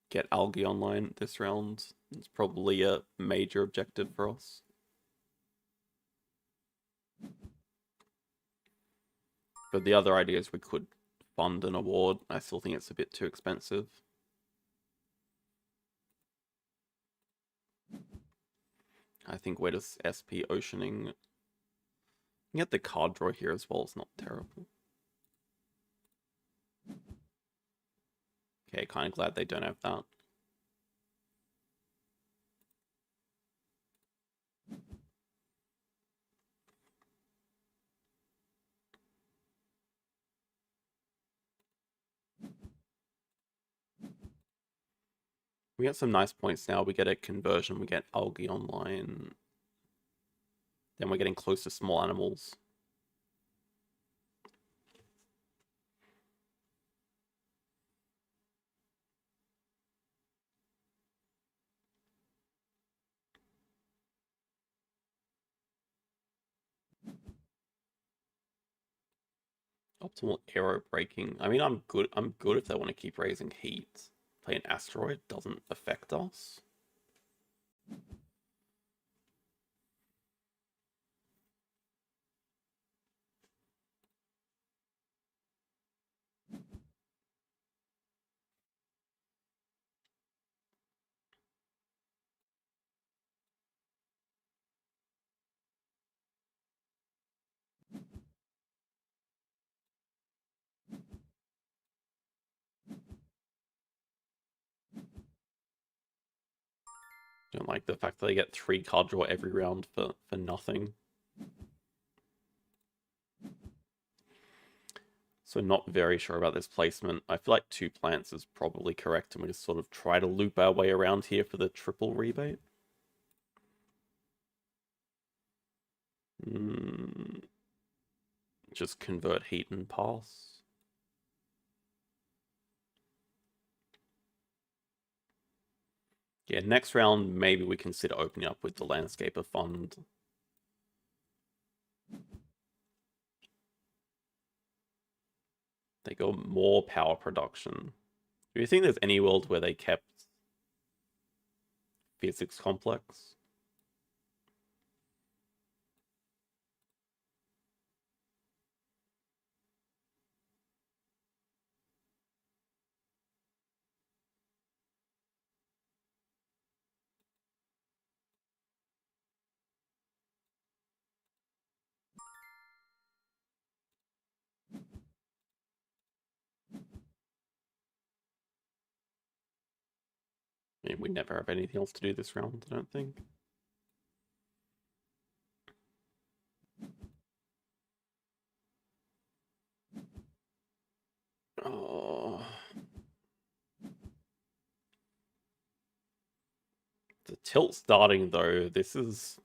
Get algae online this round. It's probably a major objective for us. But the other idea is we could fund an award. I still think it's a bit too expensive. I think we're just SP Oceaning. You can get the card draw here as well. It's not terrible. Okay, kind of glad they don't have that. We get some nice points now. We get a conversion. We get algae online. Then we're getting close to small animals. Optimal aero braking. I mean, I'm good if they want to keep raising heat. Play an asteroid doesn't affect us. Don't like the fact that they get 3 card draw every round for nothing. So not very sure about this placement. I feel like 2 plants is probably correct, and we just sort of try to loop our way around here for the triple rebate. Just convert heat and pass. Yeah, next round, maybe we consider opening up with the Landscaper Fund. They go more power production. Do you think there's any world where they kept physics complex? I mean, we never have anything else to do this round, I don't think. Oh. The tilt starting, though, this is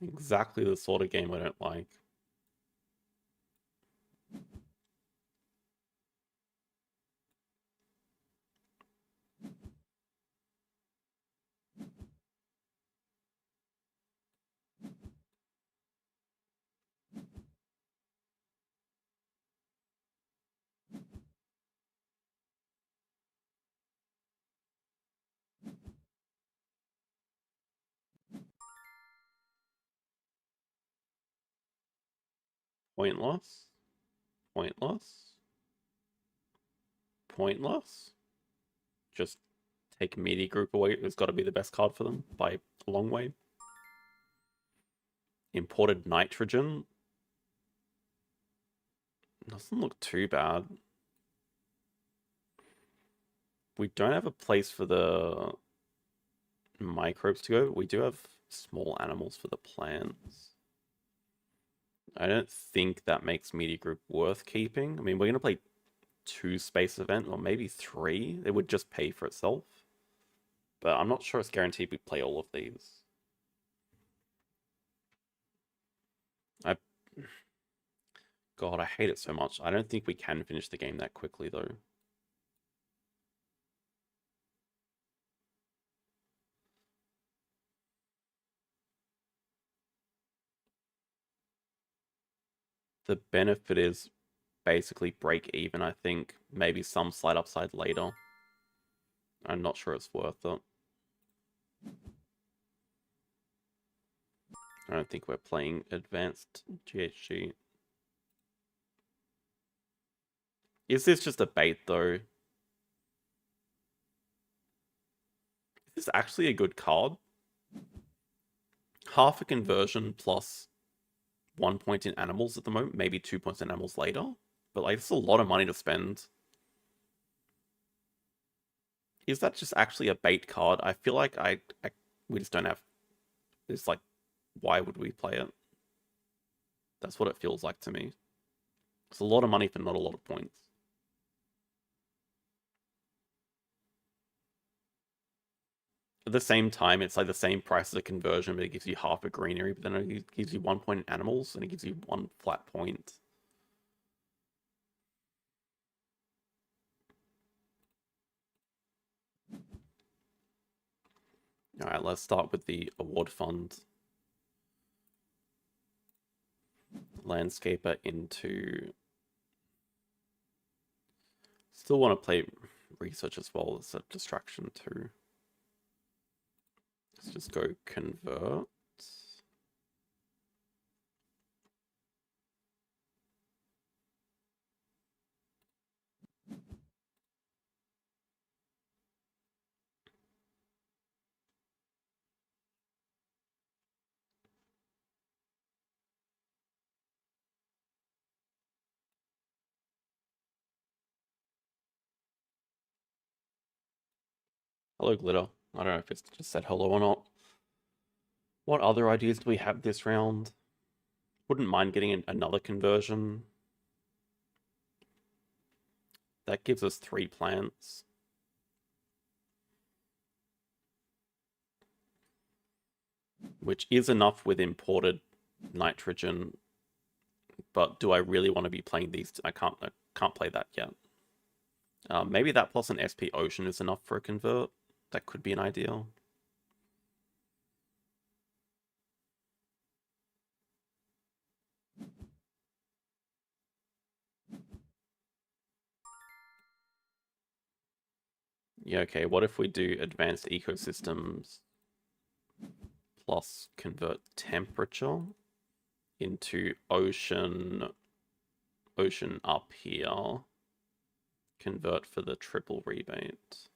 Exactly the sort of game I don't like. Pointless. Pointless. Pointless. Just take media group away. It's got to be the best card for them by a long way. Imported nitrogen. Doesn't look too bad. We don't have a place for the microbes to go. We do have small animals for the plants. I don't think that makes media group worth keeping. I mean, we're going to play 2 space event or maybe 3. It would just pay for itself. But I'm not sure it's guaranteed we play all of these. God, I hate it so much. I don't think we can finish the game that quickly, though. The benefit is basically break even, I think. Maybe some slight upside later. I'm not sure it's worth it. I don't think we're playing advanced GHG. Is this just a bait, though? Is this actually a good card? Half a conversion plus 1 point in animals at the moment, maybe 2 points in animals later. But like, it's a lot of money to spend. Is that just actually a bait card? I feel like we just don't have. It's like, why would we play it? That's what it feels like to me. It's a lot of money for not a lot of points. At the same time, it's like the same price as a conversion, but it gives you half a greenery, but then it gives you 1 point in animals, and it gives you 1 flat point. Alright, let's start with the award fund. Landscaper into... Still want to play research as well as a distraction too. Let's just go convert. Hello, Glitter. I don't know if it's just said hello or not. What other ideas do we have this round? Wouldn't mind getting another conversion. That gives us 3 plants. Which is enough with imported nitrogen. But do I really want to be playing these? I can't play that yet. Maybe that plus an SP Ocean is enough for a convert. That could be an idea. Yeah, okay, what if we do advanced ecosystems plus convert temperature into ocean up here, convert for the triple rebate.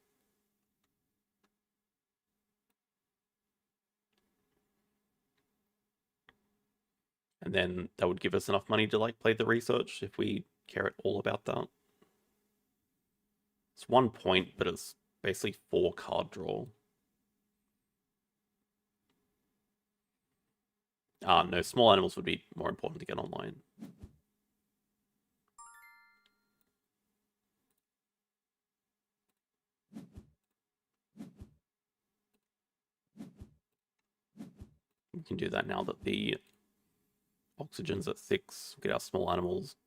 And then that would give us enough money to like play the research if we care at all about that. It's 1 point, but it's basically 4 card draw. No, small animals would be more important to get online. We can do that now that the oxygen's at 6. Get our small animals.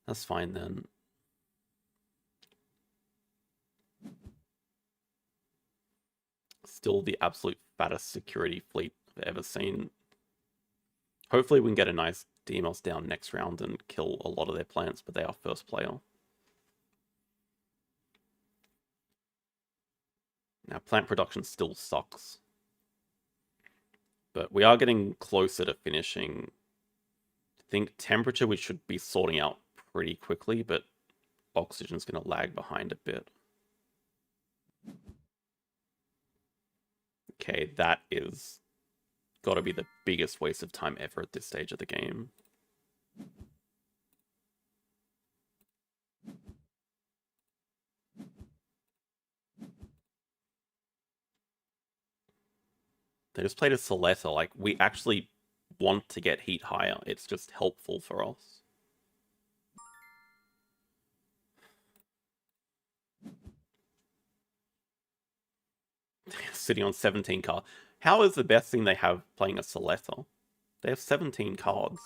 That's fine then. Still the absolute fattest security fleet I've ever seen. Hopefully we can get a nice Demos down next round and kill a lot of their plants, but they are first player. Now, plant production still sucks. But we are getting closer to finishing. I think temperature we should be sorting out pretty quickly, but oxygen's going to lag behind a bit. Okay, that is got to be the biggest waste of time ever at this stage of the game. They just played a Soletta. Like, we actually want to get heat higher. It's just helpful for us. Sitting on 17 cards. How is the best thing they have playing a Soletta? They have 17 cards.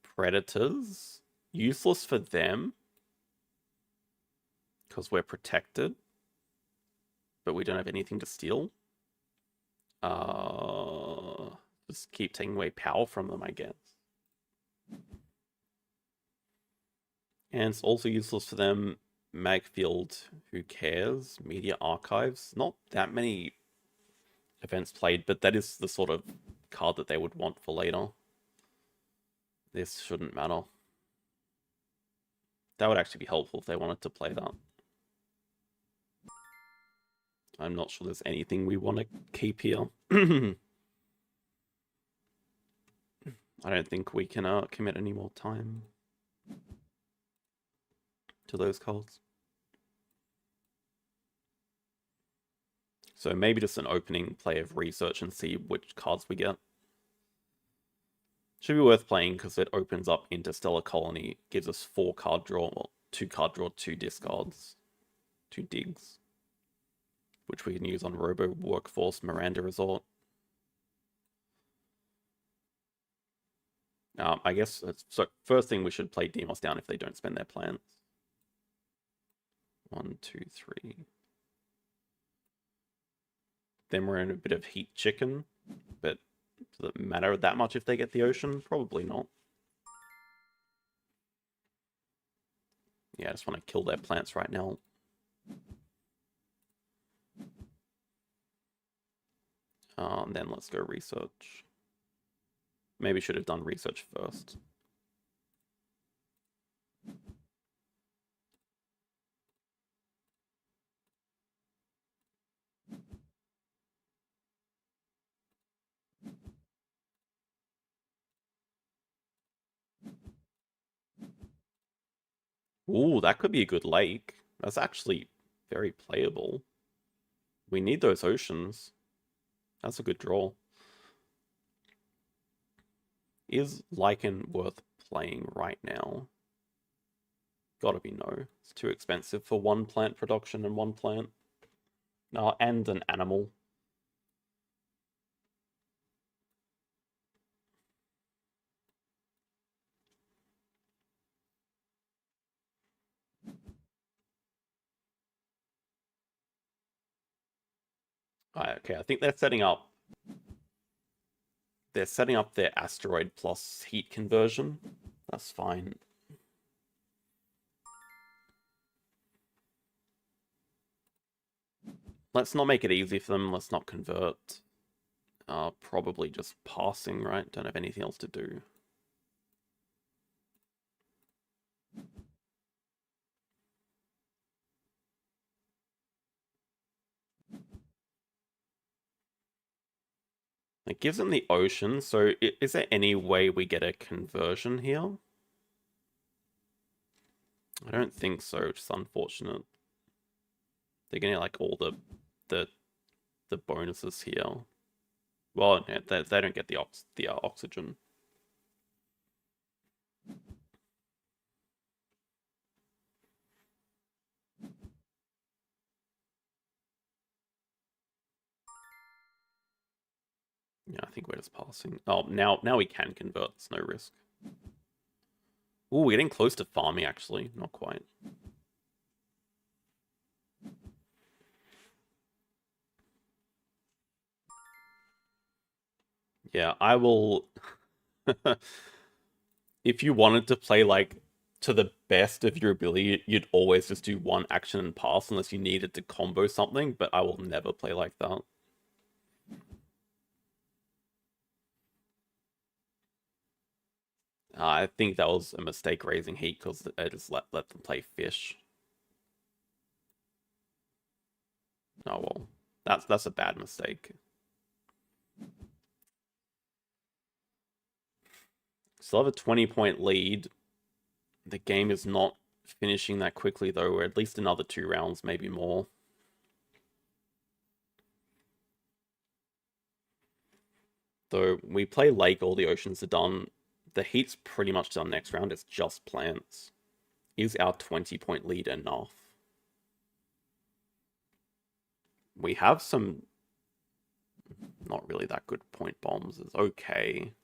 Predators? Useless for them. Because we're protected. But we don't have anything to steal. Just keep taking away power from them, I guess. And it's also useless for them. Magfield, who cares? Media Archives. Not that many events played, but that is the sort of card that they would want for later. This shouldn't matter. That would actually be helpful if they wanted to play that. I'm not sure there's anything we want to keep here. I don't think we can commit any more time to those cards. So maybe just an opening play of research and see which cards we get. Should be worth playing because it opens up Interstellar Colony, gives us 4 card draw, well, 2 card draw, 2 discards, 2 digs, which we can use on Robo Workforce Miranda Resort. I guess, so first thing we should play Demos down if they don't spend their plans. 1, 2, 3. Then we're in a bit of heat chicken, but does it matter that much if they get the ocean? Probably not. Yeah, I just want to kill their plants right now. Then let's go research. Maybe should have done research first. Ooh, that could be a good lake. That's actually very playable. We need those oceans. That's a good draw. Is Lichen worth playing right now? Gotta be no. It's too expensive for 1 plant production and 1 plant. And an animal. Okay, I think they're setting up. They're setting up their asteroid plus heat conversion. That's fine. Let's not make it easy for them. Let's not convert. Probably just passing, right? Don't have anything else to do. It gives them the ocean, so is there any way we get a conversion here? I don't think so, which is unfortunate. They're getting like all the bonuses here. Well, yeah, they don't get the oxygen. Yeah, I think we're just passing. Oh, now we can convert. It's no risk. Ooh, we're getting close to farming, actually. Not quite. Yeah, I will... If you wanted to play, like, to the best of your ability, you'd always just do one action and pass unless you needed to combo something, but I will never play like that. I think that was a mistake raising heat because I just let them play fish. Oh well, that's a bad mistake. Still have a 20-point lead. The game is not finishing that quickly though. We're at least another 2 rounds, maybe more. Though we play Lake, all the oceans are done. The heat's pretty much done next round. It's just plants. Is our 20-point lead enough? We have some not really that good point bombs. It's okay.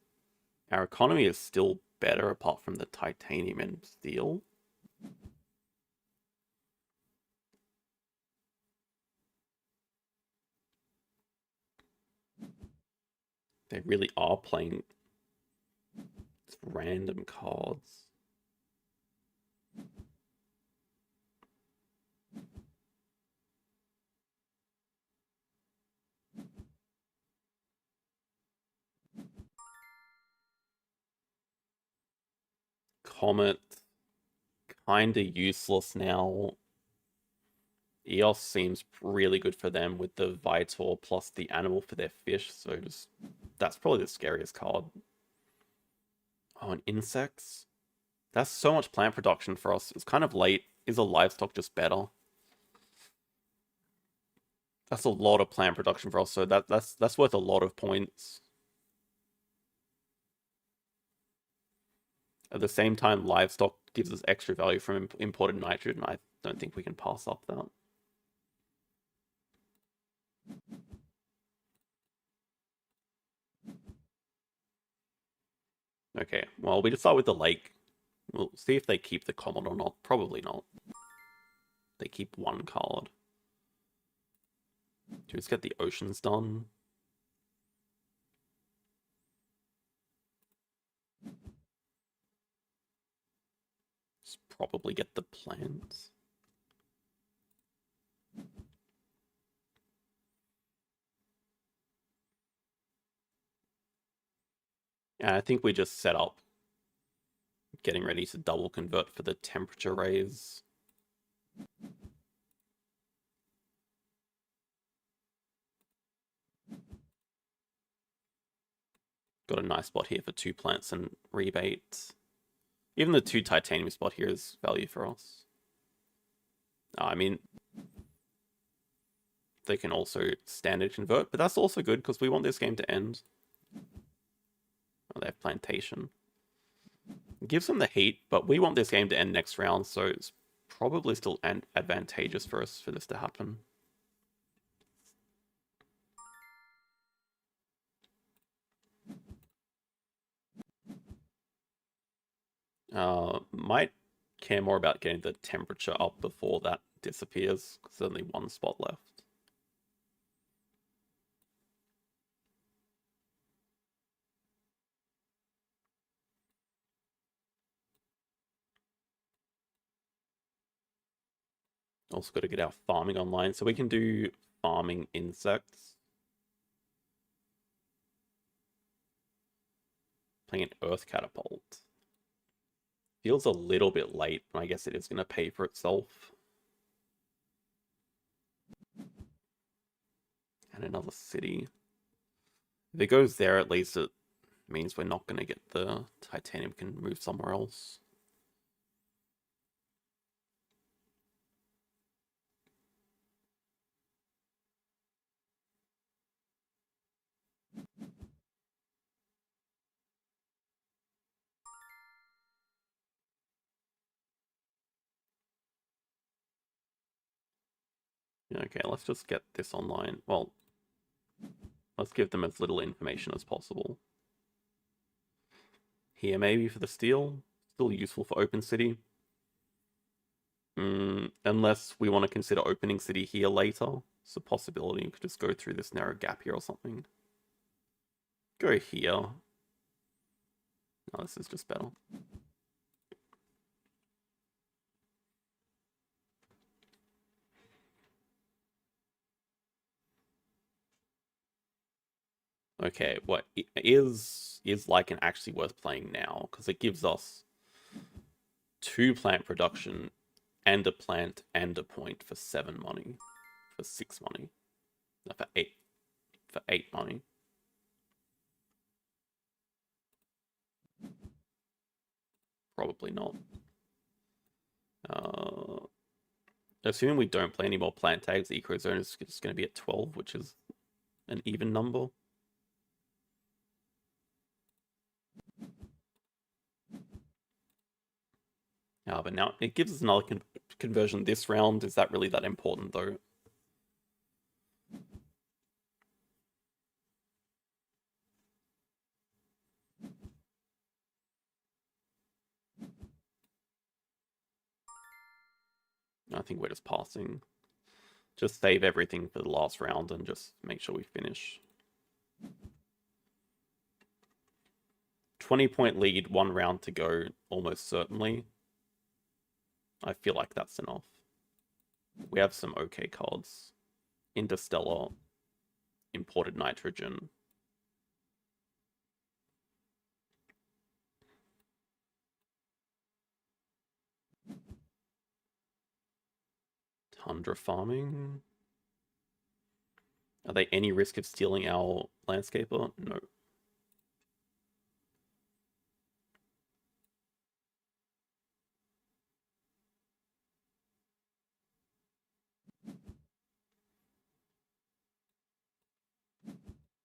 Our economy is still better apart from the titanium and steel. They really are playing random cards. Comet, kinda useless now. EOS seems really good for them with the Vitor plus the animal for their fish, so just that's probably the scariest card. Oh, and insects? That's so much plant production for us. It's kind of late. Is a livestock just better? That's a lot of plant production for us, so that's worth a lot of points. At the same time, livestock gives us extra value from imported nitrogen. I don't think we can pass up that. Okay, well, we just start with the lake. We'll see if they keep the comet or not. Probably not. They keep 1 card. Let's get the oceans done. Let's probably get the plants. Yeah, I think we just set up getting ready to double convert for the temperature raise. Got a nice spot here for 2 plants and rebate. Even the 2 titanium spot here is value for us. I mean, they can also standard convert, but that's also good because we want this game to end. Oh, they have plantation. It gives them the heat, but we want this game to end next round, so it's probably still advantageous for us for this to happen. Might care more about getting the temperature up before that disappears, because there's only 1 spot left. Also got to get our farming online, so we can do farming insects. Playing an earth catapult. Feels a little bit late, but I guess it is going to pay for itself. And another city. If it goes there, at least it means we're not going to get the titanium, can move somewhere else. Okay, let's just get this online. Well, Let's give them as little information as possible. Here maybe for the steel. Still useful for open city. Unless we want to consider opening city here later. It's a possibility. You could just go through this narrow gap here or something. Go here. No, this is just better. Okay, what is Lycan actually worth playing now? Because it gives us 2 plant production and a plant and a point for 7 money. For 6 money. No, for 8. For 8 money. Probably not. Assuming we don't play any more plant tags, the eco zone is just going to be at 12, which is an even number. But now it gives us another conversion this round. Is that really that important, though? I think we're just passing. Just save everything for the last round and just make sure we finish. 20-point lead, 1 round to go, almost certainly. I feel like that's enough. We have some okay cards. Interstellar, imported nitrogen. Tundra farming. Are they any risk of stealing our landscaper? No.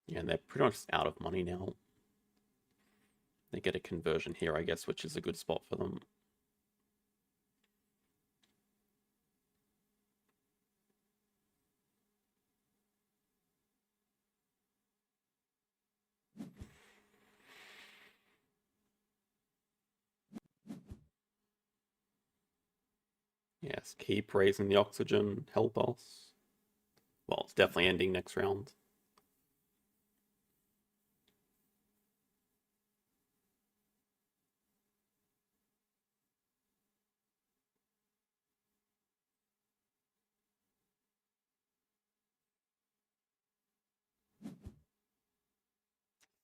Yeah, and they're pretty much out of money now. They get a conversion here, I guess, which is a good spot for them. Yes, keep raising the oxygen, help us. Well, it's definitely ending next round.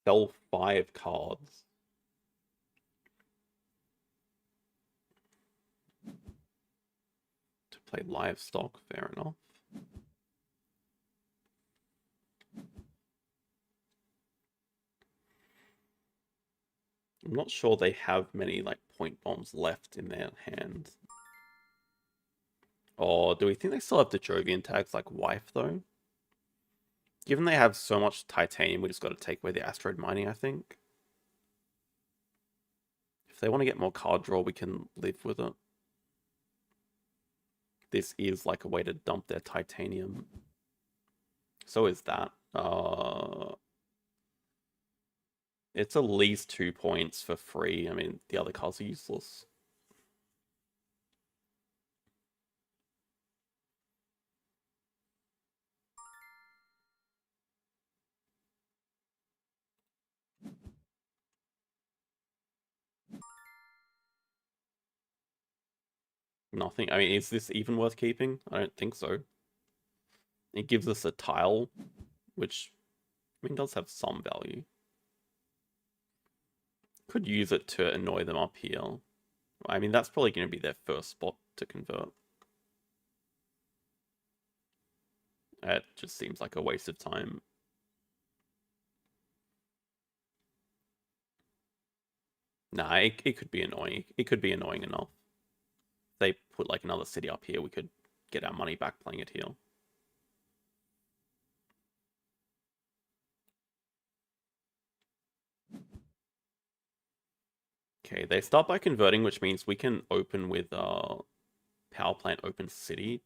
Sell 5 cards. To play livestock, fair enough. I'm not sure they have many like point bombs left in their hand. Or do we think they still have the Jovian tags like wife though? Given they have so much titanium, we just got to take away the asteroid mining, I think. If they want to get more card draw, we can live with it. This is like a way to dump their titanium. So is that. It's at least 2 points for free. I mean, the other cards are useless. Nothing. I mean, is this even worth keeping? I don't think so. It gives us a tile, which, I mean, does have some value. Could use it to annoy them up here. I mean, that's probably going to be their first spot to convert. It just seems like a waste of time. Nah, it could be annoying. It could be annoying enough. If they put like another city up here, we could get our money back playing it here. Okay, they start by converting, which means we can open with power plant open city.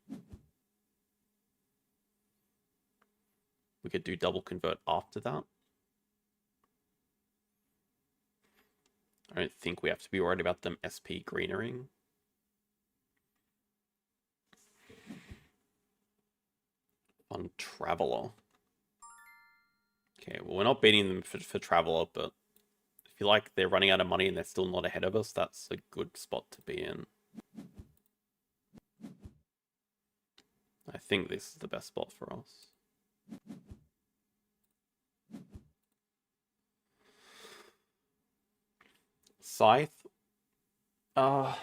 we could do double convert after that. I don't think we have to be worried about them SP greenering. On Traveler. Okay, well, we're not beating them for Traveler, but I feel like they're running out of money and they're still not ahead of us. That's a good spot to be in. I think this is the best spot for us. Scythe? No,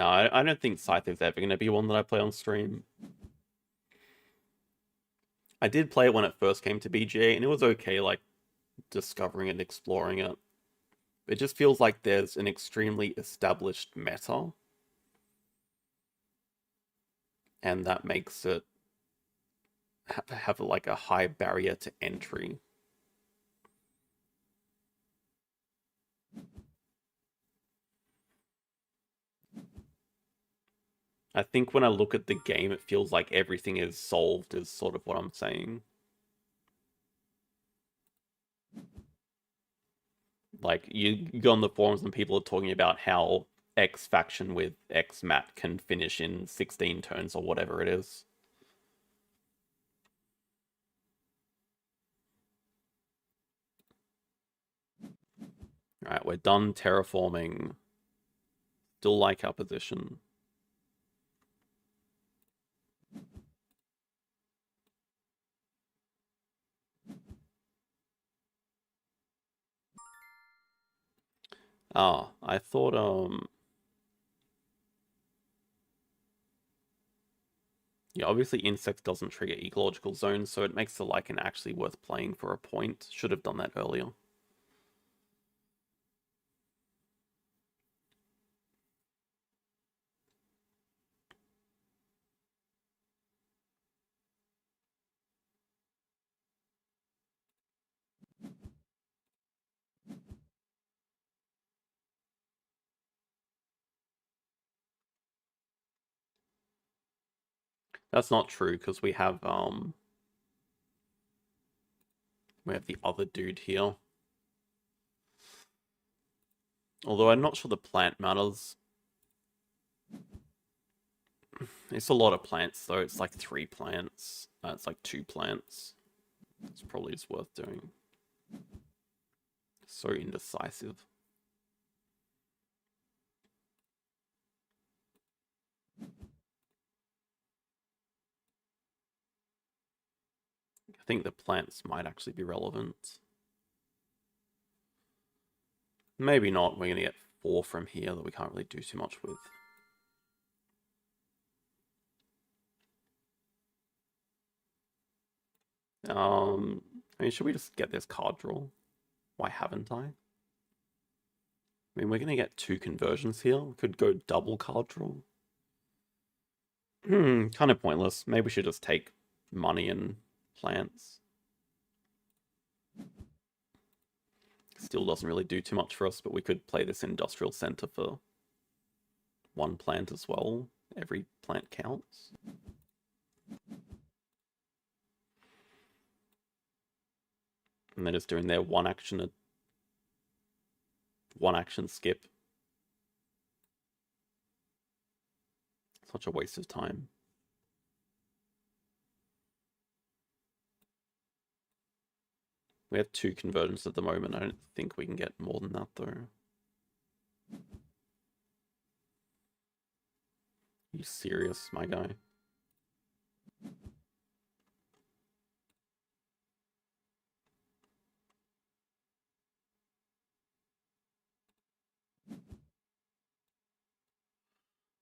I don't think Scythe is ever going to be one that I play on stream. I did play it when it first came to BGA, and it was okay, like, discovering and exploring it. It just feels like there's an extremely established meta. And that makes it have like a high barrier to entry. I think when I look at the game, it feels like everything is solved, is sort of what I'm saying. Like, you go on the forums and people are talking about how X faction with X mat can finish in 16 turns or whatever it is. Alright, we're done terraforming. Still like our position. Ah, I thought, yeah, obviously insects doesn't trigger ecological zones, so it makes the Lycan actually worth playing for a point. Should have done that earlier. That's not true, because we have the other dude here. Although I'm not sure the plant matters. It's a lot of plants, though. It's like 3 plants. It's like 2 plants. It's probably just worth doing. So indecisive. I think the plants might actually be relevant. Maybe not. We're going to get 4 from here that we can't really do too much with. I mean, should we just get this card draw? Why haven't I? I mean, we're going to get 2 conversions here. We could go double card draw. Kind of pointless. Maybe we should just take money and plants. Still doesn't really do too much for us, but we could play this industrial center for 1 plant as well. Every plant counts. And they're just doing their one action skip. Such a waste of time. We have 2 conversions at the moment. I don't think we can get more than that, though. Are you serious, my guy?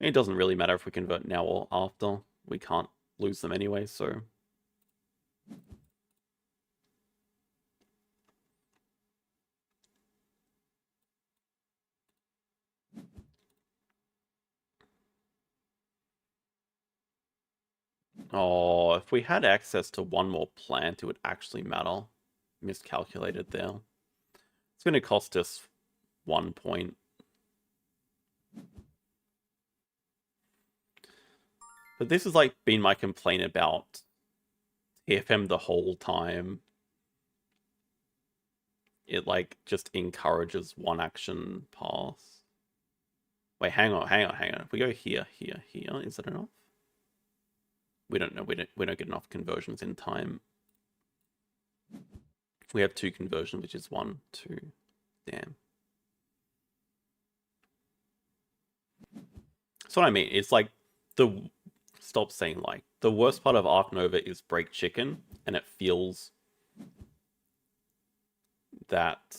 It doesn't really matter if we convert now or after. We can't lose them anyway, so... Oh, if we had access to 1 more plant, it would actually matter. Miscalculated there. It's going to cost us 1 point. But this has like been my complaint about FM the whole time, it like just encourages one action pass. Wait, hang on. If we go here, is that enough? We don't know. We don't get enough conversions in time. We have 2 conversions, which is 1, 2. Damn. That's what I mean. It's like stop saying like. The worst part of Ark Nova is break chicken, and it feels that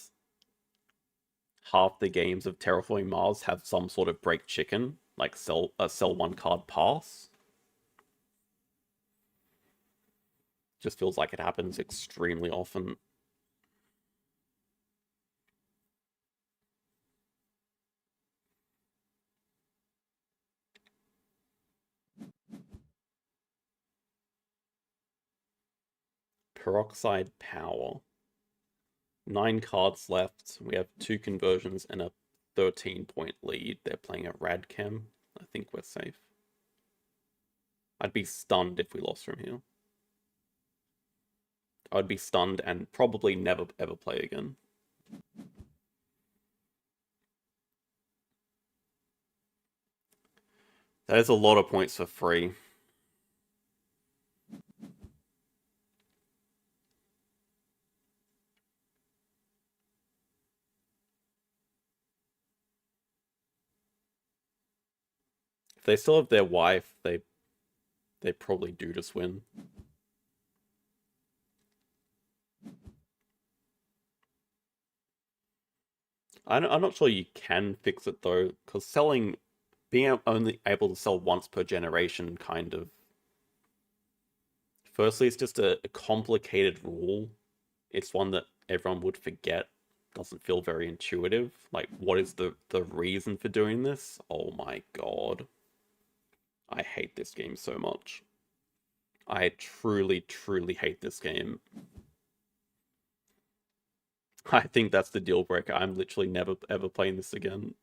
half the games of Terraforming Mars have some sort of break chicken, like sell 1 card pass. Just feels like it happens extremely often. Peroxide Power. 9 cards left. We have 2 conversions and a 13-point lead. They're playing a Radchem. I think we're safe. I'd be stunned if we lost from here. I'd be stunned and probably never ever play again. That is a lot of points for free. If they still have their wife, they probably do just win. I'm not sure you can fix it though, because being only able to sell once per generation kind of. Firstly, it's just a complicated rule. It's one that everyone would forget. Doesn't feel very intuitive. Like, what is the reason for doing this? Oh my god. I hate this game so much. I truly, truly hate this game. I think that's the deal breaker. I'm literally never ever playing this again.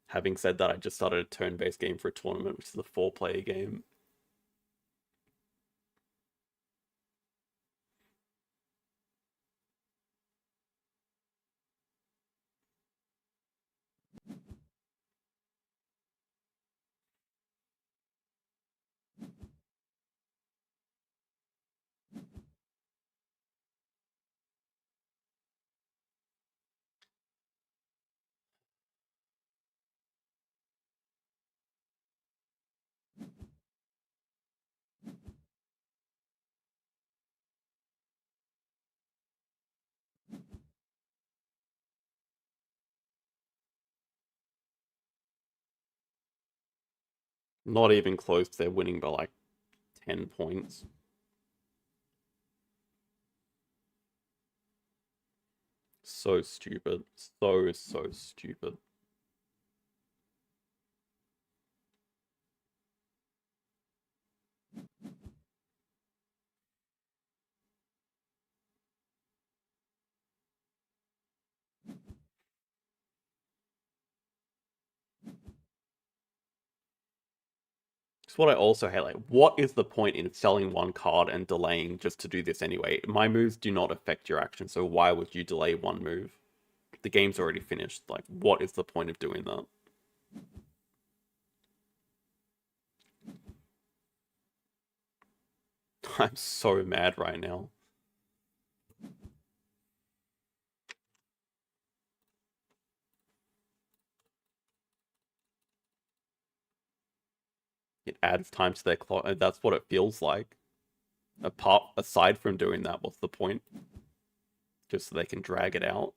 Having said that, I just started a turn-based game for a tournament, which is a 4-player game. Not even close. They're winning by like 10 points. So stupid. So stupid. It's what I also hate. Like, what is the point in selling 1 card and delaying just to do this anyway? My moves do not affect your action, so why would you delay 1 move? The game's already finished. Like, what is the point of doing that? I'm so mad right now. It adds time to their clock. That's what it feels like. Aside from doing that, what's the point? Just so they can drag it out.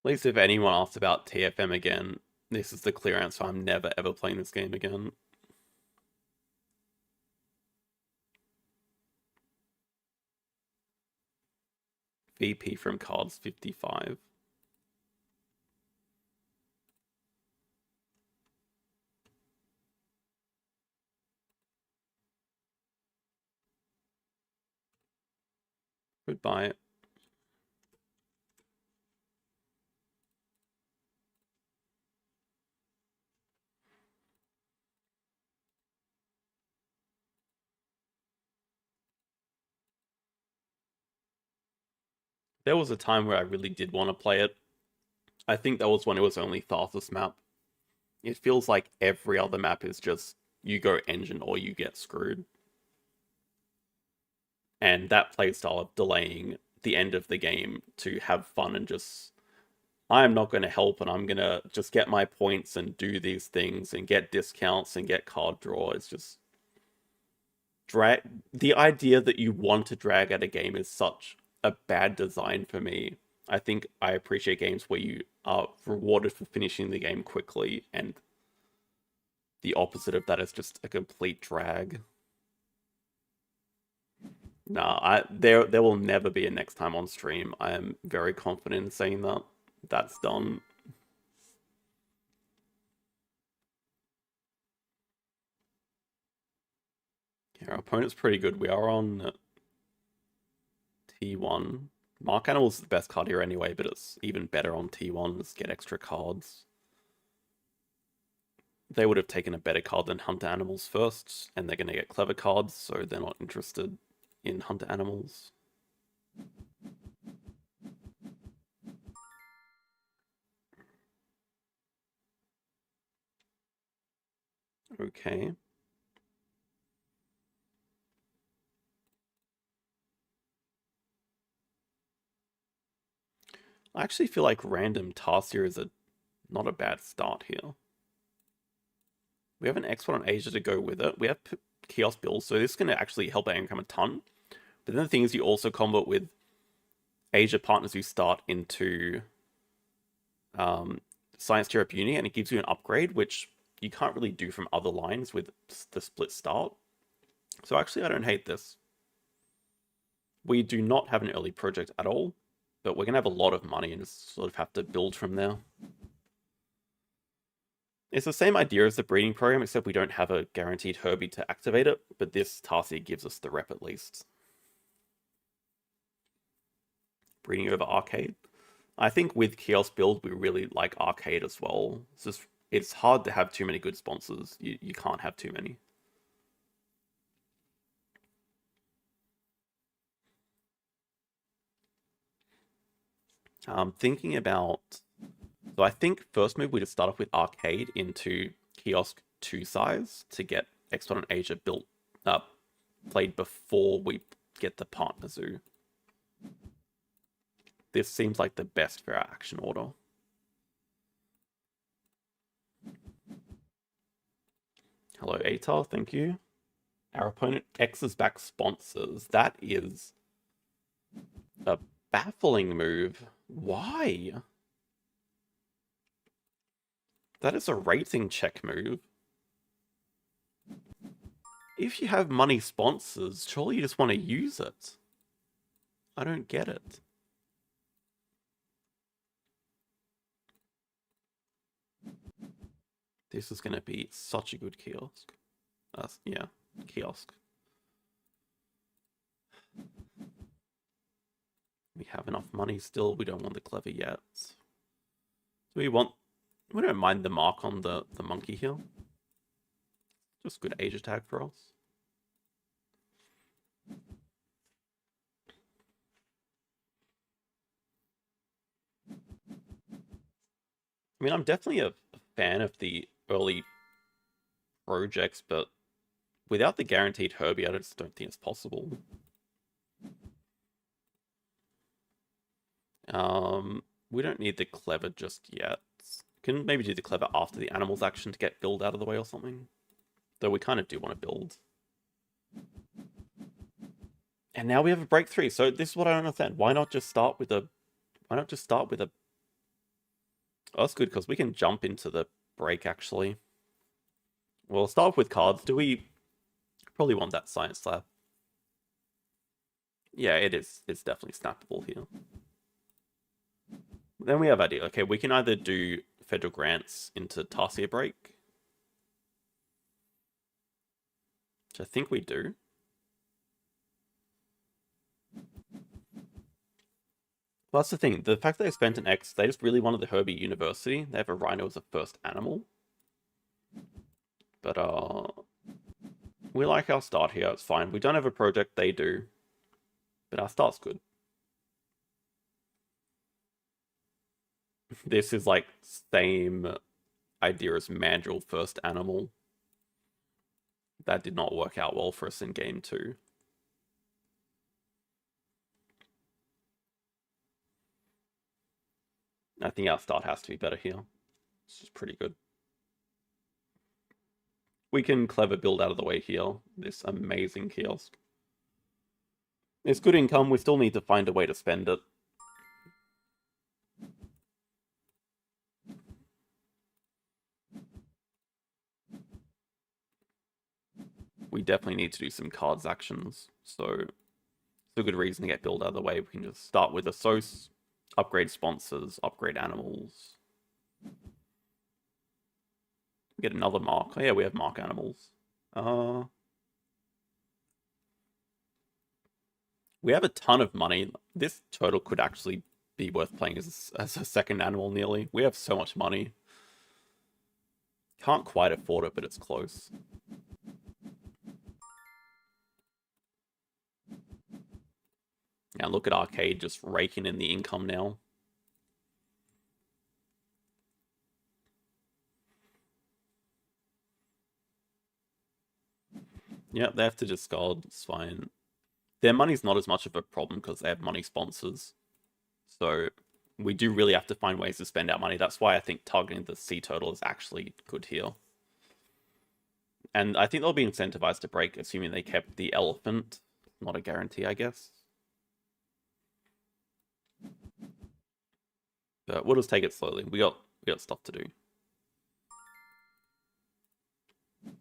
least if anyone asks about TFM again, this is the clear answer. I'm never ever playing this game again. VP from cards 55. Goodbye. There was a time where I really did want to play it. I think that was when it was only Tharsis map. It feels like every other map is just you go engine or you get screwed. And that playstyle of delaying the end of the game to have fun and just I am not going to help and I'm going to just get my points and do these things and get discounts and get card draw. It's just drag. The idea that you want to drag at a game is such a bad design for me. I think I appreciate games where you are rewarded for finishing the game quickly, and the opposite of that is just a complete drag. Nah, there will never be a next time on stream. I am very confident in saying that. That's done. Yeah, our opponent's pretty good. We are on T1. Mark Animal is the best card here anyway, but it's even better on T1. Let's get extra cards. They would have taken a better card than Hunter Animals first, and they're going to get clever cards, so they're not interested in Hunter Animals. Okay. I actually feel like random Tarsier is not a bad start here. We have an X1 on Asia to go with it. We have Kiosk builds, so this is going to actually help our income a ton. But then the thing is, you also combo it with Asia partners who start into Science Europe Uni, and it gives you an upgrade, which you can't really do from other lines with the split start. So actually, I don't hate this. We do not have an early project at all, but we're going to have a lot of money and just sort of have to build from there. It's the same idea as the breeding program, except we don't have a guaranteed Herbie to activate it, but this Tarsier gives us the rep at least. Breeding over Arcade. I think with Kiosk build, we really like Arcade as well. It's hard to have too many good sponsors. You can't have too many. Thinking about... So I think first move we just start off with Arcade into Kiosk 2 size to get X1 and Asia built up, played before we get the partner zoo. This seems like the best for our action order. Hello, Atar, thank you. Our opponent X's back sponsors. That is a baffling move. Why? That is a rating check move. If you have money sponsors, surely you just want to use it. I don't get it. This is going to be such a good kiosk. Yeah, kiosk. We have enough money still. We don't want the clever yet. We don't mind the mark on the monkey here. Just good Asia tag for us. I mean, I'm definitely a fan of the early projects, but without the guaranteed Herbie, I just don't think it's possible. We don't need the clever just yet. Can maybe do the clever after the animals action to get build out of the way or something. Though we kind of do want to build. And now we have a breakthrough. So this is what I don't understand. Why not just start with a Oh, that's good because we can jump into the break actually. We'll start off with cards. Do we probably want that science lab? Yeah, it is. It's definitely snappable here. Then we have idea. Okay, we can either do federal grants into Tarsier break, which I think we do. Well, that's the thing. The fact that they spent an X, they just really wanted the Herbie University. They have a rhino as a first animal. But, we like our start here. It's fine. We don't have a project. They do. But our start's good. This is like same idea as mandrill first animal. That did not work out well for us in game 2. I think our start has to be better here. This is pretty good. We can clever build out of the way here. This amazing kiosk. It's good income. We still need to find a way to spend it. We definitely need to do some cards actions. So it's a good reason to get build out of the way. We can just start with a SOS, upgrade sponsors, upgrade animals. Get another mark. Oh yeah, we have mark animals. We have a ton of money. This turtle could actually be worth playing as a second animal nearly. We have so much money. Can't quite afford it, but it's close. Now look at Arcade just raking in the income now. Yeah, they have to discard. It's fine. Their money's not as much of a problem because they have money sponsors. So we do really have to find ways to spend our money. That's why I think targeting the sea turtle is actually good here. And I think they'll be incentivized to break, assuming they kept the elephant. Not a guarantee, I guess. But we'll just take it slowly. We got stuff to do.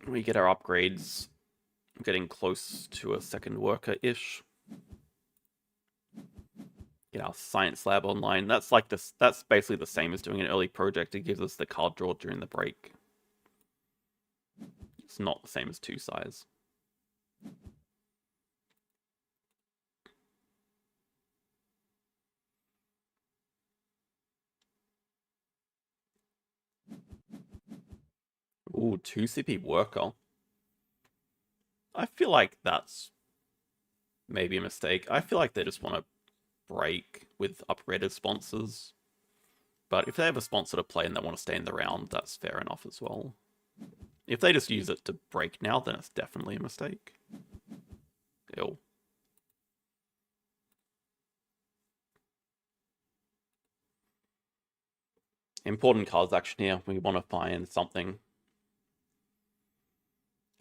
We get our upgrades. Getting close to a second worker-ish. Get our science lab online. That's like this. That's basically the same as doing an early project. It gives us the card draw during the break. It's not the same as 2 size. Ooh, 2 CP worker. I feel like that's maybe a mistake. I feel like they just want to break with upgraded sponsors. But if they have a sponsor to play and they want to stay in the round, that's fair enough as well. If they just use it to break now, then it's definitely a mistake. Ew. Important cards action here. We want to find something.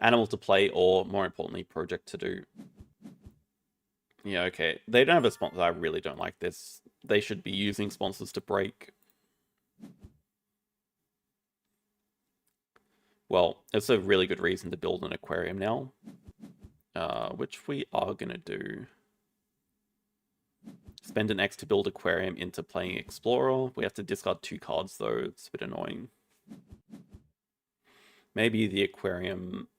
Animal to play, or more importantly, project to do. Yeah, okay. They don't have a sponsor. I really don't like this. They should be using sponsors to break. Well, it's a really good reason to build an aquarium now. Which we are going to do. Spend an X to build aquarium into playing Explorer. We have to discard 2 cards though. It's a bit annoying. Maybe the aquarium...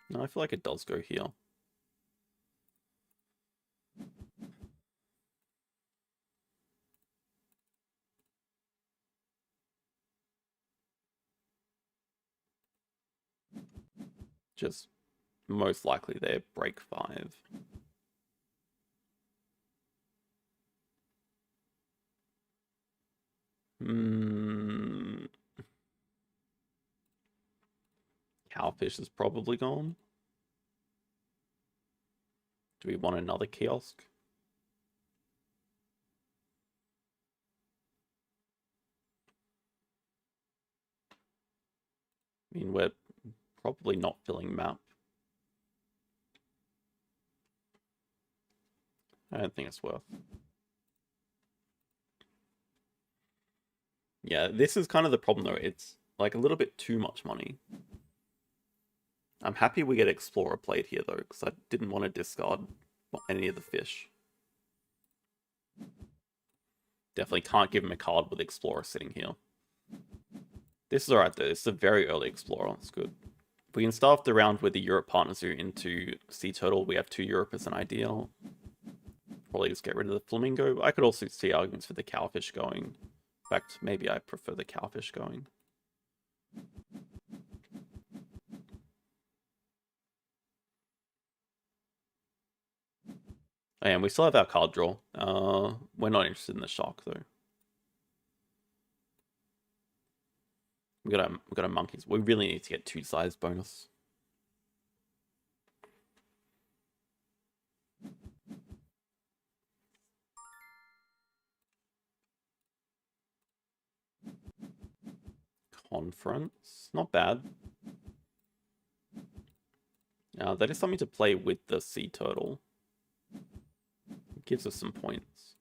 No, I feel like it does go here. Just most likely they break 5. Cowfish is probably gone. Do we want another kiosk? I mean, we're probably not filling map. I don't think it's worth. Yeah, this is kind of the problem though. It's like a little bit too much money. I'm happy we get Explorer played here though, because I didn't want to discard any of the fish. Definitely can't give him a card with Explorer sitting here. This is alright though. This is a very early Explorer. It's good. We can start off the round with the Europe partners who into Sea Turtle. We have 2 Europe as an ideal. Probably just get rid of the Flamingo. I could also see arguments for the Cowfish going. In fact, maybe I prefer the Cowfish going. And we still have our card draw. We're not interested in the Shark though. We got a Monkeys. We really need to get 2 size bonus. Conference, not bad. That is something to play with the Sea Turtle. It gives us some points.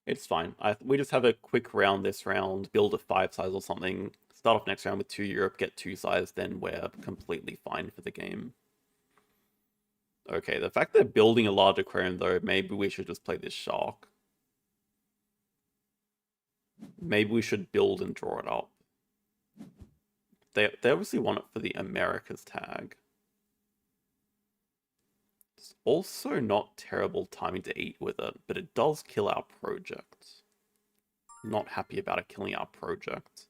It's fine. We just have a quick round this round, build a 5 size or something, start off next round with 2 Europe, get 2 size, then we're completely fine for the game. Okay, the fact they're building a large aquarium though, maybe we should just play this Shark. Maybe we should build and draw it up. They obviously want it for the Americas tag. It's also not terrible timing to eat with it, but it does kill our project. Not happy about it killing our project.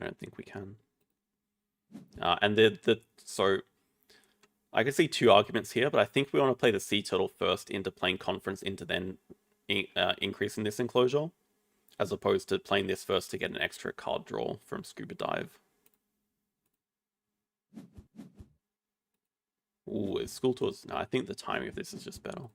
I don't think we can. And so I can see 2 arguments here, but I think we want to play the Sea Turtle first into playing Conference into then increasing this enclosure, as opposed to playing this first to get an extra card draw from Scuba Dive. Ooh, is School Tours? No, I think the timing of this is just better.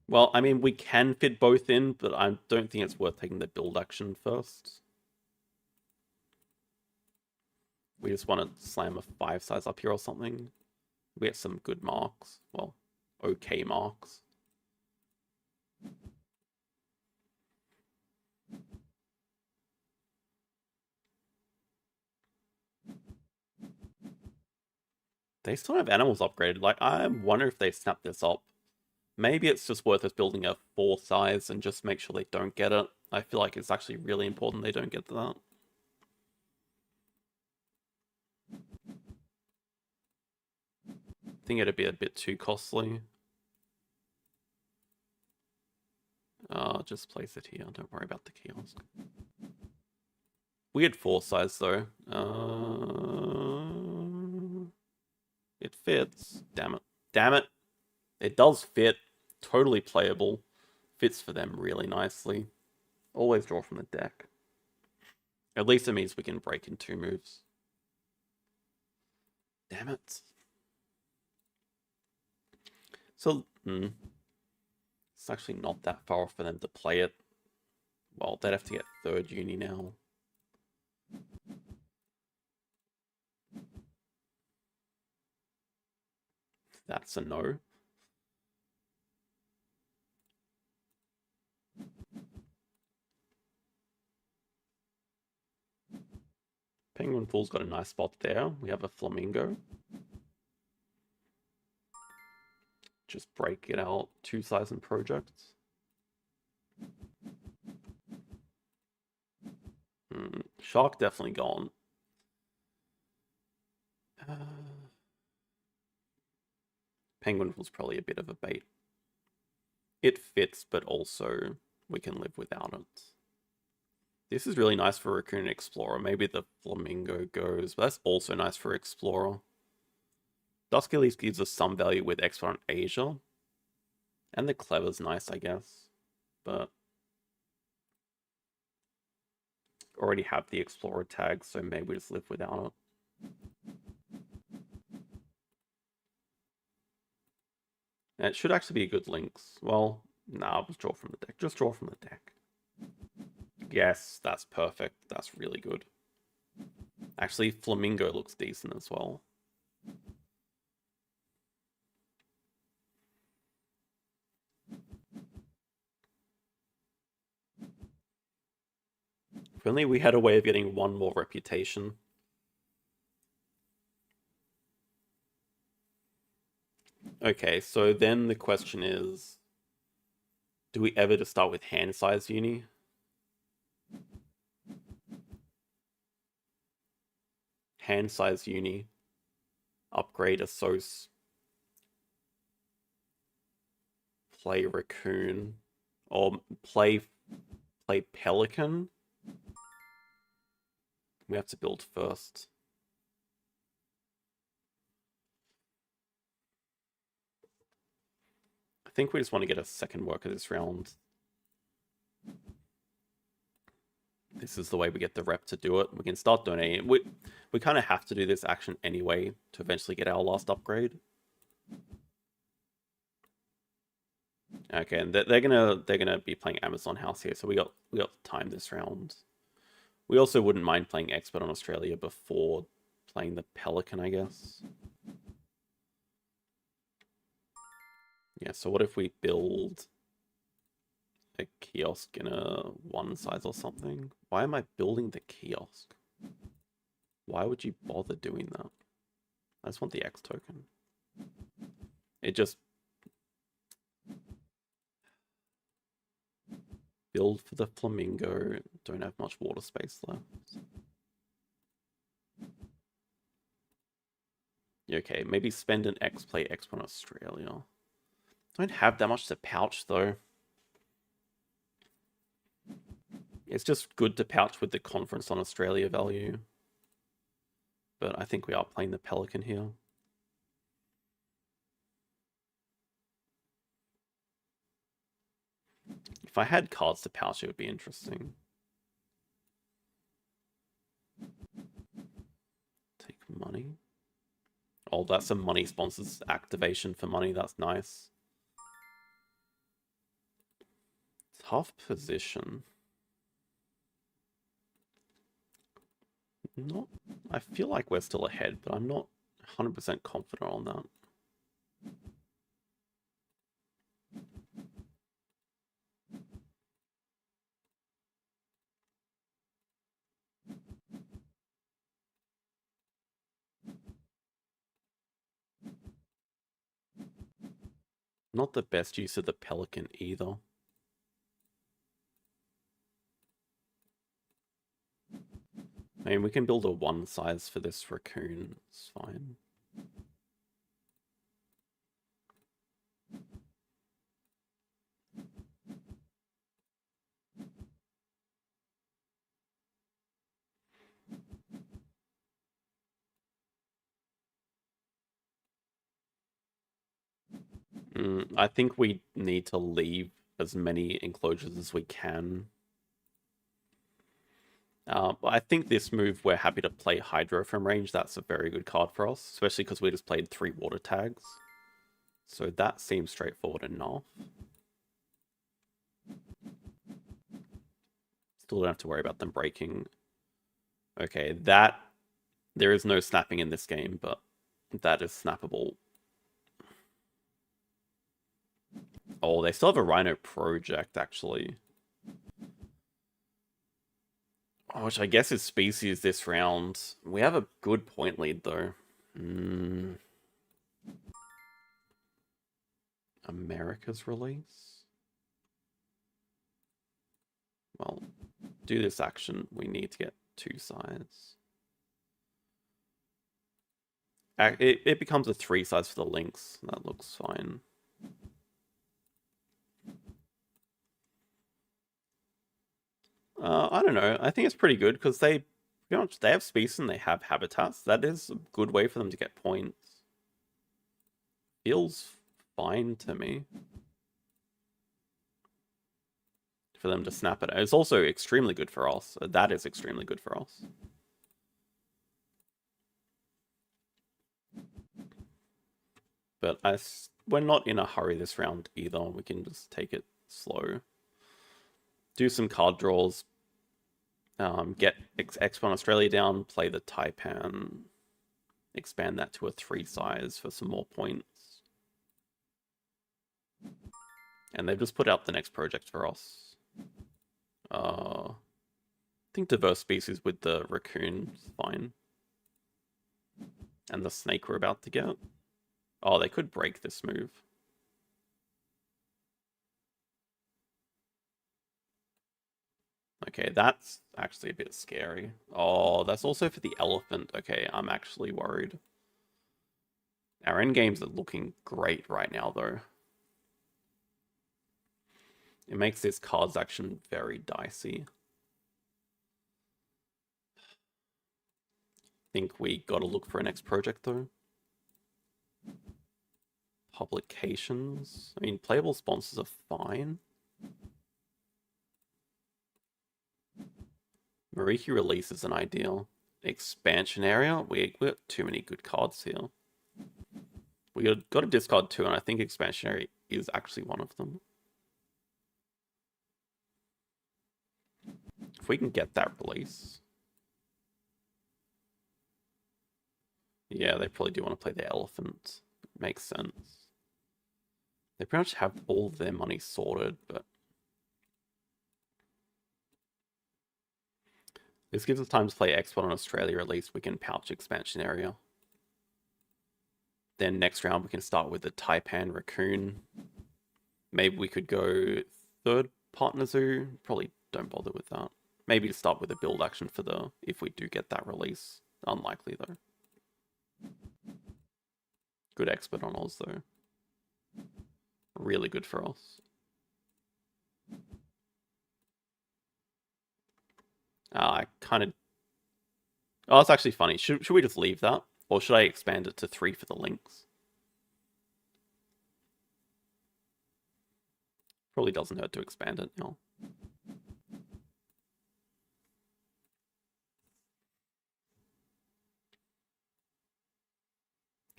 Well, I mean, we can fit both in, but I don't think it's worth taking the build action first. We just want to slam a 5 size up here or something. We get some good marks. Well, okay marks. They still have animals upgraded. Like, I wonder if they snap this up. Maybe it's just worth us building a 4 size and just make sure they don't get it. I feel like it's actually really important they don't get that. I think it'd be a bit too costly. Just place it here. Don't worry about the kiosk. Weird 4 size though. It fits. Damn it. Damn it. It does fit. Totally playable. Fits for them really nicely. Always draw from the deck. At least it means we can break in 2 moves. Damn it. So, it's actually not that far off for them to play it. Well, they'd have to get 3rd uni now. That's a no. Penguin Pool's got a nice spot there. We have a Flamingo. Just break it out 2 size and projects. Shark definitely gone. Penguin was probably a bit of a bait. It fits, but also we can live without it. This is really nice for Raccoon and Explorer. Maybe the Flamingo goes, but that's also nice for Explorer. Dusk at least gives us some value with Export on Asia. And the Clever's nice, I guess. But already have the Explorer tag, so maybe we just live without it. And it should actually be a good links. Well, nah, just draw from the deck. Just draw from the deck. Yes, that's perfect. That's really good. Actually, Flamingo looks decent as well. If only we had a way of getting one more reputation. Okay, so then the question is, do we ever just start with hand size uni? Hand size uni. Upgrade a Sos. Play Raccoon. Or play Pelican. We have to build first. I think we just want to get a second worker this round. This is the way we get the rep to do it. We can start donating. We kind of have to do this action anyway to eventually get our last upgrade. Okay, and they're gonna be playing Amazon House here, so we got time this round. We also wouldn't mind playing Expert on Australia before playing the Pelican, I guess. Yeah, so what if we build a kiosk in a one size or something? Why am I building the kiosk? Why would you bother doing that? I just want the X token. It just... Build for the Flamingo. Don't have much water space left. Okay, maybe spend an X, play X1 Australia. Don't have that much to pouch though. It's just good to pouch with the Conference on Australia value. But I think we are playing the Pelican here. If I had cards to pouch, it would be interesting. Take money. Oh, that's a money sponsors activation for money. That's nice. Tough position. Not. I feel like we're still ahead, but I'm not 100% confident on that. Not the best use of the Pelican either. I mean, we can build a one size for this raccoon. It's fine. I think we need to leave as many enclosures as we can. I think this move, we're happy to play Hydro from range. That's a very good card for us, especially because we just played 3 water tags. So that seems straightforward enough. Still don't have to worry about them breaking. Okay, that... There is no snapping in this game, but that is snappable. Oh, they still have a Rhino project, actually. Which I guess is species this round. We have a good point lead, though. America's release? Well, do this action. We need to get 2 sides. It becomes a 3 size for the links. That looks fine. I don't know. I think it's pretty good because they have species and they have habitats. That is a good way for them to get points. Feels fine to me. for them to snap it. It's also extremely good for us. That is extremely good for us. But we're not in a hurry this round either. We can just take it slow. Do some card draws. Get Expo Australia down. Play the Taipan. Expand that to a 3 size for some more points. And they've just put out the next project for us. I think diverse species with the raccoon is fine. And the snake we're about to get. Oh, they could break this move. Okay, that's actually a bit scary. Oh, that's also for the elephant. Okay, I'm actually worried. Our endgames are looking great right now, though. It makes this card's action very dicey. Think we gotta look for a next project, though. Publications. I mean, playable sponsors are fine. Mariki release is an ideal. Expansion area? We got too many good cards here. We got to discard 2, and I think expansion area is actually one of them. If we can get that release. Yeah, they probably do want to play the elephant. Makes sense. They pretty much have all of their money sorted, but this gives us time to play X1 on Australia. At least we can pouch expansion area. Then next round we can start with the Taipan Raccoon. Maybe we could go 3rd Partner Zoo. Probably don't bother with that. Maybe to start with a build action for the, if we do get that release. Unlikely though. Good expert on Oz though. Really good for us. I kind of... Oh, that's actually funny. Should we just leave that? Or should I expand it to 3 for the links? Probably doesn't hurt to expand it, no.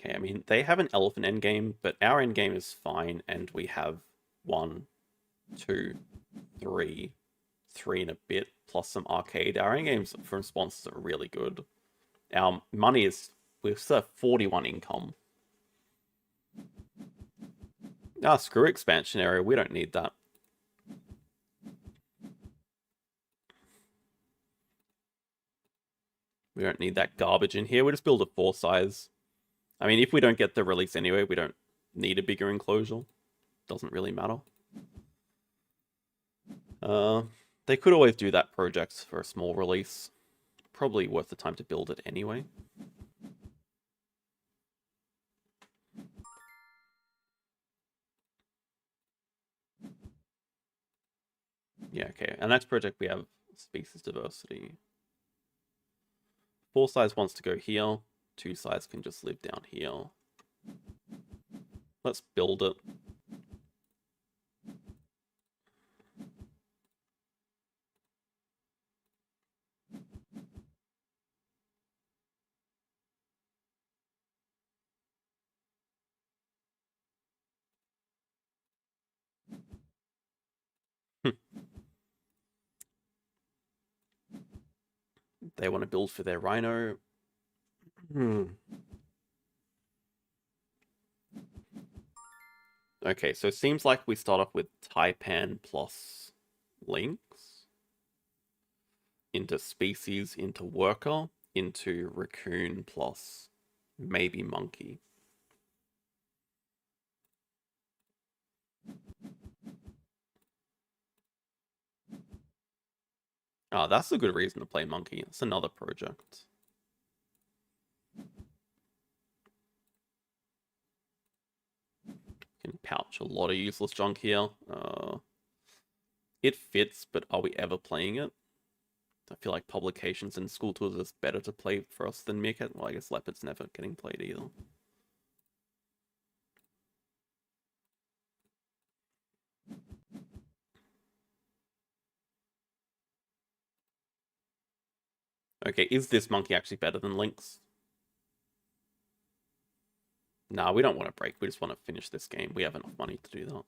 Okay, I mean, they have an elephant endgame, but our endgame is fine, and we have 1, 2, 3 and a bit, plus some arcade. Our endgames from sponsors are really good. Our money is, we've still have 41 income. Ah, screw expansion area, we don't need that. We don't need that garbage in here, we just build a 4 size. I mean, if we don't get the release anyway, we don't need a bigger enclosure. Doesn't really matter. They could always do that project for a small release. Probably worth the time to build it anyway. Yeah, okay. Our next project we have species diversity. 4 size wants to go here. 2 sides can just live down here. Let's build it. They want to build for their rhino. Okay, so it seems like we start off with Taipan plus links into species, into worker, into raccoon plus maybe monkey. Oh, that's a good reason to play monkey. It's another project. Can pouch a lot of useless junk here. It fits, but are we ever playing it? I feel like publications and school tours is better to play for us than Meerkat. Well, I guess Leopard's never getting played either. Okay, is this monkey actually better than Lynx? Nah, we don't want to break. We just want to finish this game. We have enough money to do that.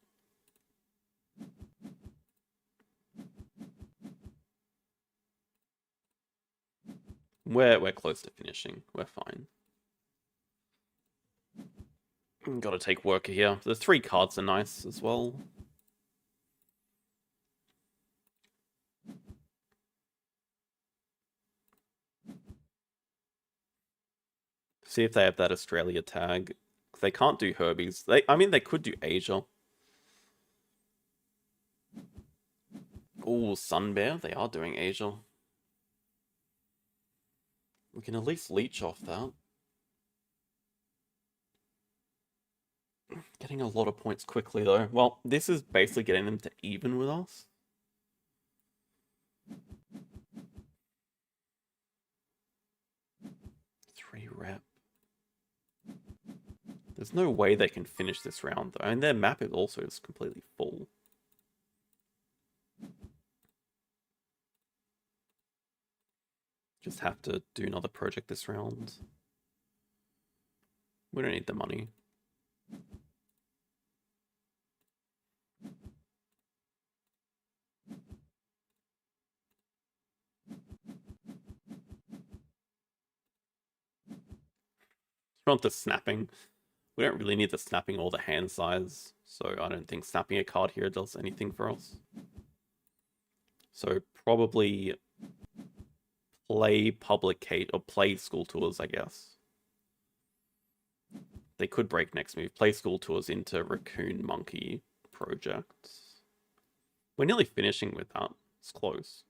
We're close to finishing. We're fine. Gotta take worker here. The 3 cards are nice as well. See if they have that Australia tag. They can't do Herbies. I mean, they could do Asia. Oh, Sunbear. They are doing Asia. We can at least leech off that. Getting a lot of points quickly, though. Well, this is basically getting them to even with us. Three rep. There's no way they can finish this round, though. And their map is also just completely full. Just have to do another project this round. We don't need the money. We want the snapping. We don't really need the snapping or the hand size, so I don't think snapping a card here does anything for us. So probably play Publicate or play School Tours, I guess. They could break next move. Play School Tours into Raccoon Monkey projects. We're nearly finishing with that. It's close.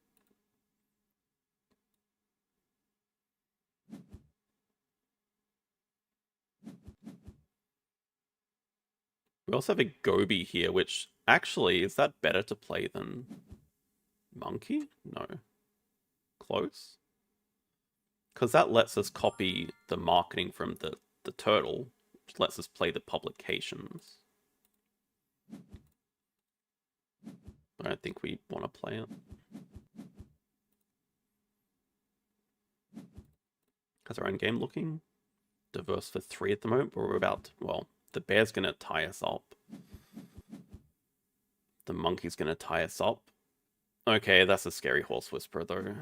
We also have a Gobi here, which actually, is that better to play than Monkey? No. Close? Because that lets us copy the marketing from the turtle, which lets us play the publications. I don't think we want to play it. How's our own game looking? Diverse for 3 at the moment, but we're about, well, the bear's going to tie us up. The monkey's going to tie us up. Okay, that's a scary horse whisperer, though.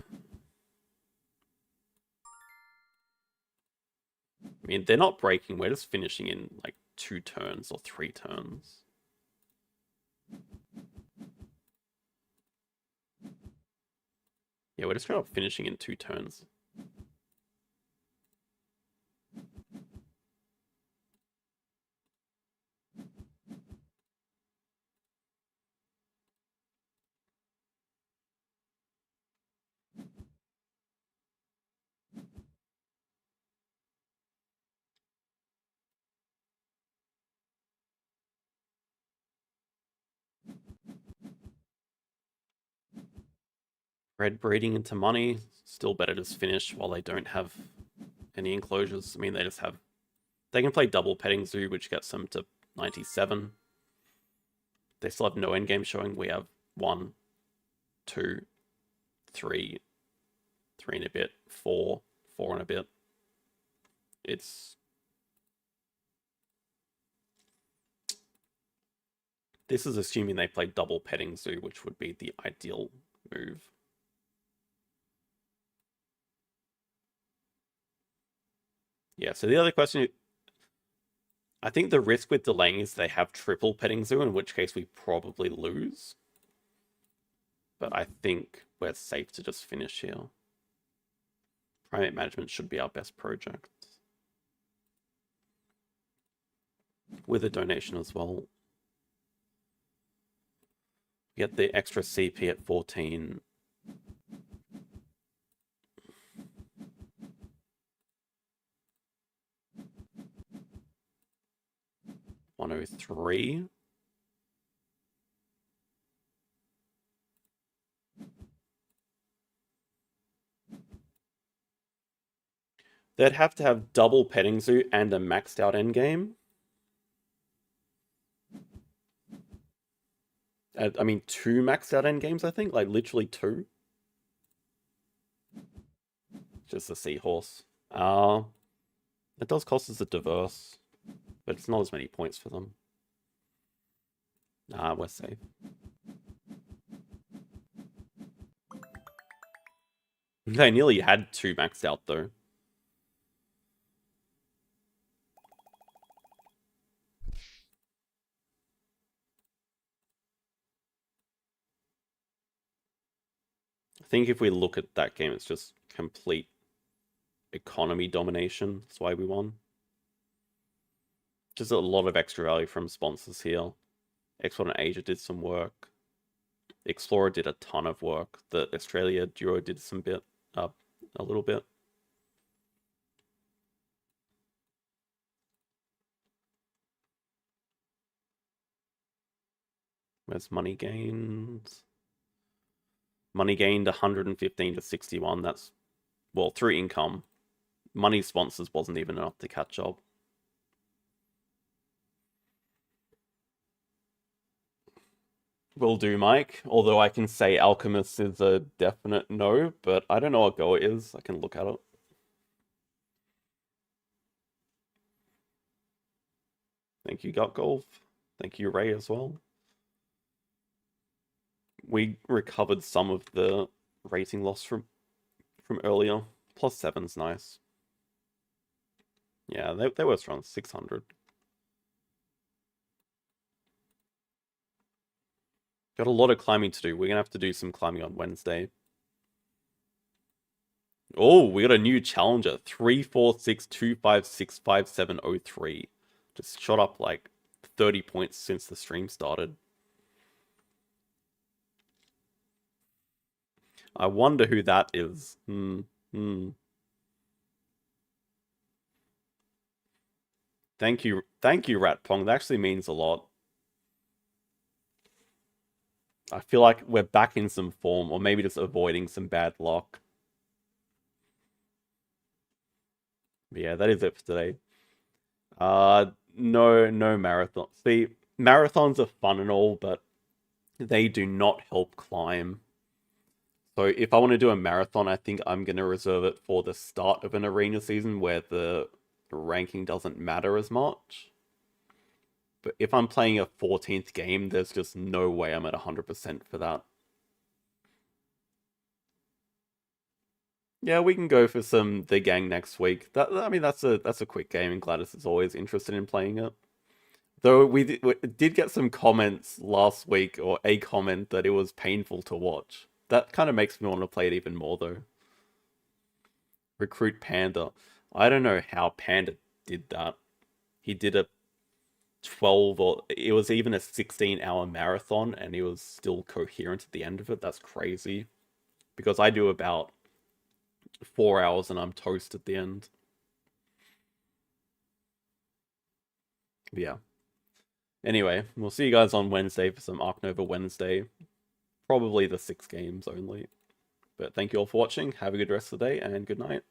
I mean, they're not breaking. We're just finishing in, like, 2 turns or 3 turns. Yeah, we're just kind of finishing in 2 turns. Red breeding into money. Still better just finish while they don't have any enclosures. I mean, they just have... They can play double petting zoo, which gets them to 97. They still have no endgame showing. We have 1, 2, 3, 3 and a bit, 4, 4 and a bit. It's... This is assuming they play double petting zoo, which would be the ideal move. Yeah, so the other question, I think the risk with delaying is they have triple petting zoo, in which case we probably lose. But I think we're safe to just finish here. Primate management should be our best project. With a donation as well. Get the extra CP at 14. 103. They'd have to have double petting zoo and a maxed out endgame. I mean, 2 maxed out endgames, I think. Like, literally 2. Just a seahorse. It does cost us a diverse, but it's not as many points for them. We're safe. They nearly had 2 maxed out though. I think if we look at that game, it's just complete economy domination. That's why we won. Just a lot of extra value from sponsors here. Export and Asia did some work. Explorer did a ton of work. The Australia duo did some bit, a little bit. Where's money gains? Money gained 115 to 61. That's, well, through income. Money sponsors wasn't even enough to catch up. Will do, Mike. Although I can say Alchemist is a definite no, but I don't know what Go is. I can look at it. Thank you, Gut Golf. Thank you, Ray, as well. We recovered some of the rating loss from earlier. +7's nice. Yeah, they were strong. 600. Got a lot of climbing to do. We're gonna have to do some climbing on Wednesday. Oh, we got a new challenger. 346256570 Just shot up like 30 points since the stream started. I wonder who that is. Thank you, Ratpong. That actually means a lot. I feel like we're back in some form, or maybe just avoiding some bad luck. But yeah, that is it for today. No marathon. See, marathons are fun and all, but they do not help climb. So if I want to do a marathon, I think I'm going to reserve it for the start of an arena season where the ranking doesn't matter as much. But if I'm playing a 14th game, there's just no way I'm at 100% for that. Yeah, we can go for some The Gang next week. I mean, that's a quick game, and Gladys is always interested in playing it. Though we did get some comments last week, or a comment that it was painful to watch. That kind of makes me want to play it even more, though. Recruit Panda. I don't know how Panda did that. He did a 12, or it was even a 16-hour marathon, and he was still coherent at the end of it. That's crazy. Because I do about 4 hours and I'm toast at the end. But yeah. Anyway, we'll see you guys on Wednesday for some Ark Nova Wednesday. Probably the 6 games only. But thank you all for watching. Have a good rest of the day, and good night.